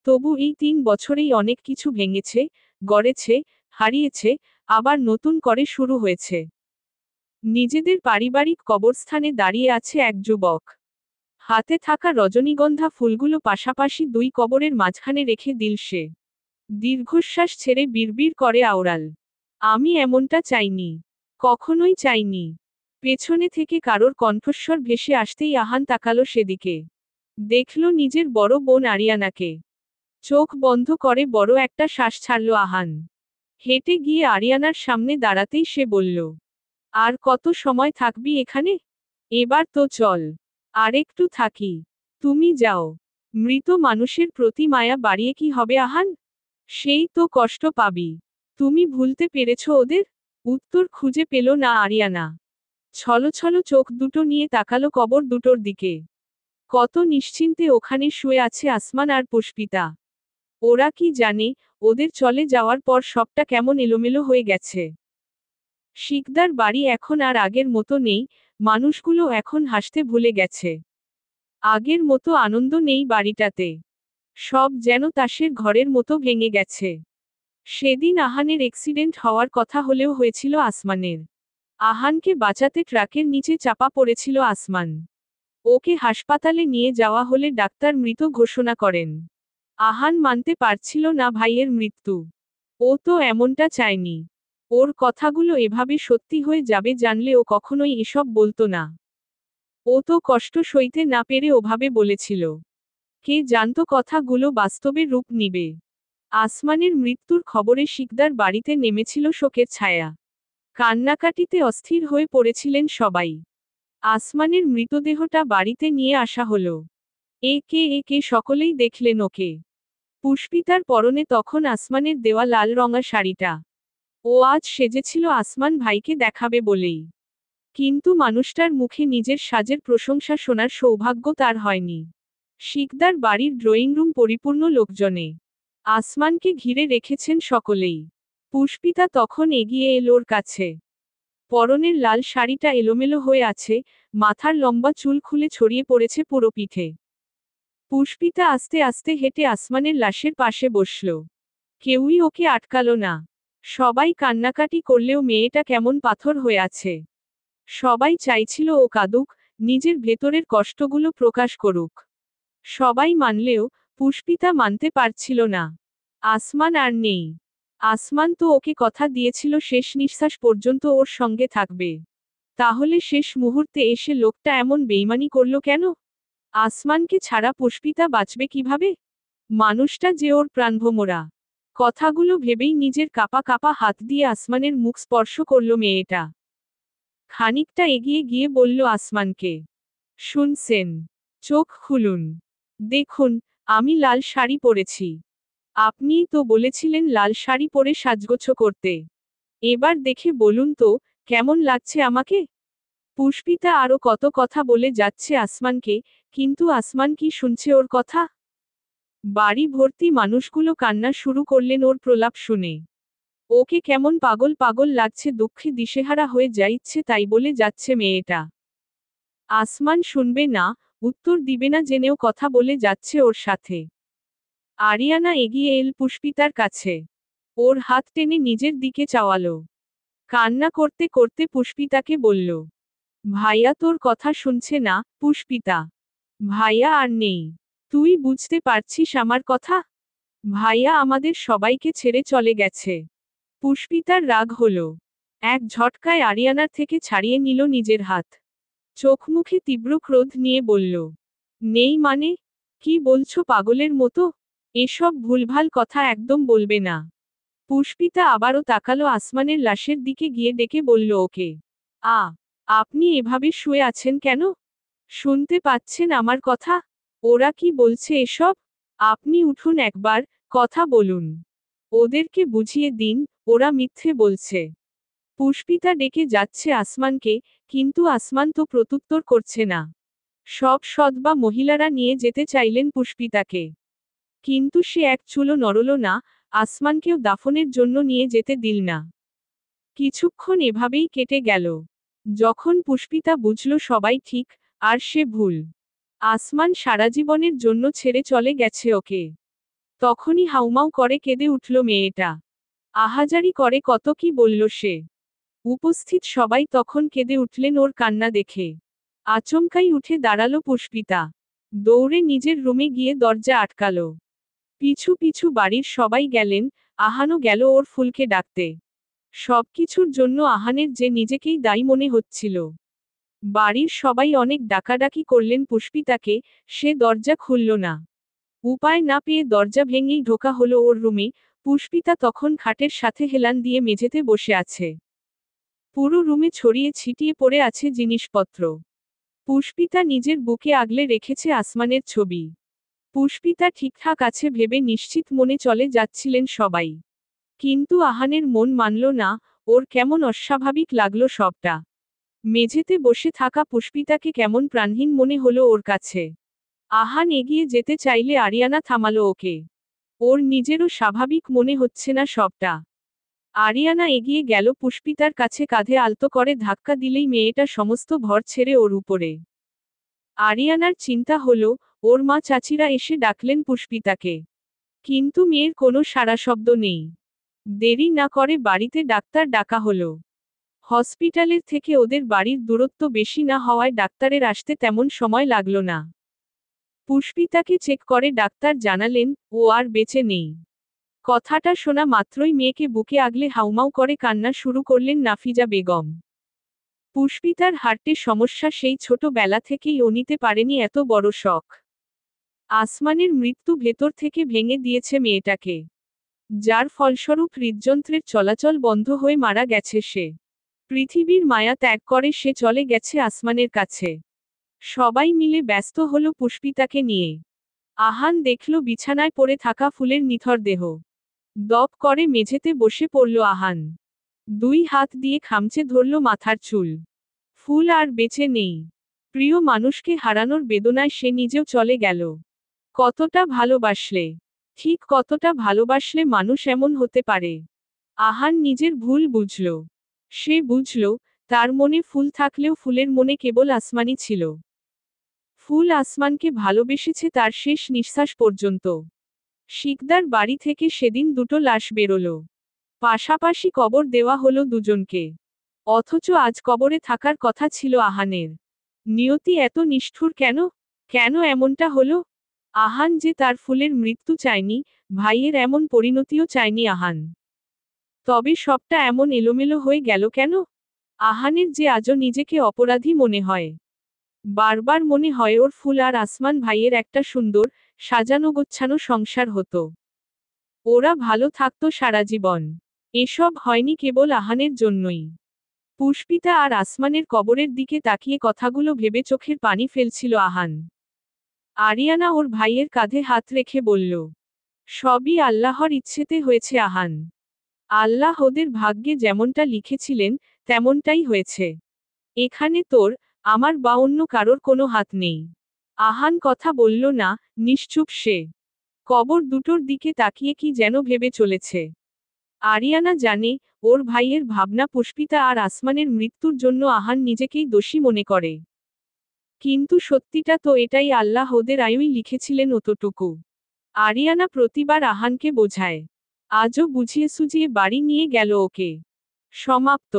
তবু এই 3 বছরেই অনেক কিছু ভেঙেছে, গড়েছে, হারিয়েছে, আবার নতুন করে শুরু হয়েছে। নিজেদের পারিবারিক কবরস্থানে দাঁড়িয়ে আছে এক যুবক। হাতে থাকা রজনীগন্ধা ফুলগুলো পাশাপাশি 2 কবরের মাঝখানে রেখে দিল সে। দীর্ঘশ্বাস ছেড়ে বিড়বিড় করে আওড়াল। আমি এমনটা চাইনি। কখনোই চাইনি। পেছনে থেকে কারোর কণ্ঠস্বর ভেসে আসতেই আহান তাকালো সেদিকে। দেখল নিজের বড় বোন আরিয়ানাকে। চোখ বন্ধ করে বড় একটা শ্বাস ছাড়ল আহান। হেঁটে গিয়ে আরিয়ানার সামনে দাঁড়াতেই সে বলল, আর কত সময় থাকবি এখানে? এবার তো চল। আরেকটু থাকি। তুমি যাও। মৃত মানুষের প্রতি মায়া বাড়িয়ে কি হবে আহান? সেই তো কষ্ট পাবি। তুমি ভুলতে পেরেছ ওদের? উত্তর খুঁজে পেল না আরিয়ানা। ছলছল চোখ দুটো নিয়ে তাকালো কবর দুটোর দিকে। কত নিশ্চিন্তে ওখানে শুয়ে আছে আসমান আর পুষ্পিতা। ওরা কি জানে, ওদের চলে যাওয়ার পর সবটা কেমন এলোমেলো হয়ে গেছে। শিকদার বাড়ি এখন আর আগের মতো নেই, মানুষগুলো এখন হাসতে ভুলে গেছে। আগের মতো আনন্দ নেই বাড়িটাতে। সব যেন তাসের ঘরের মতো ভেঙে গেছে। সেদিন আহানের অ্যাক্সিডেন্ট হওয়ার কথা হলেও হয়েছিল আসমানের। আহানকে বাঁচাতে ট্রাকের নিচে চাপা পড়েছিল আসমান। ওকে হাসপাতালে নিয়ে যাওয়া হলে ডাক্তার মৃত ঘোষণা করেন। আহান মানতে পারছিল না ভাইয়ের মৃত্যু। ও তো এমনটা চায়নি। ওর কথাগুলো এভাবে সত্যি হয়ে যাবে জানলে ও কখনোই এসব বলতো না। ও তো কষ্ট সইতে না পেরে ওভাবে বলেছিল। কে জানতো কথাগুলো বাস্তবে রূপ নিবে। আসমানের মৃত্যুর খবরে শিকদার বাড়িতে নেমেছিল শোকের ছায়া। কান্নাকাটিতে অস্থির হয়ে পড়েছিলেন সবাই। আসমানের মৃতদেহটা বাড়িতে নিয়ে আসা হলো। একে একে সকলেই দেখলেন ওকে। পুষ্পিতার পরনে তখন আসমানের দেওয়া লাল রঙা শাড়িটা। ও আজ সেজেছিল আসমান ভাইকে দেখাবে বলেই। কিন্তু মানুষটার মুখে নিজের সাজের প্রশংসা শোনার সৌভাগ্য তার হয়নি। শিকদার বাড়ির ড্রয়িং রুম পরিপূর্ণ লোকজনে। আসমানকে ঘিরে রেখেছেন সকলেই। পুষ্পিতা তখন এগিয়ে এল ওর কাছে। পরনের লাল শাড়িটা এলোমেলো হয়ে আছে, মাথার লম্বা চুল খুলে ছড়িয়ে পড়েছে পুরো পিঠে। পুষ্পিতা আস্তে আস্তে হেঁটে আসমানের লাশের পাশে বসল। কেউই ওকে আটকালো না। সবাই কান্নাকাটি করলেও মেয়েটা কেমন পাথর হয়ে আছে। সবাই চাইছিল ও কাঁদুক, নিজের ভেতরের কষ্টগুলো প্রকাশ করুক। সবাই মানলেও পুষ্পিতা মানতে পারছিল না। আসমান আর নেই। আসমান তো ওকে কথা দিয়েছিল শেষ নিঃশ্বাস পর্যন্ত ওর সঙ্গে থাকবে। তাহলে শেষ মুহূর্তে এসে লোকটা এমন বেইমানি করল কেন? আসমানকে ছাড়া পুষ্পিতা বাঁচবে কিভাবে? মানুষটা যে ওর প্রাণভোমরা। কথাগুলো ভেবেই নিজের কাপা কাপা হাত দিয়ে আসমানের মুখ স্পর্শ করল মেয়েটা। খানিকটা এগিয়ে গিয়ে বলল আসমানকে, শুনছেন? চোখ খুলুন। দেখুন, আমি লাল শাড়ি পরেছি। আপনিই তো বলেছিলেন লাল শাড়ি পরে সাজগোছ করতে। এবার দেখে বলুন তো, কেমন লাগছে আমাকে? পুষ্পিতা আরো কত কথা বলে যাচ্ছে আসমানকে, কিন্তু আসমান কি শুনছে ওর কথা? বাড়ি ভর্তি মানুষগুলো কান্না শুরু করলেন ওর প্রলাপ শুনে। ওকে কেমন পাগল পাগল লাগছে, দুঃখে দিশেহারা হয়ে যা ইচ্ছে তাই বলে যাচ্ছে মেয়েটা। আসমান শুনবে না, উত্তর দিবে না জেনেও কথা বলে যাচ্ছে ওর সাথে। আরিয়ানা এগিয়ে এল পুষ্পিতার কাছে। ওর হাত টেনে নিজের দিকে চাওয়ালো। কান্না করতে করতে পুষ্পিতাকে বলল, ভাইয়া তোর কথা শুনছে না, পুষ্পিতা। ভাইয়া আর নেই। তুই বুঝতে পারছিস আমার কথা? ভাইয়া আমাদের সবাইকে ছেড়ে চলে গেছে। পুষ্পিতার রাগ হলো। এক ঝটকায় আরিয়ানার থেকে ছাড়িয়ে নিল নিজের হাত। চোখ মুখে তীব্র ক্রোধ নিয়ে বলল, নেই মানে? কি বলছো পাগলের মতো? এসব ভুলভাল কথা একদম বলবে না। পুষ্পিতা আবারও তাকালো আসমানের লাশের দিকে গিয়ে ডেকে বলল ওকে, আ আপনি এভাবে শুয়ে আছেন কেন? শুনতে পাচ্ছেন আমার কথা? ওরা কি বলছে এসব? আপনি উঠুন একবার, কথা বলুন। ওদেরকে বুঝিয়ে দিন, ওরা মিথ্যে বলছে। পুষ্পিতা ডেকে যাচ্ছে আসমানকে, কিন্তু আসমান তো প্রত্যুত্তর করছে না। সব সৎবা মহিলারা নিয়ে যেতে চাইলেন পুষ্পিতাকে। কিন্তু সে এক চুলও নড়ল না, আসমানকেও দাফনের জন্য নিয়ে যেতে দিল না। কিছুক্ষণ এভাবেই কেটে গেল। যখন পুষ্পিতা বুঝল সবাই ঠিক, আর সে ভুল। আসমান সারা জীবনের জন্য ছেড়ে চলে গেছে ওকে। তখনই হাউমাউ করে কেঁদে উঠল মেয়েটা। আহাজারি করে কত কি বলল সে। উপস্থিত সবাই তখন কেঁদে উঠলেন ওর কান্না দেখে। আচমকাই উঠে দাঁড়ালো পুষ্পিতা। দৌড়ে নিজের রুমে গিয়ে দরজা আটকালো। পিছু পিছু বাড়ির সবাই গেলেন, আহানও গেল ওর ফুলকে ডাকতে। সবকিছুর জন্য আহানের যে নিজেকেই দায়ী মনে হচ্ছিল। বাড়ির সবাই অনেক ডাকাডাকি করলেন পুষ্পিতাকে, সে দরজা খুলল না। উপায় না পেয়ে দরজা ভেঙেই ঢোকা হলো ওর রুমে। পুষ্পিতা তখন খাটের সাথে হেলান দিয়ে মেঝেতে বসে আছে। পুরো রুমে ছড়িয়ে ছিটিয়ে পড়ে আছে জিনিসপত্র। পুষ্পিতা নিজের বুকে আগলে রেখেছে আসমানের ছবি। পুষ্পিতা ঠিকঠাক আছে ভেবে নিশ্চিত মনে চলে যাচ্ছিলেন সবাই। কিন্তু আহানের মন মানল না, ওর কেমন অস্বাভাবিক লাগলো সবটা। মেঝেতে বসে থাকা পুষ্পিতাকে কেমন প্রাণহীন মনে হলো ওর কাছে। আহান এগিয়ে যেতে চাইলে আরিয়ানা থামালো ওকে। ওর নিজেরও স্বাভাবিক মনে হচ্ছে না সবটা। আরিয়ানা এগিয়ে গেল পুষ্পিতার কাছে, কাঁধে আলতো করে ধাক্কা দিলেই মেয়েটা সমস্ত ভর ছেড়ে ওর উপরে। আরিয়ানার চিন্তা হলো, ওর মা চাচিরা এসে ডাকলেন পুষ্পিতাকে। কিন্তু মেয়ের কোনো সাড়া শব্দ নেই। দেরি না করে বাড়িতে ডাক্তার ডাকা হলো। হসপিটালের থেকে ওদের বাড়ির দূরত্ব বেশি না হওয়ায় ডাক্তারের আসতে তেমন সময় লাগলো না। পুষ্পিতাকে চেক করে ডাক্তার জানালেন, ও আর বেঁচে নেই। কথাটা শোনা মাত্রই মেয়েকে বুকে আগলে হাউমাউ করে কান্না শুরু করলেন নাফিজা বেগম। পুষ্পিতার হার্টে সমস্যা, সেই ছোটবেলা থেকেই ও নিতে পারেনি এত বড় শখ। আসমানের মৃত্যু ভেতর থেকে ভেঙে দিয়েছে মেয়েটাকে। যার ফলস্বরূপ হৃদযন্ত্রের চলাচল বন্ধ হয়ে মারা গেছে সে। পৃথিবীর মায়া ত্যাগ করে সে চলে গেছে আসমানের কাছে। সবাই মিলে ব্যস্ত হলো পুষ্পিতাকে নিয়ে। আহান দেখল বিছানায় পড়ে থাকা ফুলের নিথর দেহ। দপ করে মেঝেতে বসে পড়ল আহান। দুই হাত দিয়ে খামচে ধরল মাথার চুল। ফুল আর বেঁচে নেই। প্রিয় মানুষকে হারানোর বেদনায় সে নিজেও চলে গেল। কতটা ভালোবাসলে, ঠিক কতটা ভালোবাসলে মানুষ এমন হতে পারে। আহান নিজের ভুল বুঝল। সে বুঝল, তার মনে ফুল থাকলেও ফুলের মনে কেবল আসমানই ছিল। ফুল আসমানকে ভালোবেসেছে তার শেষ নিঃশ্বাস পর্যন্ত। শিকদার বাড়ি থেকে সেদিন দুটো লাশ বেরোলো। পাশাপাশি কবর দেওয়া হলো দুজনকে। অথচ আজ কবরে থাকার কথা ছিল আহানের। নিয়তি এত নিষ্ঠুর কেন? কেন এমনটা হলো? আহান যে তার ফুলের মৃত্যু চায়নি, ভাইয়ের এমন পরিণতিও চায়নি আহান। তবে সবটা এমন এলোমেলো হয়ে গেল কেন? আহানের যে আজও নিজেকে অপরাধী মনে হয়। বারবার মনে হয় ওর ফুল আর আসমান ভাইয়ের একটা সুন্দর, সাজানো গোছানো সংসার হতো। ওরা ভালো থাকতো সারা জীবন। এসব হয়নি কেবল আহানের জন্যই। পুষ্পিতা আর আসমানের কবরের দিকে তাকিয়ে কথাগুলো ভেবে চোখের পানি ফেলছিল আহান। আরিয়ানা ওর ভাইয়ের কাঁধে হাত রেখে বলল, সবই আল্লাহর ইচ্ছেতে হয়েছে আহান। আল্লাহ ওদের ভাগ্যে যেমনটা লিখেছিলেন, তেমনটাই হয়েছে। এখানে তোর, আমার বা অন্য কারোর কোনো হাত নেই। আহান কথা বলল না, নিশ্চুপ সে। কবর দুটোর দিকে তাকিয়ে কি যেন ভেবে চলেছে। আরিয়ানা জানে, ওর ভাইয়ের ভাবনা পুষ্পিতা আর আসমানের মৃত্যুর জন্য আহান নিজেকেই দোষী মনে করে। কিন্তু সত্যিটা তো এটাই, আল্লাহ ওদের আয়ুই লিখেছিলেন অতটুকু। আরিয়ানা প্রতিবার আহানকে বোঝায়। আজও বুঝিয়ে সুঝিয়ে বাড়ি নিয়ে গেল ওকে। সমাপ্ত।